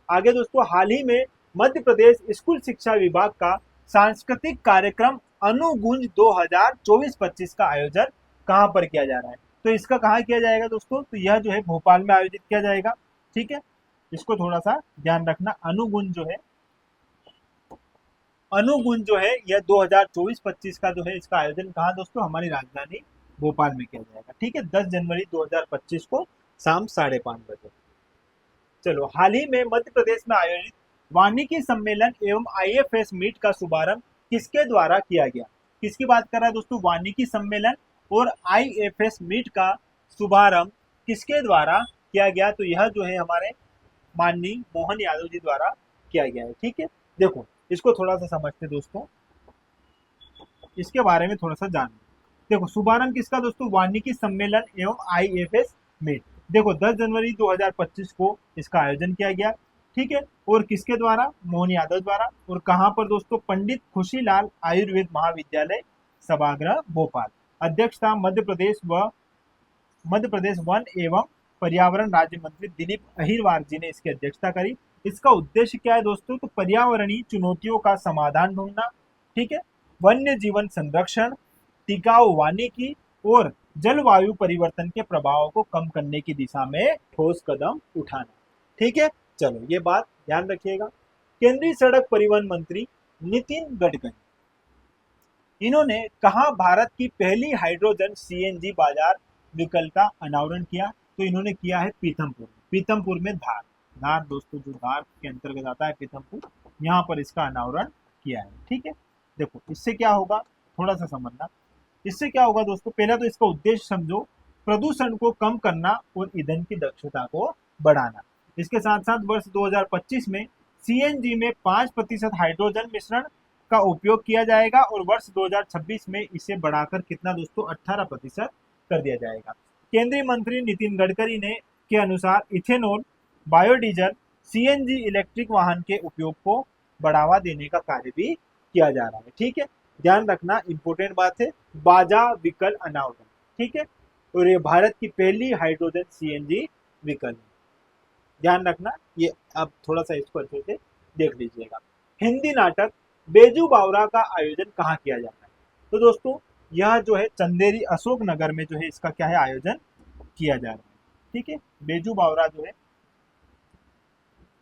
आगे दोस्तों, हाल ही में मध्य प्रदेश स्कूल शिक्षा विभाग का सांस्कृतिक कार्यक्रम अनुगुंज 2024-25 का आयोजन कहां पर किया जा रहा है, तो इसका कहाँ किया जाएगा दोस्तों, तो यह जो है भोपाल में आयोजित किया जाएगा। ठीक है, इसको थोड़ा सा ध्यान रखना। अनुगुंज जो है यह 2024-25 का जो है इसका आयोजन कहाँ दोस्तों, हमारी राजधानी भोपाल में किया जाएगा। ठीक है, 10 जनवरी 2025 को शाम 5:30 बजे। चलो, हाल ही में मध्य प्रदेश में आयोजित वानिकी सम्मेलन एवं IFS मीट का शुभारंभ किसके द्वारा किया गया। किसकी बात कर रहा है दोस्तों, वानिकी सम्मेलन और IFS मीट का शुभारंभ किसके द्वारा किया गया, तो यह जो है हमारे माननीय मोहन यादव जी द्वारा किया गया है। ठीक है, देखो इसको थोड़ा सा समझते दोस्तों, इसके बारे में थोड़ा सा जानना। देखो शुभारंभ किसका दोस्तों, वानिकी सम्मेलन एवं IFS मीट। देखो 10 जनवरी 2025 को इसका आयोजन किया गया, ठीक है। और किसके द्वारा? मोहन यादव द्वारा। और कहाँ पर दोस्तों? पंडित खुशीलाल आयुर्वेद महाविद्यालय सभागृह भोपाल। अध्यक्षता मध्य प्रदेश वन एवं पर्यावरण राज्य मंत्री दिलीप अहिरवार जी ने इसकी अध्यक्षता करी। इसका उद्देश्य क्या है दोस्तों? तो पर्यावरणीय चुनौतियों का समाधान ढूंढना, ठीक है, वन्य जीवन संरक्षण, टिकाऊ वानिकी और जलवायु परिवर्तन के प्रभावों को कम करने की दिशा में ठोस कदम उठाना, ठीक है। चलो ये बात ध्यान रखिएगा। केंद्रीय सड़क परिवहन मंत्री नितिन गडकरी, इन्होंने कहा भारत की पहली हाइड्रोजन सीएनजी बाजार विकल्प का अनावरण किया? तो इन्होंने किया है पीथमपुर में धार। धार दोस्तों जो धार के अंतर्गत आता है पीथमपुर, यहाँ पर इसका अनावरण किया है, ठीक है। देखो इससे क्या होगा, थोड़ा सा समझना। इससे क्या होगा दोस्तों? पहला तो इसका उद्देश्य समझो, प्रदूषण को कम करना और ईंधन की दक्षता को बढ़ाना। इसके साथ साथ वर्ष 2025 में सीएनजी में 5% हाइड्रोजन मिश्रण का उपयोग किया जाएगा और वर्ष 2026 में इसे बढ़ाकर कितना दोस्तों? 18% कर दिया जाएगा। केंद्रीय मंत्री नितिन गडकरी ने के अनुसार इथेनॉल, बायोडीजल, सीएनजी इलेक्ट्रिक वाहन के उपयोग को बढ़ावा देने का कार्य भी किया जा रहा है, ठीक है। ध्यान रखना, इंपॉर्टेंट बात है, बाजा विकल्प अनावरण, ठीक है। और ये भारत की पहली हाइड्रोजन सीएनजी विकल्प, ध्यान रखना ये। अब थोड़ा सा इसको अच्छे से देख लीजिएगा। हिंदी नाटक बेजू बावरा का आयोजन कहाँ किया जाता है? तो दोस्तों यह जो है चंदेरी अशोक नगर में जो है इसका क्या है? आयोजन किया जा रहा है, ठीक है। बेजू बावरा जो है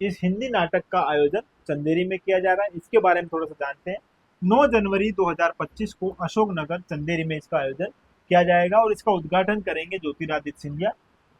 इस हिंदी नाटक का आयोजन चंदेरी में किया जा रहा है। इसके बारे में थोड़ा सा जानते हैं। 9 जनवरी 2025 को अशोक नगर चंदेरी में इसका आयोजन किया जाएगा और इसका उद्घाटन करेंगे ज्योतिरादित्य सिंधिया।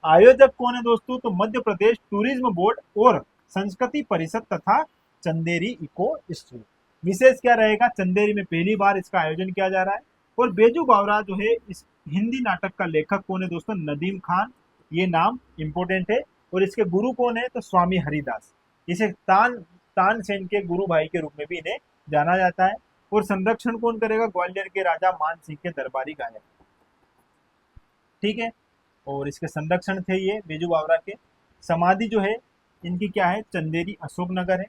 आयोजक कौन है दोस्तों? तो मध्य प्रदेश टूरिज्म बोर्ड और संस्कृति परिषद तथा चंदेरी इको स्ट्रीट। विशेष क्या रहेगा? चंदेरी में पहली बार इसका आयोजन किया जा रहा है। और बेजू बावरा जो है इस हिंदी नाटक का लेखक कौन है दोस्तों? नदीम खान, ये नाम इंपोर्टेंट है। और इसके गुरु कौन है? तो स्वामी हरिदास। इसे तानसेन के गुरु भाई के रूप में भी इन्हें जाना जाता है। और संरक्षण कौन करेगा? ग्वालियर के राजा मान सिंह के दरबारी गायक, ठीक है। और इसके संरक्षण थे ये बेजू बावरा के। समाधि जो है इनकी क्या है? चंदेरी अशोक नगर है,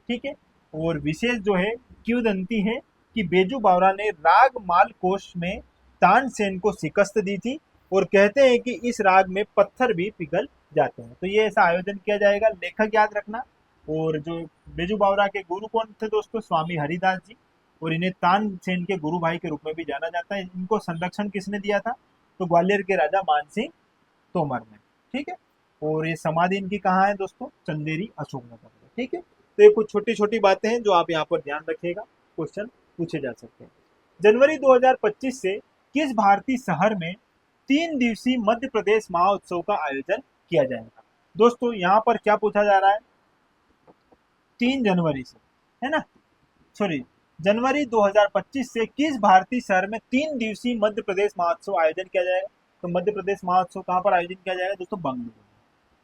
ठीक है। और विशेष जो है किंवदंती है कि बेजू बावरा ने राग माल कोश में तानसेन को शिकस्त दी थी और कहते हैं कि इस राग में पत्थर भी पिघल जाते हैं। तो ये ऐसा आयोजन किया जाएगा, लेखक याद रखना। और जो बेजू बावरा के गुरु कौन थे दोस्तों? स्वामी हरिदास जी। और इन्हें तानसेन के गुरु भाई के रूप में भी जाना जाता है। इनको संरक्षण किसने दिया था? तो ग्वालियर के राजा मानसिंह तोमर ने, ठीक है। और ये समाधि इनकी कहाँ है दोस्तों? चंदेरी अशोक नगर में, ठीक है। तो ये कुछ छोटी छोटी बातें हैं जो आप यहाँ पर ध्यान रखिएगा, क्वेश्चन पूछे जा सकते हैं। जनवरी 2025 से किस भारतीय शहर में 3 दिवसीय मध्य प्रदेश महोत्सव का आयोजन किया जाएगा? दोस्तों यहाँ पर क्या पूछा जा रहा है? 3 जनवरी से, है ना, सॉरी, जनवरी 2025 से किस भारतीय शहर में 3 दिवसीय मध्य प्रदेश महोत्सव आयोजन किया जाएगा? तो मध्य प्रदेश महोत्सव कहाँ पर आयोजन किया जाएगा दोस्तों? बेंगलुरु,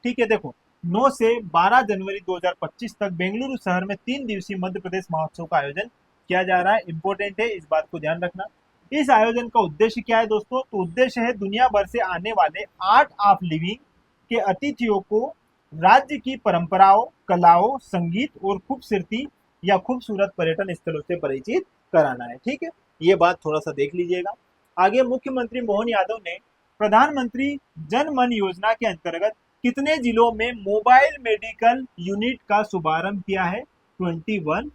ठीक है। देखो 9 से 12 जनवरी 2025 तक बेंगलुरु शहर में 3 दिवसीय मध्य प्रदेश महोत्सव का आयोजन किया जा रहा है। इंपॉर्टेंट है, इस बात को ध्यान रखना। इस आयोजन का उद्देश्य क्या है दोस्तों? तो उद्देश्य है दुनिया भर से आने वाले आर्ट ऑफ लिविंग के अतिथियों को राज्य की परंपराओं, कलाओं, संगीत और खूबसूरती या खूबसूरत पर्यटन स्थलों से परिचित कराना है, ठीक है। ये बात थोड़ा सा देख लीजिएगा। आगे मुख्यमंत्री मोहन यादव ने प्रधानमंत्री जन मन योजना के अंतर्गत कितने जिलों में मोबाइल मेडिकल यूनिट का शुभारंभ किया है? 21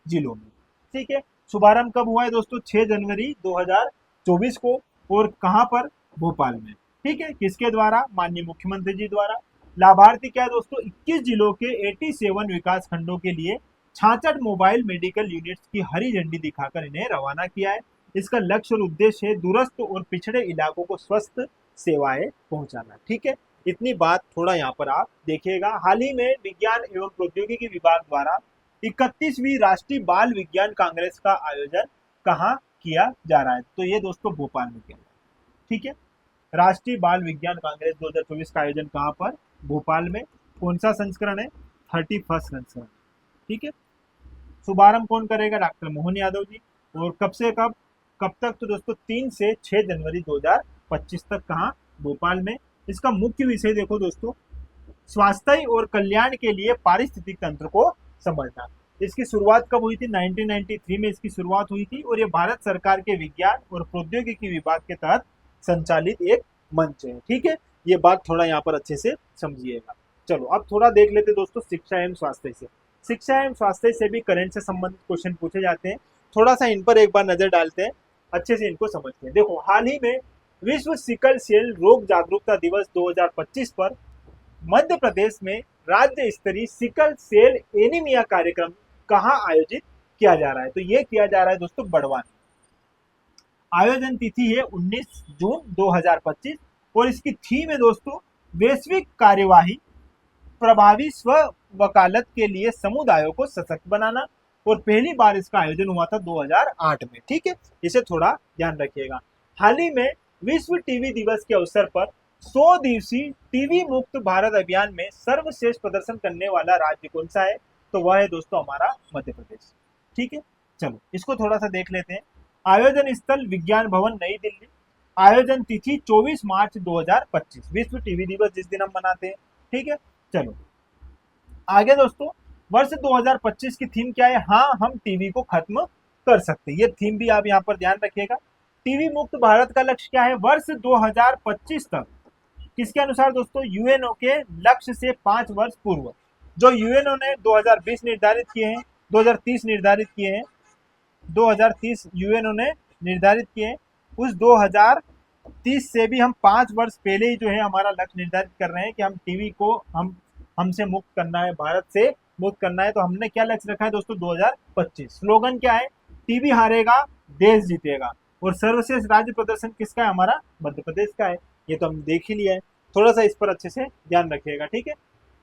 जिलों में, ठीक है। शुभारंभ कब हुआ है दोस्तों? 6 जनवरी 2024 को। और कहां पर? भोपाल में, ठीक है। किसके द्वारा? माननीय मुख्यमंत्री जी द्वारा। लाभार्थी क्या है दोस्तों? 21 जिलों के 87 विकास खंडों के लिए 66 मोबाइल मेडिकल यूनिट्स की हरी झंडी दिखाकर इन्हें रवाना किया है। इसका लक्ष्य और उद्देश्य है दूरस्थ और पिछड़े इलाकों को स्वस्थ सेवाएं पहुंचाना, ठीक है। इतनी बात थोड़ा यहाँ पर आप देखिएगा। हाल ही में विज्ञान एवं प्रौद्योगिकी विभाग द्वारा 31वीं राष्ट्रीय बाल विज्ञान कांग्रेस का आयोजन कहाँ किया जा रहा है? तो ये दोस्तों भोपाल में किया जा रहा है, ठीक है। राष्ट्रीय बाल विज्ञान कांग्रेस 2024 का आयोजन कहाँ पर? भोपाल में। कौन सा संस्करण है? 31 संस्करण, ठीक है। शुभारंभ कौन करेगा? डॉक्टर मोहन यादव जी। और कब से कब तक? तो दोस्तों 3 से 6 जनवरी 2025 तक। कहाँ? भोपाल में। इसका मुख्य विषय देखो दोस्तों, स्वास्थ्य और कल्याण के लिए पारिस्थितिक तंत्र को समझना। इसकी शुरुआत कब हुई थी? 1993 में इसकी शुरुआत हुई थी और ये भारत सरकार के विज्ञान और प्रौद्योगिकी विभाग के तहत संचालित एक मंच है। ठीक है, ये बात थोड़ा यहाँ पर अच्छे से समझिएगा। चलो अब थोड़ा देख लेते दोस्तों शिक्षा एवं स्वास्थ्य से। शिक्षा एवं स्वास्थ्य से भी करंट से संबंधित क्वेश्चन पूछे जाते हैं, थोड़ा सा इन पर एक बार नजर डालते हैं, अच्छे से इनको समझते हैं। देखो, हाल ही में विश्व सिकल सेल रोग जागरूकता दिवस 2025 पर मध्य प्रदेश में राज्य स्तरीय सिकल सेल एनीमिया कार्यक्रम कहाँ आयोजित किया जा रहा है? तो ये किया जा रहा है दोस्तों बड़वानी। आयोजन तिथि है 19 जून 2025 और इसकी थीम है दोस्तों वैश्विक कार्यवाही, प्रभावी स्व वकालत के लिए समुदायों को सशक्त बनाना। और पहली बार इसका आयोजन हुआ था 2008 में। ठीक है, इसे थोड़ा ध्यान रखिएगा। हाल ही में विश्व टीबी दिवस के अवसर पर 100 दिवसीय टीबी मुक्त भारत अभियान में सर्वश्रेष्ठ प्रदर्शन करने वाला राज्य कौन सा है? तो वह है दोस्तों हमारा मध्य प्रदेश। ठीक है, चलो इसको थोड़ा सा देख लेते हैं। आयोजन स्थल विज्ञान भवन नई दिल्ली। आयोजन तिथि 24 मार्च 2025, विश्व टीबी दिवस जिस दिन हम मनाते हैं। ठीक है, चलो आगे दोस्तों, वर्ष 2025 की थीम क्या है? हाँ, हम टीबी को खत्म कर सकते हैं। ये थीम भी आप यहाँ पर ध्यान रखिएगा। टीबी मुक्त भारत का लक्ष्य क्या है? वर्ष 2025 तक किसके अनुसार दोस्तों? यूएनओ के लक्ष्य से 5 वर्ष पूर्व, जो यूएनओ ने 2020 निर्धारित किए हैं, 2030 निर्धारित किए हैं, 2030 यूएनओ ने निर्धारित किए, उस 2030 से भी हम 5 वर्ष पहले ही जो है हमारा लक्ष्य निर्धारित कर रहे हैं कि हम टीबी को हमसे मुक्त करना है, भारत से मुक्त करना है। तो हमने क्या लक्ष्य रखा है दोस्तों? 2025। स्लोगन क्या है? टीबी हारेगा, देश जीतेगा। और सर्वश्रेष्ठ राज्य प्रदर्शन किसका है? हमारा मध्य प्रदेश का है। ये तो हम देख ही लिया है, थोड़ा सा इस पर अच्छे से ध्यान रखिएगा। ठीक है,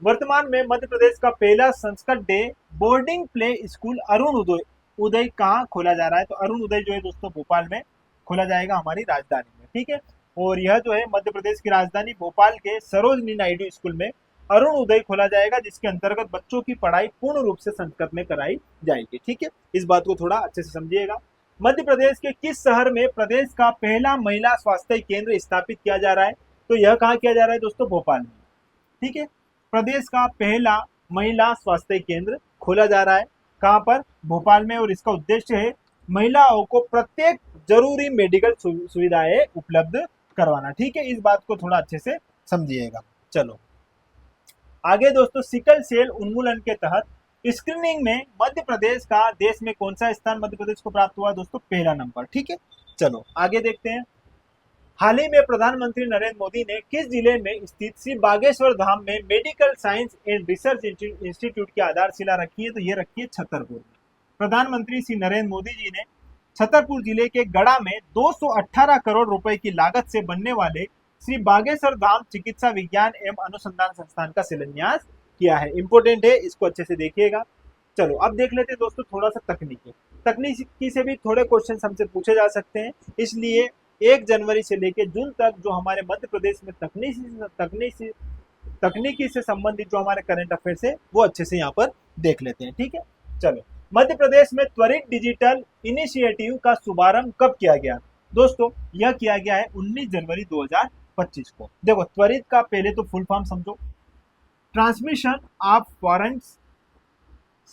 वर्तमान में मध्य प्रदेश का पहला Sanskrit day boarding play school Arun Uday कहाँ खोला जा रहा है? तो अरुण उदय जो है दोस्तों भोपाल में खोला जाएगा, हमारी राजधानी में। ठीक है, और यह जो है मध्य प्रदेश की राजधानी भोपाल के सरोजनी नायडू स्कूल में अरुण उदय खोला जाएगा, जिसके अंतर्गत बच्चों की पढ़ाई पूर्ण रूप से संस्कृत में कराई जाएगी। ठीक है, इस बात को थोड़ा अच्छे से समझिएगा। मध्य प्रदेश के किस शहर में प्रदेश का पहला महिला स्वास्थ्य केंद्र स्थापित किया जा रहा है? तो यह कहाँ किया जा रहा है दोस्तों? भोपाल में। ठीक है, प्रदेश का पहला महिला स्वास्थ्य केंद्र खोला जा रहा है, कहाँ पर? भोपाल में। और इसका उद्देश्य है महिलाओं को प्रत्येक जरूरी मेडिकल सुविधाएं उपलब्ध करवाना। ठीक है, इस बात को थोड़ा अच्छे से समझिएगा। चलो आगे दोस्तों, सिकल सेल उन्मूलन के तहत स्क्रीनिंग में मध्य प्रदेश का देश में कौन सा स्थान मध्य प्रदेश को प्राप्त हुआ दोस्तों? पहला नंबर। ठीक है, चलो आगे देखते हैं। हाल ही में प्रधानमंत्री नरेंद्र मोदी ने किस जिले में स्थित श्री बागेश्वर धाम में medical science and research institute की आधारशिला रखी है? तो ये रखी है छतरपुर में। प्रधानमंत्री श्री नरेंद्र मोदी जी ने छतरपुर जिले के गढ़ा में 218 करोड़ रुपए की लागत से बनने वाले श्री बागेश्वर धाम चिकित्सा विज्ञान एवं अनुसंधान संस्थान का शिलान्यास किया है। इंपोर्टेंट है, इसको अच्छे से देखिएगा। चलो अब देख लेते हैं दोस्तों थोड़ा सा तकनीकी से भी थोड़े क्वेश्चन हमसे पूछे जा सकते हैं, इसलिए 1 जनवरी से लेकर जून तक जो हमारे मध्य प्रदेश में तकनीकी से संबंधित जो हमारे करंट अफेयर्स है वो अच्छे से यहाँ पर देख लेते हैं। ठीक है, चलो मध्य प्रदेश में त्वरित डिजिटल इनिशिएटिव का शुभारंभ कब किया गया? दोस्तों यह किया गया है 19 जनवरी 2025 को। देखो, त्वरित का पहले तो फुल फॉर्म समझो, transmission of warrants,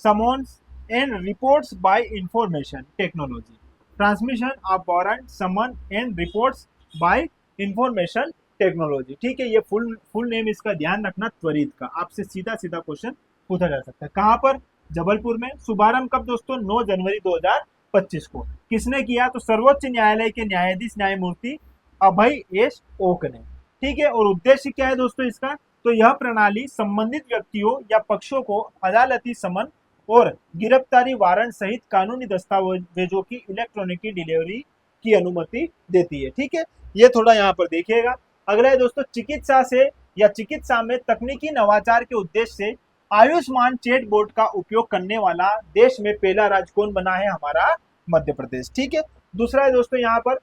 summons and reports by information technology. Transmission of warrant, summon and reports by information technology. ठीक है, ये फुल नेम इसका ध्यान रखना, त्वरित का। आपसे सीधा क्वेश्चन पूछा जा सकता है। कहां पर? जबलपुर में। शुभारंभ कब दोस्तों? 9 जनवरी 2025 को। किसने किया? तो सर्वोच्च न्यायालय के न्यायाधीश न्यायमूर्ति अभय एस ओक ने। ठीक है, और उद्देश्य क्या है दोस्तों इसका? तो यह प्रणाली संबंधित व्यक्तियों या पक्षों को अदालती समन और गिरफ्तारी वारंट सहित कानूनी दस्तावेजों की इलेक्ट्रॉनिक डिलीवरी की अनुमति देती है। ठीक है, ये थोड़ा यहाँ पर देखिएगा। अगला है दोस्तों, चिकित्सा में तकनीकी नवाचार के उद्देश्य से आयुष्मान चैट बोर्ड का उपयोग करने वाला देश में पहला राज्य कौन बना है? हमारा मध्य प्रदेश। ठीक है, दूसरा है दोस्तों यहाँ पर,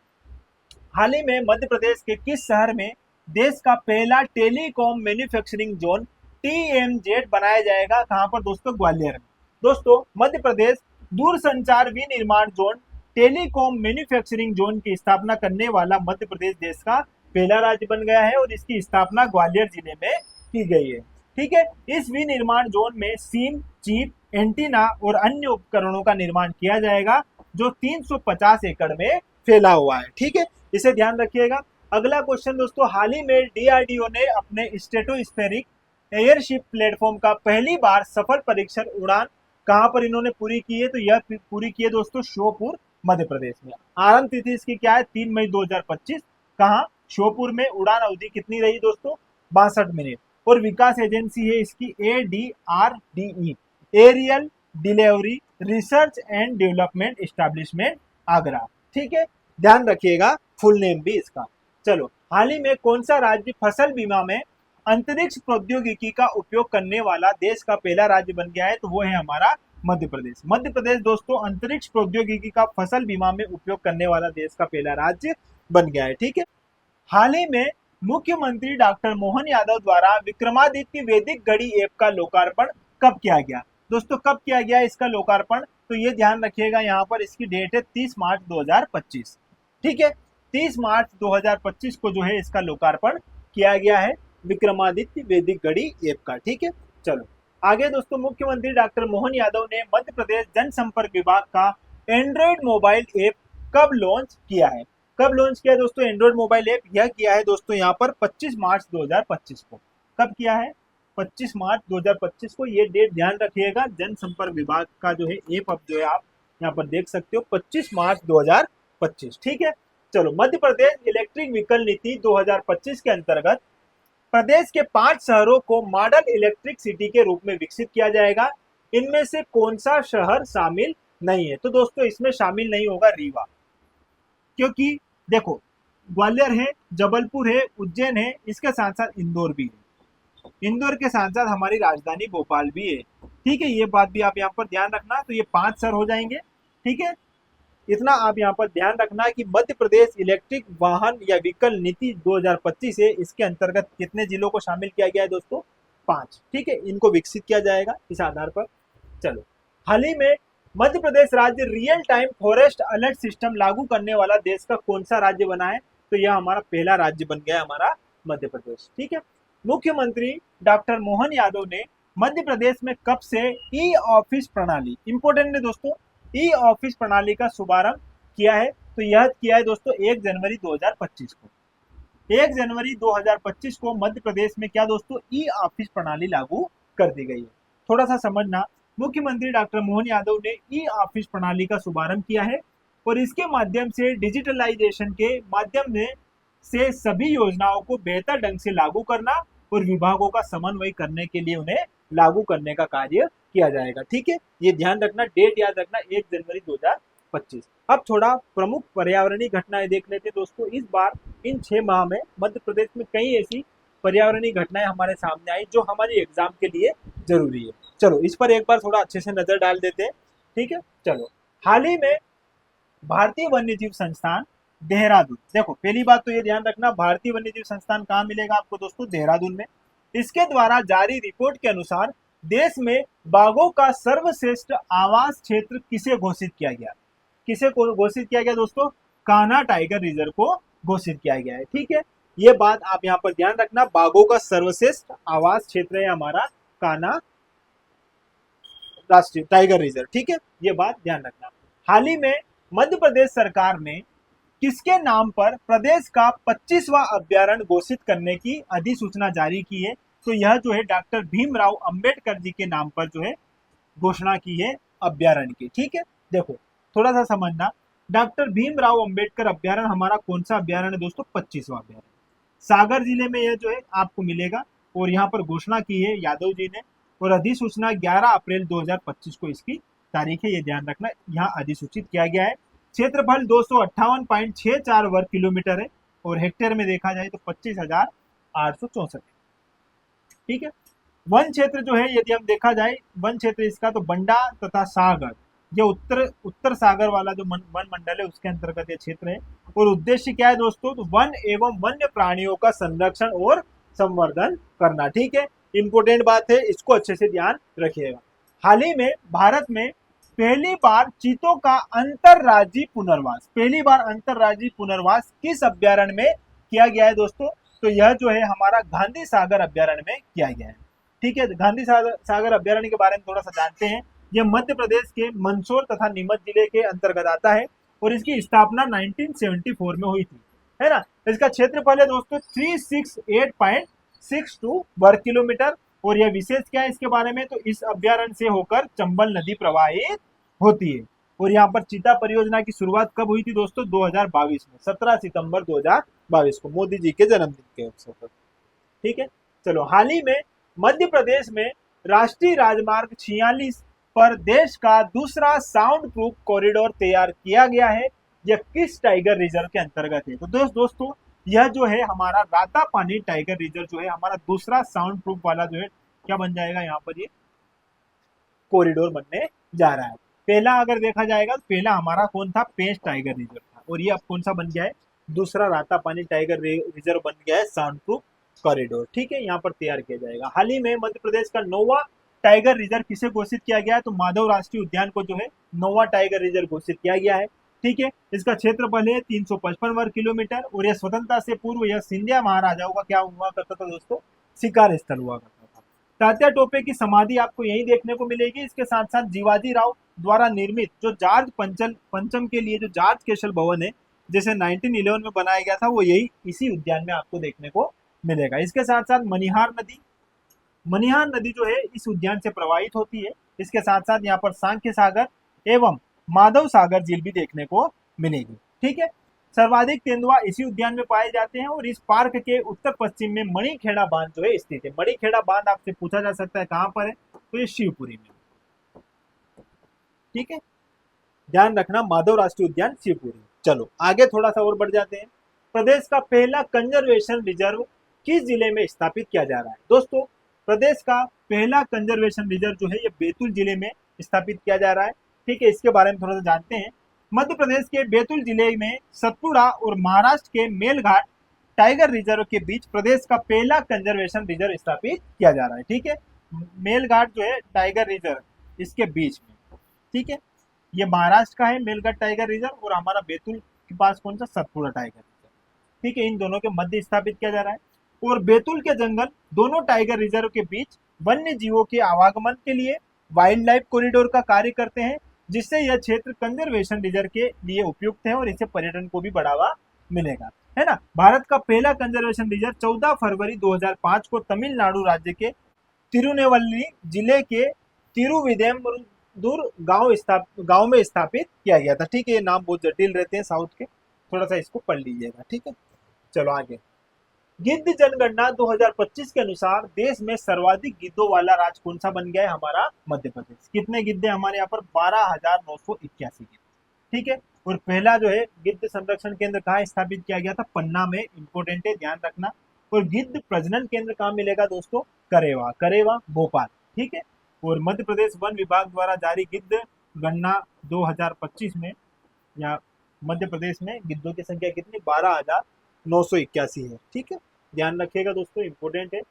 हाल ही में मध्य प्रदेश के किस शहर में देश का पहला टेलीकॉम मैन्युफैक्चरिंग जोन TMZ बनाया जाएगा? कहां पर दोस्तों? ग्वालियर में। दोस्तों मध्य प्रदेश दूरसंचार विनिर्माण जोन टेलीकॉम मैन्युफैक्चरिंग जोन की स्थापना करने वाला मध्य प्रदेश देश का पहला राज्य बन गया है और इसकी स्थापना ग्वालियर जिले में की गई है। ठीक है, इस विनिर्माण जोन में सिम, चिप, एंटीना और अन्य उपकरणों का निर्माण किया जाएगा जो 350 एकड़ में फैला हुआ है। ठीक है, इसे ध्यान रखिएगा। अगला क्वेश्चन दोस्तों, हाल ही में डीआरडीओ ने अपने स्ट्रेटोस्फेरिक एयरशिप प्लेटफॉर्म का पहली बार सफल परीक्षण उड़ान कहां पर इन्होंने पूरी की है? तो यह पूरी की है दोस्तों श्योपुर मध्य प्रदेश में। आरंभ तिथि इसकी क्या है? 3 मई 2025। कहां? श्योपुर में। उड़ान अवधि कितनी रही दोस्तों? 62 मिनट। और विकास एजेंसी है इसकी ADRDE, aerial delivery research and development establishment, Agra. ठीक है, ध्यान रखिएगा फुल नेम भी इसका। चलो, हाल ही में कौन सा राज्य फसल बीमा में अंतरिक्ष प्रौद्योगिकी का उपयोग करने वाला देश का पहला राज्य बन गया है? तो वो है हमारा मध्य प्रदेश। मध्य प्रदेश दोस्तों अंतरिक्ष प्रौद्योगिकी का फसल बीमा में उपयोग करने वाला देश का पहला राज्य बन गया है। ठीक है, हाल ही में मुख्यमंत्री डॉक्टर मोहन यादव द्वारा विक्रमादित्य वैदिक घड़ी ऐप का लोकार्पण कब किया गया? दोस्तों कब किया गया इसका लोकार्पण? तो ये ध्यान रखिएगा, यहाँ पर इसकी डेट है 30 मार्च 2025। ठीक है, 30 मार्च 2025 को जो है इसका लोकार्पण किया गया है विक्रमादित्य वैदिक घड़ी ऐप का। ठीक है, चलो आगे दोस्तों, मुख्यमंत्री डॉक्टर मोहन यादव ने मध्य प्रदेश जनसंपर्क विभाग का एंड्रॉइड मोबाइल ऐप कब लॉन्च किया है? कब लॉन्च किया दोस्तों एंड्रॉइड मोबाइल ऐप? यह किया है दोस्तों यहाँ पर 25 मार्च 2025 को। कब किया है? 25 मार्च 2025 को। ये डेट ध्यान रखिएगा, जनसंपर्क विभाग का जो है ऐप अब जो है आप यहाँ पर देख सकते हो 25 मार्च 2025। ठीक है, चलो, मध्य प्रदेश इलेक्ट्रिक व्हीकल नीति 2025 के अंतर्गत प्रदेश के 5 शहरों को मॉडल इलेक्ट्रिक सिटी के रूप में विकसित किया जाएगा। इनमें से कौन सा शहर शामिल नहीं है? तो दोस्तों इसमें शामिल नहीं होगा रीवा, क्योंकि देखो ग्वालियर है, जबलपुर है, उज्जैन है, इसके साथ साथ इंदौर भी है। इंदौर के साथ साथ हमारी राजधानी भोपाल भी है। ठीक है, ये बात भी आप यहाँ पर ध्यान रखना। तो ये 5 शहर हो जाएंगे। ठीक है, इतना आप यहाँ पर ध्यान रखना कि मध्य प्रदेश इलेक्ट्रिक वाहन या व्हीकल नीति 2025 है, इसके अंतर्गत कितने जिलों को शामिल किया गया है दोस्तों? 5। ठीक है, इनको विकसित किया जाएगा इस आधार पर। चलो, हाल ही में मध्य प्रदेश राज्य real time forest alert system लागू करने वाला देश का कौन सा राज्य बना है? तो यह हमारा पहला राज्य बन गया हमारा मध्य प्रदेश। ठीक है, मुख्यमंत्री डॉक्टर मोहन यादव ने मध्य प्रदेश में कब से ई ऑफिस प्रणाली, इंपोर्टेंट है दोस्तों, ई ऑफिस प्रणाली का शुभारंभ किया है? तो यह किया है दोस्तों 1 जनवरी 2025 को। 1 जनवरी 2025 को मध्य प्रदेश में क्या दोस्तों? ई ऑफिस प्रणाली लागू कर दी गई है। थोड़ा सा समझना, मुख्यमंत्री डॉक्टर मोहन यादव ने ई ऑफिस प्रणाली का शुभारंभ किया है और इसके माध्यम से डिजिटलाइजेशन के माध्यम से सभी योजनाओं को बेहतर ढंग से लागू करना और विभागों का समन्वय करने के लिए उन्हें लागू करने का कार्य किया जाएगा। ठीक है, ये ध्यान रखना, डेट याद रखना, 1 जनवरी 2025। अब थोड़ा प्रमुख पर्यावरणीय घटनाएं देख लेते दोस्तों। इस बार इन 6 माह में मध्य प्रदेश में कई ऐसी पर्यावरणीय घटनाएं हमारे सामने आई जो हमारे एग्जाम के लिए जरूरी है। चलो इस पर एक बार थोड़ा अच्छे से नजर डाल देते हैं। ठीक है, चलो, हाल ही में भारतीय वन्यजीव संस्थान देहरादून, देखो पहली बात तो ये ध्यान रखना, भारतीय वन्यजीव संस्थान कहाँ मिलेगा आपको दोस्तों? देहरादून में। इसके द्वारा जारी रिपोर्ट के अनुसार देश में बाघों का सर्वश्रेष्ठ आवास क्षेत्र किसे घोषित किया गया? किसे घोषित किया गया दोस्तों? कान्हा टाइगर रिजर्व को घोषित किया गया है। ठीक है, ये बात आप यहाँ पर ध्यान रखना, बाघों का सर्वश्रेष्ठ आवास क्षेत्र है हमारा कान्हा राष्ट्रीय टाइगर रिजर्व। ठीक है, ये बात ध्यान रखना। हाल ही में मध्य प्रदेश सरकार ने किसके नाम पर प्रदेश का 25वां अभ्यारण्य घोषित करने की अधिसूचना जारी की है? तो यह जो है डॉक्टर भीमराव अंबेडकर जी के नाम पर जो है घोषणा की है अभ्यारण्य की। ठीक है, देखो थोड़ा सा समझना, डॉक्टर भीमराव अंबेडकर अभ्यारण्य हमारा कौन सा अभ्यारण्य दोस्तों? 25वां अभ्यारण्य सागर जिले में यह जो है आपको मिलेगा और यहाँ पर घोषणा की है यादव जी ने और अधिसूचना 11 अप्रैल 2025 को इसकी तारीख है, ये ध्यान रखना, यहाँ अधिसूचित किया गया है। क्षेत्रफल 258.64 वर्ग किलोमीटर है और हेक्टेयर में देखा जाए तो 25,864। ठीक है, वन क्षेत्र जो है यदि हम देखा जाए वन क्षेत्र इसका तो बंडा तथा सागर, ये उत्तर सागर वाला जो वन मंडल है उसके अंतर्गत ये क्षेत्र है। और उद्देश्य क्या है दोस्तों? तो वन एवं वन्य प्राणियों का संरक्षण और संवर्धन करना। ठीक है, इंपोर्टेंट बात है, इसको अच्छे से ध्यान रखिएगा। हाल ही में भारत में पहली बार चीतों का अंतरराज्यीय पुनर्वास, पहली बार अंतरराज्यीय पुनर्वास किस अभ्यारण्य में किया गया है दोस्तों, तो यह जो है हमारा गांधी सागर अभ्यारण्य में किया गया है। ठीक है, गांधी सागर अभ्यारण्य के बारे में थोड़ा सा जानते हैं। यह मध्य प्रदेश के मंदसौर तथा नीमच जिले के अंतर्गत आता है और इसकी स्थापना 1974 में हुई थी, है ना। इसका क्षेत्रफल है दोस्तों 368.62 वर्ग किलोमीटर। और यह विशेष क्या है इसके बारे में, तो इस अभ्यारण्य से होकर चंबल नदी प्रवाहित होती है। और यहाँ पर चीता परियोजना की शुरुआत कब हुई थी दोस्तों, 2022 में, 17 सितंबर 2022 को, मोदी जी के जन्मदिन के अवसर पर। ठीक है, चलो, हाल ही में मध्य प्रदेश में राष्ट्रीय राजमार्ग 46 पर देश का दूसरा साउंड प्रूफ कॉरिडोर तैयार किया गया है। यह किस टाइगर रिजर्व के अंतर्गत है, तो दोस्तों यह जो है हमारा रातापानी टाइगर रिजर्व जो है हमारा दूसरा साउंड प्रूफ वाला जो है क्या बन जाएगा, यहाँ पर ये कॉरिडोर बनने जा रहा है। पहला अगर देखा जाएगा तो पहला हमारा कौन था, पेंच टाइगर रिजर्व था, और ये अब कौन सा बन गया है, दूसरा रातापानी टाइगर रिजर्व बन गया है साउंड प्रूफ कॉरिडोर। ठीक है, यहाँ पर तैयार किया जाएगा। हाल ही में मध्य प्रदेश का नौवां टाइगर रिजर्व किसे घोषित किया गया है, तो माधव राष्ट्रीय उद्यान को जो है नौवां टाइगर रिजर्व घोषित किया गया है। ठीक है, इसका क्षेत्रफल है 355 वर्ग किलोमीटर और यह स्वतंत्रता से पूर्व यह सिंधिया महाराजाओं का क्या हुआ करता था दोस्तों, शिकार स्थल हुआ करता था। तात्या टोपे की समाधि आपको यही देखने को मिलेगी। इसके साथ साथ जीवाजी राव द्वारा निर्मित जो जॉर्ज पंचम के लिए जो जॉर्ज केशल भवन है, जैसे 1911 में बनाया गया था, वो यही इसी उद्यान में आपको देखने को मिलेगा। इसके साथ साथ मनिहार नदी जो है इस उद्यान से प्रवाहित होती है। इसके साथ साथ यहाँ पर सांख्य सागर एवं माधव सागर झील भी देखने को मिलेगी। ठीक है, सर्वाधिक तेंदुआ इसी उद्यान में पाए जाते हैं और इस पार्क के उत्तर पश्चिम में मणिखेड़ा बांध जो है स्थित है। मणिखेड़ा बांध आपसे पूछा जा सकता है कहाँ पर है, तो ये शिवपुरी में। ठीक है, ध्यान रखना, माधव राष्ट्रीय उद्यान शिवपुरी। चलो आगे थोड़ा सा और बढ़ जाते हैं। प्रदेश का पहला कंजर्वेशन रिजर्व किस जिले में स्थापित किया जा रहा है, दोस्तों प्रदेश का पहला कंजर्वेशन रिजर्व जो है ये बैतूल जिले में स्थापित किया जा रहा है। ठीक है, इसके बारे में थोड़ा सा जानते हैं। मध्य प्रदेश के बैतूल जिले में सतपुड़ा और महाराष्ट्र के मेलघाट टाइगर रिजर्व के बीच प्रदेश का पहला कंजर्वेशन रिजर्व स्थापित किया जा रहा है। ठीक है, मेलघाट जो है टाइगर रिजर्व इसके बीच में। ठीक है, ये महाराष्ट्र का है मेलघाट टाइगर रिजर्व और हमारा बैतूल के पास कौन सा, सतपुड़ा टाइगर रिजर्व। ठीक है, इन दोनों के मध्य स्थापित किया जा रहा है। और बैतूल के जंगल दोनों टाइगर रिजर्व के बीच वन्य जीवों के आवागमन के लिए वाइल्ड लाइफ कॉरिडोर का कार्य करते हैं, जिससे यह क्षेत्र कंजर्वेशन रिजर्व के लिए उपयुक्त है और इससे पर्यटन को भी बढ़ावा मिलेगा, है ना। भारत का पहला कंजर्वेशन रिजर्व 14 फरवरी 2005 को तमिलनाडु राज्य के तिरुनेवल्ली जिले के तिरुविदेमदुर गांव में स्थापित किया गया था। ठीक है, ये नाम बहुत जटिल रहते हैं साउथ के, थोड़ा सा इसको पढ़ लीजिएगा। ठीक है, चलो आगे। गिद्ध जनगणना 2025 के अनुसार देश में सर्वाधिक गिद्धों वाला राज्य कौन सा बन गया है, हमारा मध्य प्रदेश। कितने गिद्ध है हमारे यहाँ पर, 12,981 गिद्ध। ठीक है, और पहला जो है गिद्ध संरक्षण केंद्र कहाँ स्थापित किया गया था, पन्ना में, इंपोर्टेंट है, ध्यान रखना। और गिद्ध प्रजनन केंद्र कहाँ मिलेगा दोस्तों, करेवा भोपाल। ठीक है, और मध्य प्रदेश वन विभाग द्वारा जारी गिद्ध गणना 2025 में या मध्य प्रदेश में गिद्धों की संख्या कितनी, 12,981 है। ठीक है, ध्यान रखिएगा दोस्तों, इंपोर्टेंट है।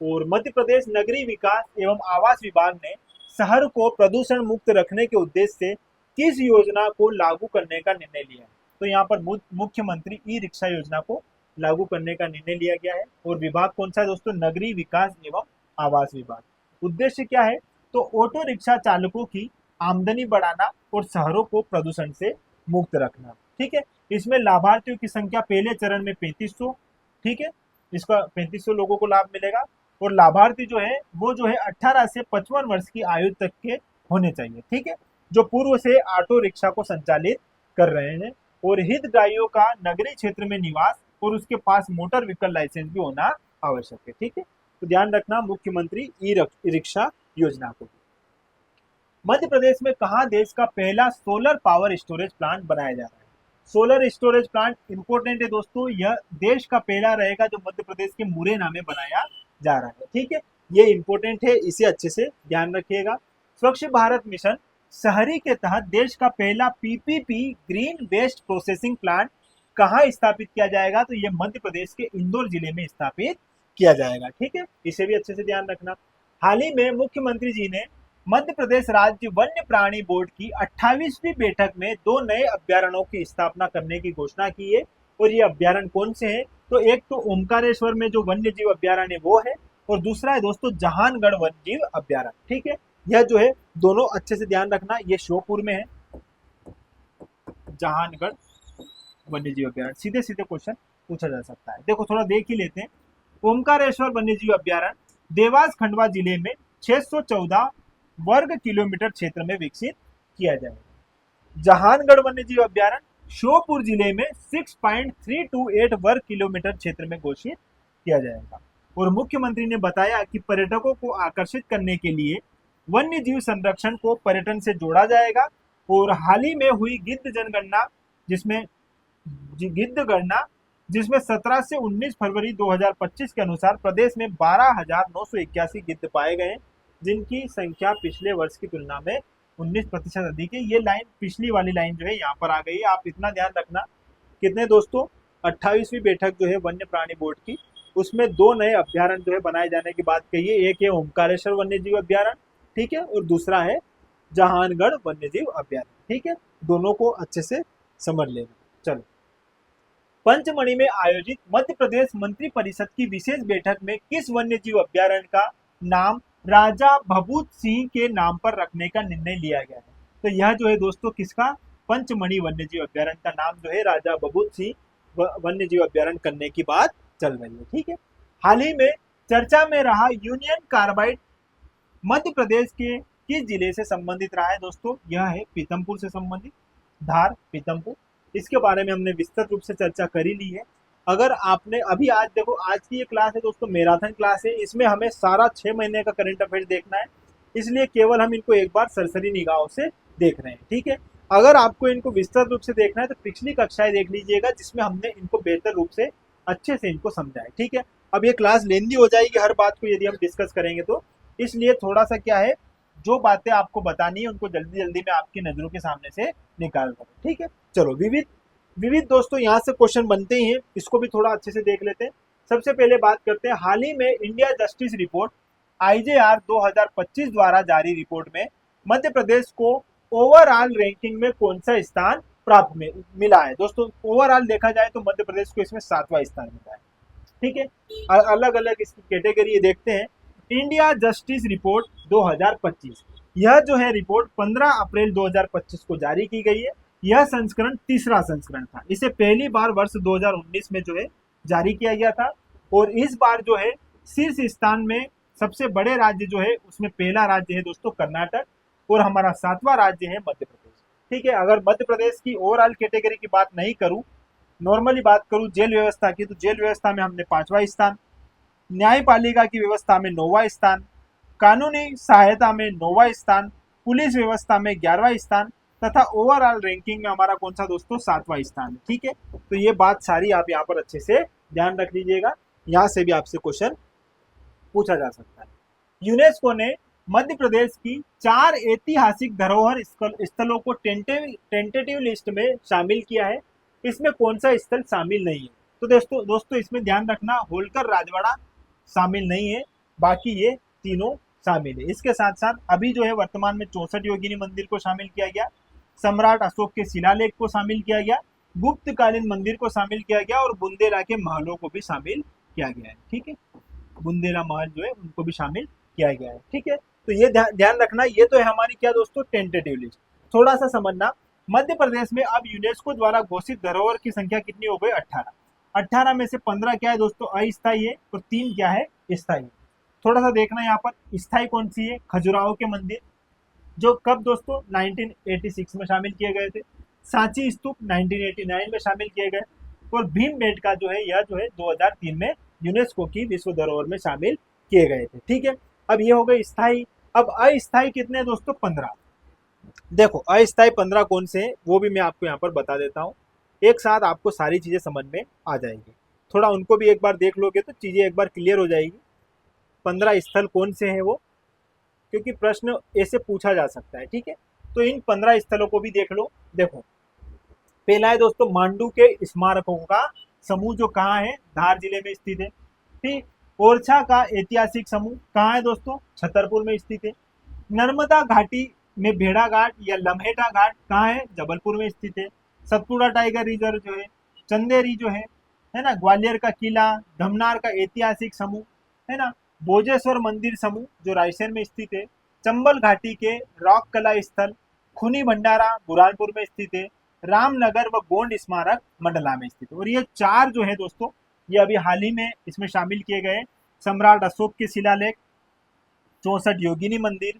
और मध्य प्रदेश नगरीय विकास एवं आवास विभाग ने शहर को प्रदूषण मुक्त रखने के उद्देश्य से किस योजना को लागू करने का निर्णय लिया है, तो यहाँ पर मुख्यमंत्री ई रिक्शा योजना को लागू करने का निर्णय लिया गया है। और विभाग कौन सा है दोस्तों, नगरीय विकास एवं आवास विभाग। उद्देश्य क्या है, तो ऑटो रिक्शा चालकों की आमदनी बढ़ाना और शहरों को प्रदूषण से मुक्त रखना। ठीक है, इसमें लाभार्थियों की संख्या पहले चरण में 3500, ठीक है, इसका 3500 लोगों को लाभ मिलेगा। और लाभार्थी जो है वो जो है 18 से 55 वर्ष की आयु तक के होने चाहिए। ठीक है, जो पूर्व से ऑटो रिक्शा को संचालित कर रहे हैं। और हितग्राहियों का नगरीय क्षेत्र में निवास और उसके पास मोटर व्हीकल लाइसेंस भी होना आवश्यक है। ठीक है, तो ध्यान रखना मुख्यमंत्री ई रिक्शा योजना को। मध्य प्रदेश में कहाँ देश का पहला सोलर पावर स्टोरेज प्लांट बनाया जा रहा है, सोलर स्टोरेज प्लांट इंपोर्टेंट है दोस्तों, यह देश का पहला रहेगा जो मध्य प्रदेश के मुरैना में बनाया जा रहा है। ठीक है, ये इंपोर्टेंट है, इसे अच्छे से ध्यान रखिएगा। स्वच्छ भारत मिशन शहरी के तहत देश का पहला PPP green waste processing plant कहाँ स्थापित किया जाएगा, तो यह मध्य प्रदेश के इंदौर जिले में स्थापित किया जाएगा। ठीक है, इसे भी अच्छे से ध्यान रखना। हाल ही में मुख्यमंत्री जी ने मध्य प्रदेश राज्य वन्य प्राणी बोर्ड की 28वीं बैठक में 2 नए अभ्यारण्यों की स्थापना करने की घोषणा की है। और ये अभ्यारण्य कौन से हैं, तो एक तो ओमकारेश्वर में जो वन्य जीव अभ्यारण्य वो है, और दूसरा है दोस्तों जहानगढ़ वन्य जीव अभ्यारण्य। ठीक है, यह जो है दोनों अच्छे से ध्यान रखना, ये श्योपुर में है जहानगढ़ वन्य जीव अभ्यारण्य। सीधे सीधे क्वेश्चन पूछा जा सकता है। देखो थोड़ा देख ही लेते हैं। ओमकारेश्वर वन्य जीव अभ्यारण्य देवास खंडवा जिले में 614 वर्ग किलोमीटर क्षेत्र में विकसित किया जाएगा। जहानगढ़ वन्य जीव अभ्यारण्य श्योपुर जिले में 6.328 वर्ग किलोमीटर क्षेत्र में घोषित किया जाएगा। और मुख्यमंत्री ने बताया कि पर्यटकों को आकर्षित करने के लिए वन्य जीव संरक्षण को पर्यटन से जोड़ा जाएगा। और हाल ही में हुई गिद्ध जनगणना जिसमें 17 से 19 फरवरी 2025 के अनुसार प्रदेश में 12,981 गिद्ध पाए गए, जिनकी संख्या पिछले वर्ष की तुलना में 19% अधिक है। ये लाइन, पिछली वाली लाइन जो है यहाँ पर आ गई है, आप इतना ध्यान रखना। कितने दोस्तों, 28वीं बैठक जो है वन्य प्राणी बोर्ड की, उसमें 2 नए अभ्यारण्य जो है बनाए जाने की बात कही है। एक है ओमकारेश्वर वन्य जीव अभ्यारण्य, ठीक है, और दूसरा है जहानगढ़ वन्य जीव अभ्यारण्य। ठीक है, दोनों को अच्छे से समझ लेना। चलो, पंचमढ़ी में आयोजित मध्य प्रदेश मंत्री परिषद की विशेष बैठक में किस वन्य जीव अभ्यारण्य का नाम राजा भभूत सिंह के नाम पर रखने का निर्णय लिया गया है? तो यह जो है दोस्तों किसका, पंचमढ़ी वन्य जीव अभ्यारण्य का नाम जो है राजा भभूत सिंह वन्य जीव अभ्यारण्य करने की बात चल रही है। ठीक है, हाल ही में चर्चा में रहा यूनियन कार्बाइड मध्य प्रदेश के किस जिले से संबंधित रहा है? दोस्तों यह है पीथमपुर से संबंधित, धार पीथमपुर। इसके बारे में हमने विस्तृत रूप से चर्चा कर ही ली है। अगर आपने अभी, आज देखो, आज की ये क्लास है दोस्तों मैराथन क्लास है, इसमें हमें सारा 6 महीने का करंट अफेयर्स देखना है, इसलिए केवल हम इनको एक बार सरसरी निगाहों से देख रहे हैं। ठीक है, अगर आपको इनको विस्तृत रूप से देखना है तो पिछली कक्षाएं देख लीजिएगा, जिसमें हमने इनको बेहतर रूप से अच्छे से इनको समझा है। ठीक है, अब ये क्लास लेंदी हो जाएगी हर बात को यदि हम डिस्कस करेंगे तो, इसलिए थोड़ा सा क्या है, जो बातें आपको बतानी है उनको जल्दी जल्दी में आपकी नजरों के सामने से निकाल कर। ठीक है, चलो, विविध दोस्तों यहाँ से क्वेश्चन बनते ही हैं, इसको भी थोड़ा अच्छे से देख लेते हैं। सबसे पहले बात करते हैं, हाल ही में इंडिया जस्टिस रिपोर्ट IJR 2025 द्वारा जारी रिपोर्ट में मध्य प्रदेश को ओवरऑल रैंकिंग में कौन सा स्थान प्राप्त मिला है? दोस्तों ओवरऑल देखा जाए तो मध्य प्रदेश को इसमें 7वां स्थान मिला है। ठीक है, अलग अलग इसकी कैटेगरी देखते हैं। इंडिया जस्टिस रिपोर्ट 2025, यह जो है रिपोर्ट 15 अप्रैल 2025 को जारी की गई है। यह संस्करण तीसरा संस्करण था, इसे पहली बार वर्ष 2019 में जो है जारी किया गया था। और इस बार जो है शीर्ष स्थान में सबसे बड़े राज्य जो है उसमें पहला राज्य है दोस्तों कर्नाटक, और हमारा 7वां राज्य है मध्य प्रदेश। ठीक है, अगर मध्य प्रदेश की ओवरऑल कैटेगरी की बात नहीं करूं, नॉर्मली बात करूं जेल व्यवस्था की, तो जेल व्यवस्था में हमने 5वां स्थान, न्यायपालिका की व्यवस्था में 9वां स्थान, कानूनी सहायता में 9वां स्थान, पुलिस व्यवस्था में 11वां स्थान, तथा ओवरऑल रैंकिंग में हमारा कौन सा दोस्तों 7वां स्थान है। ठीक है, तो ये बात सारी आप यहाँ पर अच्छे से ध्यान रख लीजिएगा, यहाँ से भी आपसे क्वेश्चन पूछा जा सकता है। यूनेस्को ने मध्य प्रदेश की 4 ऐतिहासिक धरोहर स्थलों को टेंटेटिव लिस्ट में शामिल किया है, इसमें कौन सा स्थल शामिल नहीं है? तो दोस्तों इसमें ध्यान रखना, होलकर राजवाड़ा शामिल नहीं है, बाकी ये तीनों शामिल है। इसके साथ साथ अभी जो है वर्तमान में 64 योगिनी मंदिर को शामिल किया गया, सम्राट अशोक के शिलालेख को शामिल किया गया, गुप्तकालीन मंदिर को शामिल किया गया, और बुंदेला के महलों को भी शामिल किया गया है। ठीक है, बुंदेला महल जो है उनको भी शामिल किया गया है। ठीक है, तो ये ध्यान रखना, ये तो है हमारी क्या दोस्तों टेंटेटिव लिस्ट। थोड़ा सा समझना, मध्य प्रदेश में अब यूनेस्को द्वारा घोषित धरोहर की संख्या कितनी हो गई? 18। 18 में से 15 क्या है दोस्तों? अस्थायी है, और 3 क्या है? स्थायी। थोड़ा सा देखना यहाँ पर, स्थायी कौन सी है? खजुराहो के मंदिर, जो कब दोस्तों 1986 में शामिल किए गए थे। सांची स्तूप 1989 में शामिल किए गए, और भीमबेटका जो है यह जो है 2003 में यूनेस्को की विश्व धरोहर में शामिल किए गए थे। ठीक है, अब ये हो गए स्थायी। अब अस्थायी कितने दोस्तों? 15। देखो अस्थायी 15 कौन से हैं वो भी मैं आपको यहाँ पर बता देता हूँ, एक साथ आपको सारी चीजें समझ में आ जाएंगी। थोड़ा उनको भी एक बार देख लोगे तो चीजें एक बार क्लियर हो जाएगी। 15 स्थल कौन से हैं वो, क्योंकि प्रश्न ऐसे पूछा जा सकता है। ठीक है, तो इन 15 स्थलों को भी देख लो। देखो पहला है दोस्तों मांडू के स्मारकों का समूह, जो कहाँ है? धार जिले में स्थित है। ठीक, ओरछा का ऐतिहासिक समूह कहाँ है दोस्तों? छतरपुर में स्थित है। नर्मदा घाटी में भेड़ा घाट या लम्हेटा घाट कहाँ है? जबलपुर में स्थित है। सतपुड़ा टाइगर रिजर्व जो है, चंदेरी जो है है ना, ग्वालियर का किला, धमनार का ऐतिहासिक समूह, है ना, भोजेश्वर मंदिर समूह जो रायसेन में स्थित है, चंबल घाटी के रॉक कला स्थल, खुनी भंडारा बुरहानपुर में स्थित है, रामनगर व गोंड स्मारक मंडला में स्थित है। और ये चार जो है दोस्तों, ये अभी हाल ही में इसमें शामिल किए गए। सम्राट अशोक के शिलालेख, 64 योगिनी मंदिर,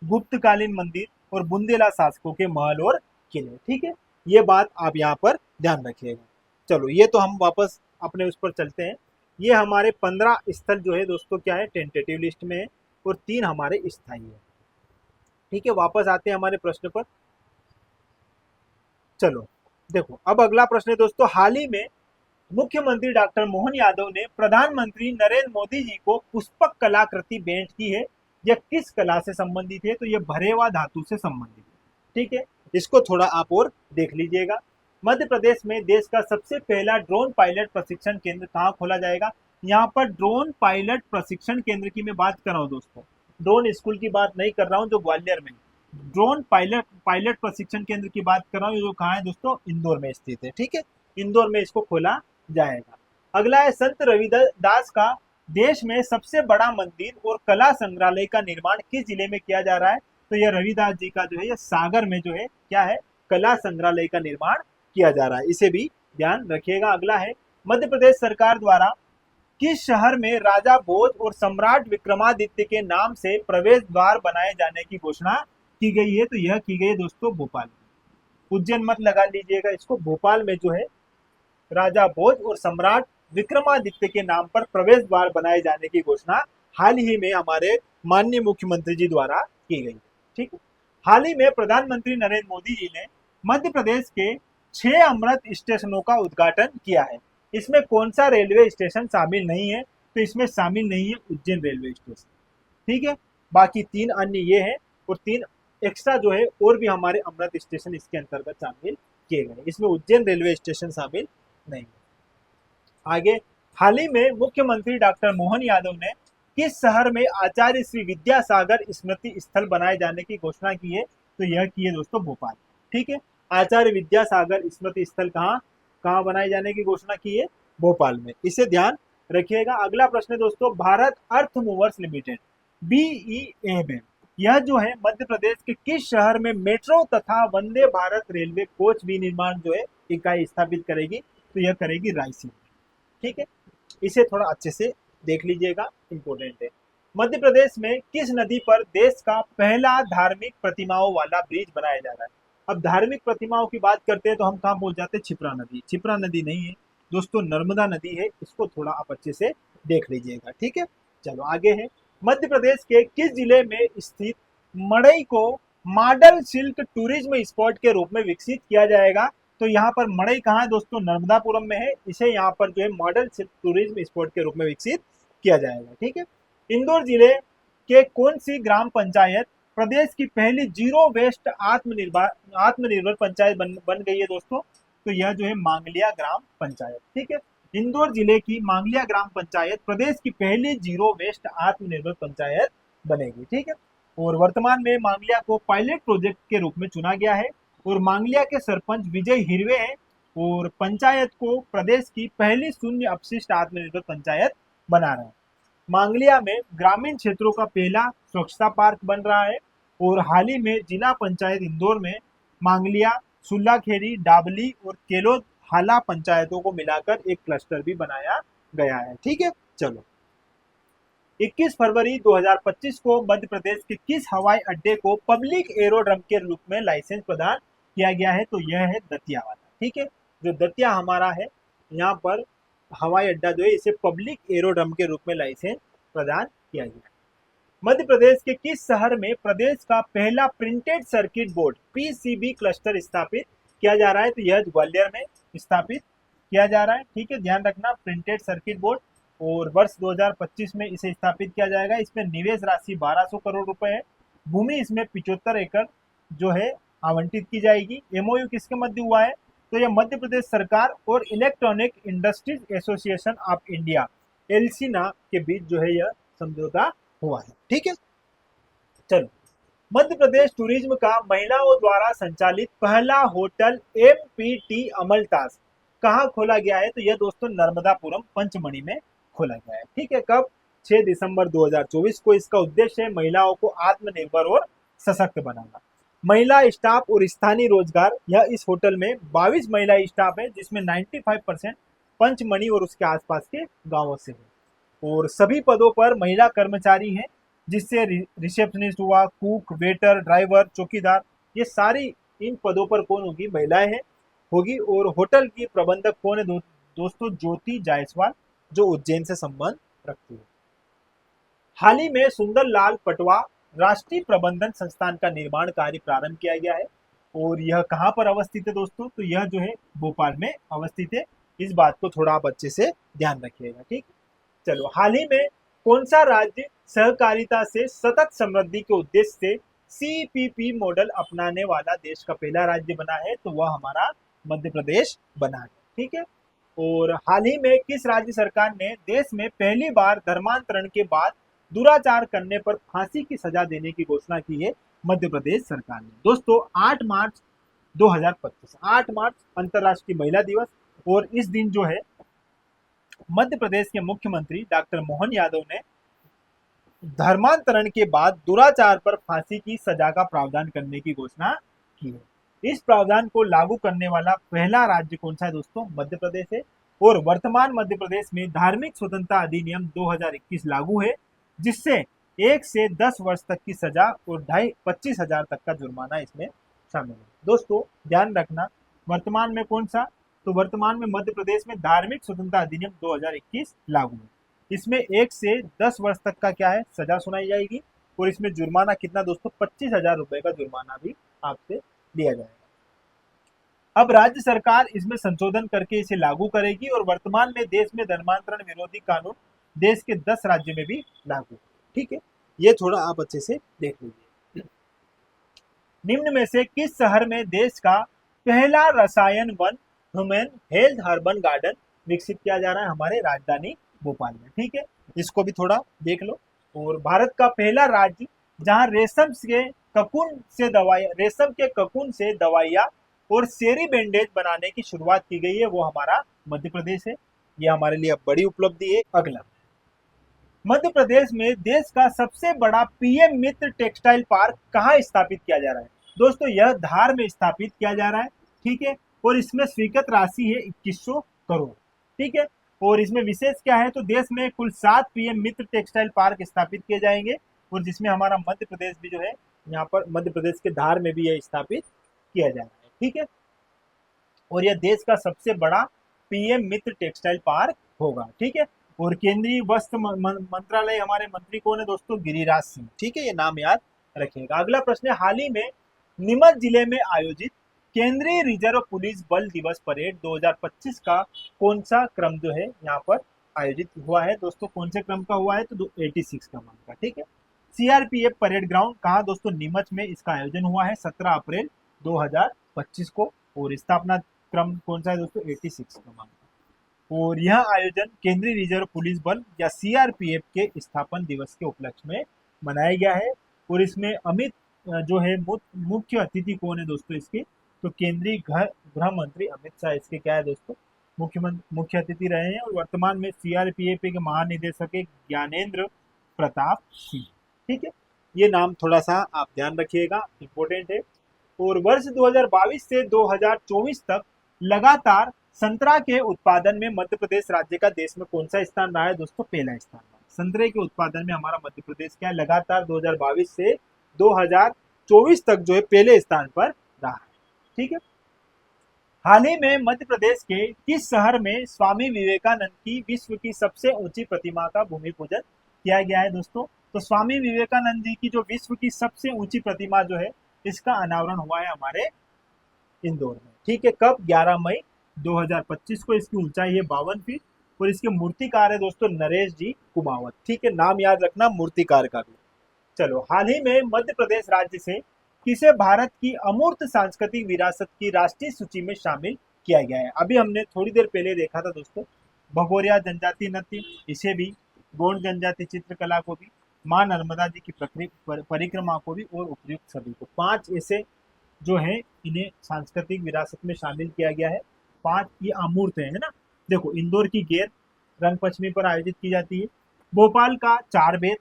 गुप्तकालीन मंदिर और बुंदेला शासकों के महल और किले। ठीक है, ये बात आप यहाँ पर ध्यान रखिएगा। चलो, ये तो हम वापस अपने उस पर चलते हैं। ये हमारे 15 स्थल जो है दोस्तों क्या है, टेंटेटिव लिस्ट में है और 3 हमारे स्थायी है। ठीक है, वापस आते हैं हमारे प्रश्न पर। चलो देखो, अब अगला प्रश्न है दोस्तों, हाल ही में मुख्यमंत्री डॉक्टर मोहन यादव ने प्रधानमंत्री नरेंद्र मोदी जी को पुष्पक कलाकृति भेंट की है। यह किस कला से संबंधित है? तो यह भरेवा धातु से संबंधित है। ठीक है, इसको थोड़ा आप और देख लीजिएगा। मध्य प्रदेश में देश का सबसे पहला ड्रोन पायलट प्रशिक्षण केंद्र कहाँ खोला जाएगा? यहाँ पर ड्रोन पायलट प्रशिक्षण केंद्र की मैं बात कर रहा हूँ दोस्तों, ड्रोन स्कूल की बात नहीं कर रहा हूँ जो ग्वालियर में, ड्रोन पायलट पायलट प्रशिक्षण केंद्र की बात कर रहा हूँ जो कहाँ है दोस्तों, इंदौर में स्थित है। ठीक है, इंदौर में इसको खोला जाएगा। अगला है, संत रविदास का देश में सबसे बड़ा मंदिर और कला संग्रहालय का निर्माण किस जिले में किया जा रहा है? तो यह रविदास जी का जो है, यह सागर में जो है क्या है, कला संग्रहालय का निर्माण किया जा रहा है। इसे भी ध्यान रखिएगा। अगला है, मध्य प्रदेश सरकार द्वारा किस शहर में राजा भोज और सम्राट विक्रमादित्य के नाम से प्रवेश द्वार बनाए जाने की घोषणा की गई है? तो यह की गई है दोस्तों भोपाल में। उज्जैन मत लगा लीजिएगा इसको, भोपाल में जो है राजा भोज और सम्राट विक्रमादित्य के नाम पर प्रवेश द्वार बनाए जाने की घोषणा हाल ही में हमारे माननीय मुख्यमंत्री जी द्वारा की गई। ठीक है, हाल ही में प्रधानमंत्री नरेंद्र मोदी जी ने मध्य प्रदेश के 6 अमृत स्टेशनों का उद्घाटन किया है। इसमें कौन सा रेलवे स्टेशन शामिल नहीं है? तो इसमें शामिल नहीं है उज्जैन रेलवे स्टेशन। ठीक है, बाकी 3 अन्य ये है और 3 एक्स्ट्रा जो है और भी हमारे अमृत स्टेशन इसके अंतर्गत शामिल किए गए। इसमें उज्जैन रेलवे स्टेशन शामिल नहीं। आगे, हाल ही में मुख्यमंत्री डॉक्टर मोहन यादव ने किस शहर में आचार्य श्री विद्यासागर स्मृति स्थल बनाए जाने की घोषणा की है? तो यह की है दोस्तों भोपाल। ठीक है, आचार्य विद्यासागर स्मृति स्थल कहाँ कहाँ बनाए जाने की घोषणा की है? भोपाल में। इसे ध्यान रखिएगा। अगला प्रश्न है दोस्तों, भारत अर्थ मूवर्स लिमिटेड BEM, यह जो है मध्य प्रदेश के किस शहर में मेट्रो तथा वंदे भारत रेलवे कोच विनिर्माण जो है इकाई स्थापित करेगी? तो यह करेगी रायसेन। ठीक है, इसे थोड़ा अच्छे से देख लीजिएगा, इंपॉर्टेंट है। मध्य प्रदेश में किस नदी पर देश का पहला धार्मिक प्रतिमाओं वाला ब्रिज बनाया जा रहा है? अब धार्मिक प्रतिमाओं की बात करते हैं तो हम कहाँ पहुंच जाते हैं? छिप्रा नदी। छिप्रा नदी नहीं है दोस्तों, नर्मदा नदी है। इसको थोड़ा आप अच्छे से देख लीजिएगा। ठीक है, चलो आगे है, मध्य प्रदेश के किस जिले में स्थित मड़ई को मॉडल सिल्क टूरिज्म स्पॉट के रूप में विकसित किया जाएगा? तो यहाँ पर मड़ई कहाँ है दोस्तों? नर्मदापुरम में है। इसे यहाँ पर जो है मॉडल टूरिज्म स्पॉट के रूप में विकसित किया जाएगा। ठीक है, इंदौर जिले के कौन सी ग्राम पंचायत प्रदेश की पहली जीरो वेस्ट आत्मनिर्भर पंचायत बन गई है दोस्तों? तो यह जो है मांगलिया ग्राम पंचायत। ठीक है, इंदौर जिले की मांगलिया ग्राम पंचायत प्रदेश की पहली जीरो वेस्ट आत्मनिर्भर पंचायत बनेगी। ठीक है, और वर्तमान में मांगलिया को पायलट प्रोजेक्ट के रूप में चुना गया है और मांगलिया के सरपंच विजय हिरवे हैं और पंचायत को प्रदेश की पहली शून्य अपशिष्ट आत्मनिर्भर पंचायत बना रहे हैं। मांगलिया में ग्रामीण क्षेत्रों का पहला स्वच्छता पार्क बन रहा है और हाल ही में जिला पंचायत इंदौर में मांगलिया, सुल्लाखेड़ी, डाबली और केलोद हाला पंचायतों को मिलाकर एक क्लस्टर भी बनाया गया है। ठीक है, चलो 21 फरवरी 2025 को मध्य प्रदेश के किस हवाई अड्डे को पब्लिक एरोड्रम के रूप में लाइसेंस प्रदान किया गया है? तो यह है दतिया वाला। ठीक है, जो दतिया हमारा है, यहाँ पर हवाई अड्डा जो है इसे पब्लिक एरोड्रम के रूप में लाइसेंस प्रदान किया गया है। मध्य प्रदेश के किस शहर में प्रदेश का पहला printed circuit board PCB cluster स्थापित किया जा रहा है? तो यह ग्वालियर में स्थापित किया जा रहा है। ठीक है, ध्यान रखना, प्रिंटेड सर्किट बोर्ड, और वर्ष 2025 में इसे स्थापित किया जाएगा। इसमें निवेश राशि 1200 करोड़ रुपए है। भूमि इसमें 75 एकड़ जो है आवंटित की जाएगी। MOU किसके मध्य हुआ है? तो यह मध्य प्रदेश सरकार और electronic industries association of India ELCINA के बीच जो है यह समझौता हुआ है। ठीक है, चलो, मध्य प्रदेश टूरिज्म का महिलाओं द्वारा संचालित पहला होटल MPT अमलतास कहाँ खोला गया है? तो यह दोस्तों नर्मदापुरम पंचमढ़ी में खोला गया है। ठीक है, कब? 6 दिसंबर 2024 को। इसका उद्देश्य है महिलाओं को आत्मनिर्भर और सशक्त बनाना। महिला स्टाफ और स्थानीय रोजगार, यह इस होटल में 22 महिला स्टाफ है, जिसमें 95% पंचमढ़ी और उसके आसपास के गांवों से है। और सभी पदों पर महिला कर्मचारी हैं, जिससे रिसेप्शनिस्ट हुआ, कुक, वेटर, ड्राइवर, चौकीदार, ये सारी इन पदों पर कौन होगी? महिलाएं हैं होगी। और होटल की प्रबंधक कौन है दोस्तों? ज्योति जायसवाल, जो उज्जैन से संबंध रखती है। हाल ही में सुंदर लाल पटवा राष्ट्रीय प्रबंधन संस्थान का निर्माण कार्य प्रारंभ किया गया है। और यह कहाँ पर अवस्थित है दोस्तों? तो यह जो है भोपाल में अवस्थित है। इस बात को थोड़ा आप अच्छे से ध्यान रखिएगा। ठीक, चलो, हाल ही में कौन सा राज्य सहकारिता से सतत समृद्धि के उद्देश्य से सीपीपी मॉडल अपनाने वाला देश का पहला राज्य बना है? तो वह हमारा मध्य प्रदेश बना है। ठीक है, और हाल ही में किस राज्य सरकार ने देश में पहली बार धर्मांतरण के बाद दुराचार करने पर फांसी की सजा देने की घोषणा की है? मध्य प्रदेश सरकार ने। दोस्तों 8 मार्च 2025, 8 मार्च अंतर्राष्ट्रीय महिला दिवस। और इस दिन जो है मध्य प्रदेश के मुख्यमंत्री डॉक्टर मोहन यादव ने धर्मांतरण के बाद दुराचार पर फांसी की सजा का प्रावधान करने की घोषणा की है। इस प्रावधान को लागू करने वाला पहला राज्य कौन सा है दोस्तों? मध्य प्रदेश है। और वर्तमान मध्य प्रदेश में धार्मिक स्वतंत्रता अधिनियम 2021 लागू है, जिससे 1 से 10 वर्ष तक की सजा और 25,000 तक का जुर्माना इसमें शामिल है। दोस्तों ध्यान रखना, वर्तमान में कौन सा? तो वर्तमान में मध्य प्रदेश में धार्मिक स्वतंत्रता अधिनियम 2021 लागू है। इसमें 1 से 10 वर्ष तक का क्या है? सजा सुनाई जाएगी। और इसमें जुर्माना कितना दोस्तों? 25,000 रुपए का जुर्माना भी आपसे लिया जाएगा। अब राज्य सरकार इसमें संशोधन करके इसे लागू करेगी और वर्तमान में देश में धर्मांतरण विरोधी कानून देश के 10 राज्य में भी लागू। ठीक है, ये थोड़ा आप अच्छे से देख लीजिए। निम्न में से किस शहर में देश का पहला रसायन one human health urban garden विकसित किया जा रहा है? हमारे राजधानी भोपाल में। ठीक है, इसको भी थोड़ा देख लो। और भारत का पहला राज्य जहां रेशम के ककून से दवाइयां और सेरी बैंडेज बनाने की शुरुआत की गई है, वो हमारा मध्य प्रदेश है। ये हमारे लिए बड़ी उपलब्धि है। अगला, मध्य प्रदेश में देश का सबसे बड़ा पीएम मित्र टेक्सटाइल पार्क कहाँ स्थापित किया जा रहा है? दोस्तों यह धार में स्थापित किया जा रहा है। ठीक है, और इसमें स्वीकृत राशि है 2100 करोड़। ठीक है, और इसमें विशेष क्या है? तो देश में कुल 7 पीएम मित्र टेक्सटाइल पार्क स्थापित किए जाएंगे, और जिसमें हमारा मध्य प्रदेश भी जो है, यहाँ पर मध्य प्रदेश के धार में भी यह स्थापित किया जा रहा है। ठीक है, और यह देश का सबसे बड़ा पीएम मित्र टेक्सटाइल पार्क होगा। ठीक है, और केंद्रीय वस्त्र मंत्रालय हमारे मंत्री कौन है दोस्तों? गिरिराज सिंह। ठीक है, ये नाम याद रखिएगा। अगला प्रश्न है, हाल ही में नीमच जिले में आयोजित केंद्रीय रिजर्व पुलिस बल दिवस परेड 2025 का कौन सा क्रम जो है यहाँ पर आयोजित हुआ है? दोस्तों कौन से क्रम का हुआ है? तो 86 क्रम का। ठीक है, सीआरपीएफ परेड ग्राउंड कहाँ दोस्तों? नीमच में इसका आयोजन हुआ है 17 अप्रैल 2025 को। और स्थापना क्रम कौन सा है दोस्तों? 86 क्रमांक। और यह आयोजन केंद्रीय रिजर्व पुलिस बल या सीआरपीएफ के स्थापन दिवस के उपलक्ष्य में मनाया गया है। और इसमें अमित जो है मुख्य अतिथि कौन है दोस्तों इसके? तो केंद्रीय गृह मंत्री अमित शाह इसके क्या है दोस्तों? मुख्य अतिथि रहे हैं। और वर्तमान में सीआरपीएफ के महानिदेशक है ज्ञानेंद्र प्रताप सिंह। ठीक है, ये नाम थोड़ा सा आप ध्यान रखिएगा, इंपॉर्टेंट है। और वर्ष 2022 से 2024 तक लगातार संतरा के उत्पादन में मध्य प्रदेश राज्य का देश में कौन सा स्थान रहा है दोस्तों? पहला स्थान रहा है। संतरे के उत्पादन में हमारा मध्य प्रदेश क्या है? लगातार 2022 से 2024 तक जो है पहले स्थान पर रहा है। ठीक है, हाल ही में मध्य प्रदेश के किस शहर में स्वामी विवेकानंद की विश्व की सबसे ऊंची प्रतिमा का भूमि पूजन किया गया है दोस्तों? तो स्वामी विवेकानंद जी की जो विश्व की सबसे ऊंची प्रतिमा जो है, इसका अनावरण हुआ है हमारे इंदौर में। ठीक है, कब? 11 मई 2025 को। इसकी ऊंचाई है 52 फीट। और इसके मूर्तिकार है दोस्तों नरेश जी कुमावत। ठीक है, नाम याद रखना मूर्तिकार का भी। चलो, हाल ही में मध्य प्रदेश राज्य से किसे भारत की अमूर्त सांस्कृतिक विरासत की राष्ट्रीय सूची में शामिल किया गया है? अभी हमने थोड़ी देर पहले देखा था दोस्तों, भगोरिया जनजाति नृत्य, इसे भी, गोंड जनजाति चित्रकला को भी, माँ नर्मदा जी की परिक्रमा को भी, और उपयुक्त सभी को। 5 ऐसे जो है इन्हें सांस्कृतिक विरासत में शामिल किया गया है। 5 ये अमूर्त है ना। देखो, इंदौर की गेर रंग पंचमी पर आयोजित की जाती है। भोपाल का चार बेत,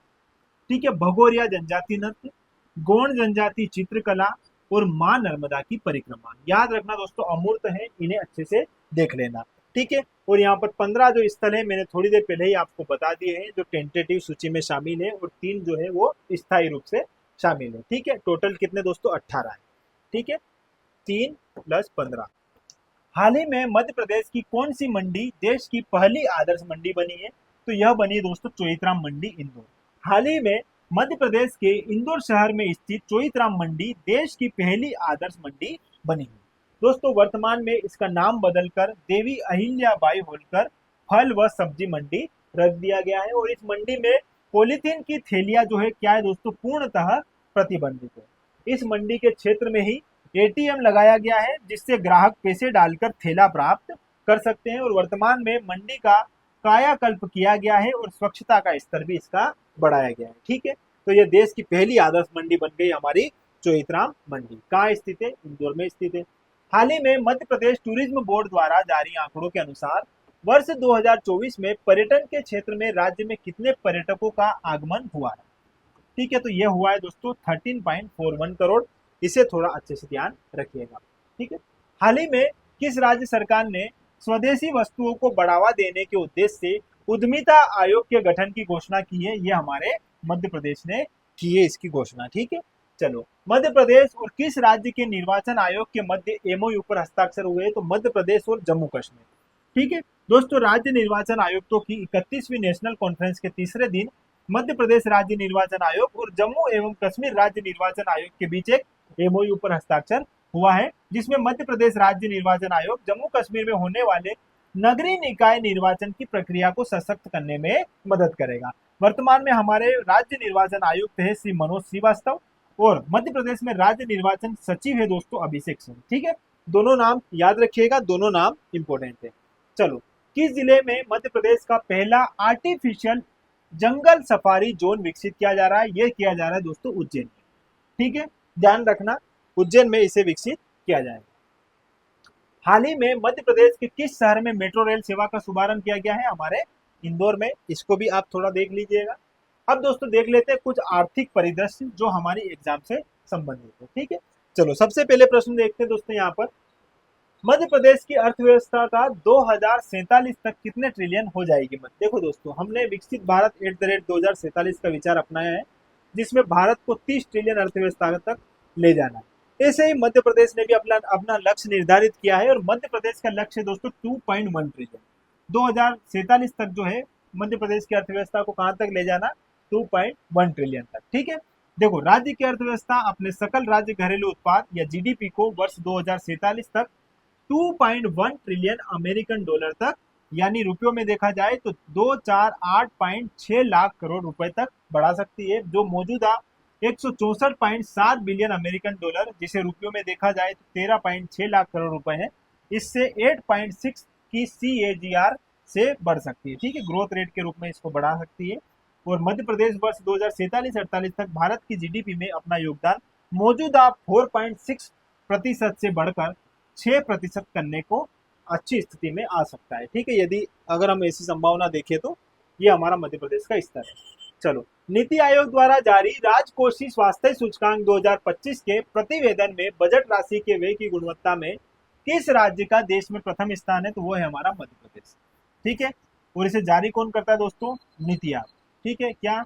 ठीक है, भगोरिया जनजाति नृत्य, गोंड जनजाति चित्रकला और मां नर्मदा की परिक्रमा। याद रखना दोस्तों, अमूर्त है, इन्हें अच्छे से देख लेना, ठीक है। और यहाँ पर 15 जो स्थल है मैंने थोड़ी देर पहले ही आपको बता दिए हैं, जो टेंटेटिव सूची में शामिल है, और 3 जो है वो स्थायी रूप से शामिल है, ठीक है। टोटल कितने दोस्तों? 18 है, ठीक है, 3 + 15। हाल ही में मध्य प्रदेश की कौन सी मंडी देश की पहली आदर्श मंडी बनी है? तो यह बनी दोस्तों चोइथराम मंडी, इंदौर। हाल ही में मध्य प्रदेश के इंदौर शहर में स्थित चोइथराम मंडी देश की पहली आदर्श मंडी बनी है। दोस्तों, वर्तमान में इसका नाम बदलकर देवी अहिल्याबाई होलकर फल व सब्जी मंडी रख दिया गया है। और इस मंडी में पॉलीथीन की थैलियां जो है क्या है दोस्तों, पूर्णतः प्रतिबंधित है। इस मंडी के क्षेत्र में ही एटीएम लगाया गया है, जिससे ग्राहक पैसे डालकर थैला प्राप्त कर सकते हैं। और वर्तमान में मंडी का कायाकल्प किया गया है और स्वच्छता का स्तर भी इसका बढ़ाया गया है, ठीक है। तो ये देश की पहली आदर्श मंडी बन गई हमारी चोइथराम मंडी। कहाँ स्थित है? इंदौर में स्थित है। हाल ही में मध्य प्रदेश टूरिज्म बोर्ड द्वारा जारी आंकड़ों के अनुसार वर्ष 2024 में पर्यटन के क्षेत्र में राज्य में कितने पर्यटकों का आगमन हुआ है? ठीक है, तो यह हुआ है दोस्तों 13.41 करोड़। इसे थोड़ा अच्छे से ध्यान रखिएगा, ठीक है। हाल ही में किस राज्य सरकार ने स्वदेशी वस्तुओं को बढ़ावा देने के उद्देश्य से उद्यमिता आयोग के गठन की घोषणा की है? ये हमारे मध्य प्रदेश ने की है इसकी घोषणा, ठीक है। चलो, मध्य प्रदेश और किस राज्य के निर्वाचन आयोग के मध्य एमओयू पर हस्ताक्षर हुए? तो मध्य प्रदेश और जम्मू कश्मीर, ठीक है। दोस्तों, राज्य निर्वाचन आयुक्तों की 31वीं नेशनल कॉन्फ्रेंस के तीसरे दिन मध्य प्रदेश राज्य निर्वाचन आयोग और जम्मू एवं कश्मीर राज्य निर्वाचन आयोग के बीच एक एमओयू पर हस्ताक्षर हुआ है, जिसमें मध्य प्रदेश राज्य निर्वाचन आयोग जम्मू कश्मीर में होने वाले नगरीय निकाय निर्वाचन की प्रक्रिया को सशक्त करने में मदद करेगा। वर्तमान में हमारे राज्य निर्वाचन आयुक्त है श्री मनोज श्रीवास्तव, और मध्य प्रदेश में राज्य निर्वाचन सचिव है दोस्तों अभिषेक सिंह, ठीक है। दोनों नाम याद रखिएगा, दोनों नाम इंपोर्टेंट है। चलो, किस जिले में मध्य प्रदेश का पहला आर्टिफिशियल जंगल सफारी जोन विकसित किया जा रहा है? यह किया जा रहा है दोस्तों उज्जैन में, ठीक है, ध्यान रखना, उज्जैन में इसे विकसित किया जाएगा। हाल ही में मध्य प्रदेश के किस शहर में मेट्रो रेल सेवा का शुभारंभ किया गया है? हमारे इंदौर में। इसको भी आप थोड़ा देख लीजिएगा। अब दोस्तों देख लेते हैं कुछ आर्थिक परिदृश्य जो हमारी एग्जाम से संबंधित है, ठीक है। चलो, सबसे पहले प्रश्न देखते हैं दोस्तों यहाँ पर, मध्य प्रदेश की अर्थव्यवस्था का 2047 तक कितने ट्रिलियन हो जाएगी? मत देखो दोस्तों, हमने विकसित भारत @2047 का विचार अपनाया है, जिसमें भारत को 30 ट्रिलियन अर्थव्यवस्था तक ले जाना है। ऐसे ही मध्य प्रदेश ने भी अपना अपना लक्ष्य निर्धारित किया है, और मध्य प्रदेश का लक्ष्य है दोस्तों 2.1 ट्रिलियन। 2047 तक जो है मध्य प्रदेश की अर्थव्यवस्था को कहां तक ले जाना? 2.1 ट्रिलियन तक, ठीक है। देखो, राज्य की अर्थव्यवस्था अपने सकल राज्य घरेलू उत्पाद या जीडीपी को वर्ष 2047 तक 2.1 ट्रिलियन अमेरिकन डॉलर तक, यानी रुपयों में देखा जाए तो 248.6 लाख करोड़ रुपए तक बढ़ा सकती है, जो मौजूदा 164.7 बिलियन अमेरिकन डॉलर, जिसे रुपयों में देखा जाए तो 13.6 लाख करोड़ रुपए है, इससे 8.6 की CAGR से बढ़ सकती है, ठीक है, ग्रोथ रेट के रूप में इसको बढ़ा सकती है। और मध्य प्रदेश वर्ष 2047-48 तक भारत की जीडीपी में अपना योगदान मौजूदा 4.6% से बढ़कर 6% करने को अच्छी स्थिति में आ सकता है, ठीक है, यदि अगर हम ऐसी संभावना देखें तो। ये हमारा मध्य प्रदेश का स्तर है। चलो, नीति आयोग द्वारा जारी राजकोषीय स्वास्थ्य सूचकांक 2025 के प्रतिवेदन में बजट राशि के व्यय की गुणवत्ता में किस राज्य का देश में प्रथम स्थान है? तो वो है हमारा मध्य प्रदेश, ठीक है। और इसे जारी कौन करता है दोस्तों? नीति आयोग, ठीक है। क्या,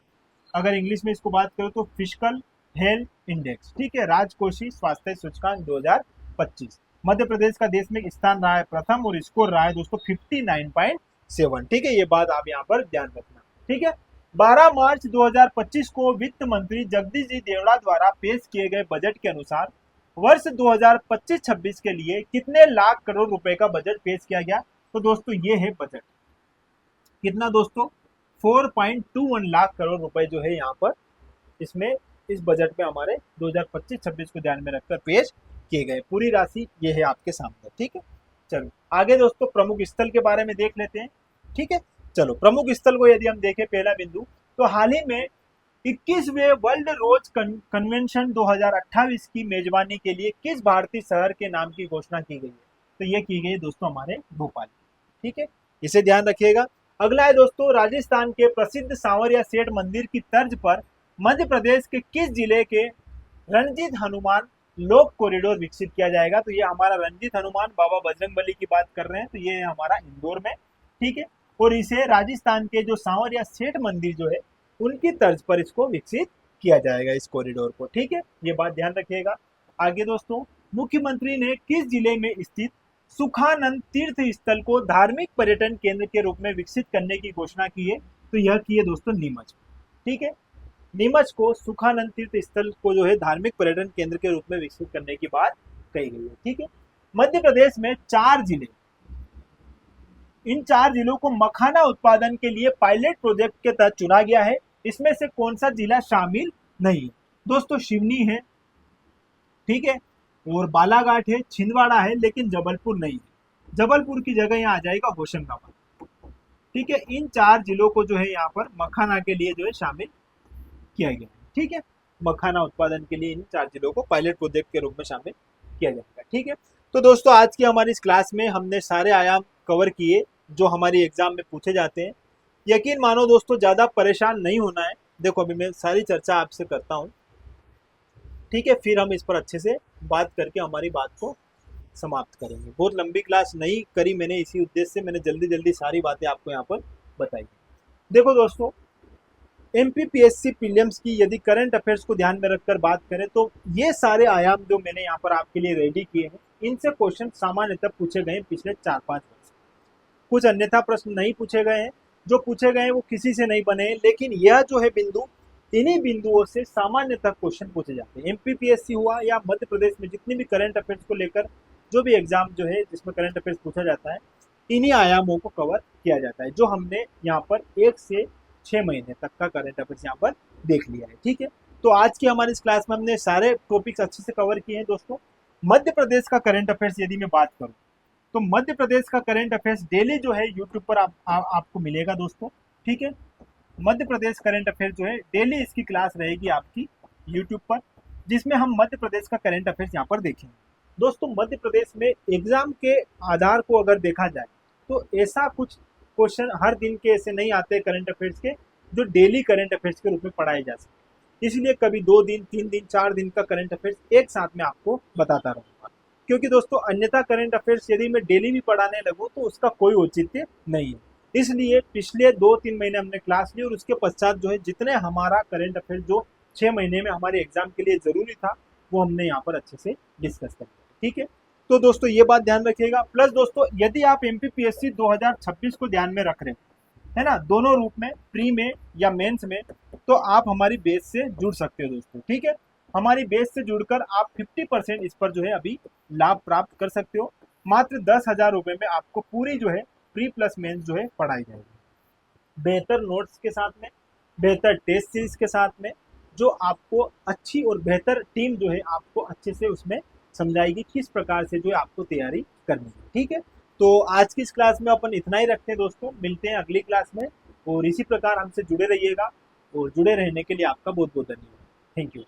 अगर इंग्लिश में इसको बात करो तो फिस्कल हेल्थ इंडेक्स, ठीक है, राजकोषीय स्वास्थ्य सूचकांक 2025। मध्य प्रदेश का देश में स्थान रहा है प्रथम, और स्कोर रहा है दोस्तों 59.7, ठीक है। ये बात आप यहाँ पर ध्यान रखना, ठीक है। 12 मार्च 2025 को वित्त मंत्री जगदीश जी देवड़ा द्वारा पेश किए गए बजट के अनुसार वर्ष 2025-26 के लिए कितने लाख करोड़ रुपए का बजट पेश किया गया? तो दोस्तों ये है बजट, कितना दोस्तों? 4.21 लाख करोड़ रुपए जो है यहाँ पर इसमें इस बजट में हमारे 2025-26 को ध्यान में रखकर पेश किए गए। पूरी राशि ये है आपके सामने, ठीक है। चलो आगे दोस्तों प्रमुख स्थल के बारे में देख लेते हैं, ठीक है। चलो, प्रमुख स्थल को यदि हम देखें, पहला बिंदु, तो हाल ही में 21वें वर्ल्ड रोज कन्वेंशन 2028 की मेजबानी के लिए किस भारतीय शहर के नाम की घोषणा की गई है? तो ये की गई दोस्तों हमारे भोपाल। ठीक है, इसे ध्यान रखिएगा। अगला है दोस्तों, राजस्थान के प्रसिद्ध सांवरिया सेठ मंदिर की तर्ज पर मध्य प्रदेश के किस जिले के रणजीत हनुमान लोक कॉरिडोर विकसित किया जाएगा? तो ये हमारा रणजीत हनुमान बाबा बजरंगबली की बात कर रहे हैं, तो ये हमारा इंदौर में। ठीक है, और इसे राजस्थान के जो सांवरिया सेठ मंदिर जो है उनकी तर्ज पर इसको विकसित किया जाएगा, इस कॉरिडोर को। ठीक है, ये बात ध्यान रखिएगा। आगे दोस्तों, मुख्यमंत्री ने किस जिले में स्थित सुखानंद तीर्थ स्थल को धार्मिक पर्यटन केंद्र के रूप में विकसित करने की घोषणा की है? तो यह की है दोस्तों नीमच। ठीक है, नीमच को सुखानंद तीर्थ स्थल को जो है धार्मिक पर्यटन केंद्र के रूप में विकसित करने की बात कही गई है। ठीक है, मध्य प्रदेश में 4 जिले, इन 4 जिलों को मखाना उत्पादन के लिए पायलट प्रोजेक्ट के तहत चुना गया है। इसमें से कौन सा जिला शामिल नहीं है? दोस्तों शिवनी है, ठीक है, और बालाघाट है, छिंदवाड़ा है, लेकिन जबलपुर नहीं है। जबलपुर की जगह यहाँ आ जाएगा होशंगाबाद। ठीक है, इन 4 जिलों को जो है यहाँ पर मखाना के लिए जो है शामिल किया गया है। ठीक है, मखाना उत्पादन के लिए इन 4 जिलों को पायलट प्रोजेक्ट के रूप में शामिल किया जाएगा। ठीक है, तो दोस्तों आज की हमारी इस क्लास में हमने सारे आयाम कवर किए जो हमारी एग्जाम में पूछे जाते हैं। यकीन मानो दोस्तों, ज्यादा परेशान नहीं होना है। देखो अभी मैं सारी चर्चा आपसे करता हूँ, ठीक है, फिर हम इस पर अच्छे से बात करके हमारी बात को समाप्त करेंगे। बहुत लंबी क्लास नहीं करी मैंने, इसी उद्देश्य से मैंने जल्दी जल्दी सारी बातें आपको यहाँ पर बताई। देखो दोस्तों, एमपीपीएससी प्रीलिम्स की यदि करंट अफेयर्स को ध्यान में रखकर बात करें तो ये सारे आयाम जो मैंने यहाँ पर आपके लिए रेडी किए हैं, इनसे क्वेश्चन सामान्यतः पूछे गए पिछले 4-5 वर्ष। कुछ अन्यथा प्रश्न नहीं पूछे गए हैं, जो पूछे गए हैं वो किसी से नहीं बने हैं, लेकिन यह जो है बिंदु, इन्हीं बिंदुओं से सामान्यतः क्वेश्चन पूछे जाते हैं। एमपीपीएससी हुआ या मध्य प्रदेश में जितनी भी करंट अफेयर्स को लेकर जो भी एग्जाम जो है जिसमें करंट अफेयर्स पूछा जाता है, इन्हीं आयामों को कवर किया जाता है, जो हमने यहाँ पर 1 से 6 महीने तक का करंट अफेयर्स यहाँ पर देख लिया है। ठीक है, तो आज की हमारी इस क्लास में हमने सारे टॉपिक्स अच्छे से कवर किए हैं। दोस्तों मध्य प्रदेश का करंट अफेयर्स यदि मैं बात करूँ तो मध्य प्रदेश का करंट अफेयर्स डेली जो है यूट्यूब पर आपको मिलेगा दोस्तों। ठीक है, मध्य प्रदेश करंट अफेयर्स जो है डेली इसकी क्लास रहेगी आपकी यूट्यूब पर, जिसमें हम मध्य प्रदेश का करंट अफेयर्स यहाँ पर देखेंगे। दोस्तों मध्य प्रदेश में एग्जाम के आधार को अगर देखा जाए तो ऐसा कुछ क्वेश्चन हर दिन के ऐसे नहीं आते करंट अफेयर्स के जो डेली करंट अफेयर्स के रूप में पढ़ाए जा सके। इसलिए कभी 2 दिन, 3 दिन, 4 दिन का करंट अफेयर्स एक साथ में आपको बताता रहूँगा, क्योंकि दोस्तों अन्यथा करंट अफेयर्स यदि मैं डेली भी पढ़ाने लगूँ तो उसका कोई औचित्य नहीं है। इसलिए पिछले 2-3 महीने हमने क्लास ली और उसके पश्चात जो है जितने हमारा करंट अफेयर्स जो 6 महीने में हमारे एग्जाम के लिए जरूरी था वो हमने यहाँ पर अच्छे से डिस्कस कर लिया। ठीक है, तो दोस्तों ये बात ध्यान रखिएगा। प्लस दोस्तों यदि आप एमपीपीएससी 2026 को ध्यान में रख रहे हैं, है ना, दोनों रूप में, प्री में या मेंस में, तो आप हमारी बेस से जुड़ सकते हो दोस्तों। ठीक है, हमारी बेस से जुड़कर आप 50% इस पर जो है अभी लाभ प्राप्त कर सकते हो। मात्र 10,000 रुपए में आपको पूरी जो है प्री प्लस मेंस जो है पढ़ाई जाएगी, बेहतर नोट्स के साथ में, बेहतर टेस्ट सीरीज के साथ में, जो आपको अच्छी और बेहतर टीम जो है आपको अच्छे से उसमें समझाएगी किस प्रकार से जो है आपको तैयारी करनी है। ठीक है, तो आज की इस क्लास में अपन इतना ही रखते हैं दोस्तों, मिलते हैं अगली क्लास में, और इसी प्रकार हमसे जुड़े रहिएगा, और जुड़े रहने के लिए आपका बहुत बहुत धन्यवाद। Thank you.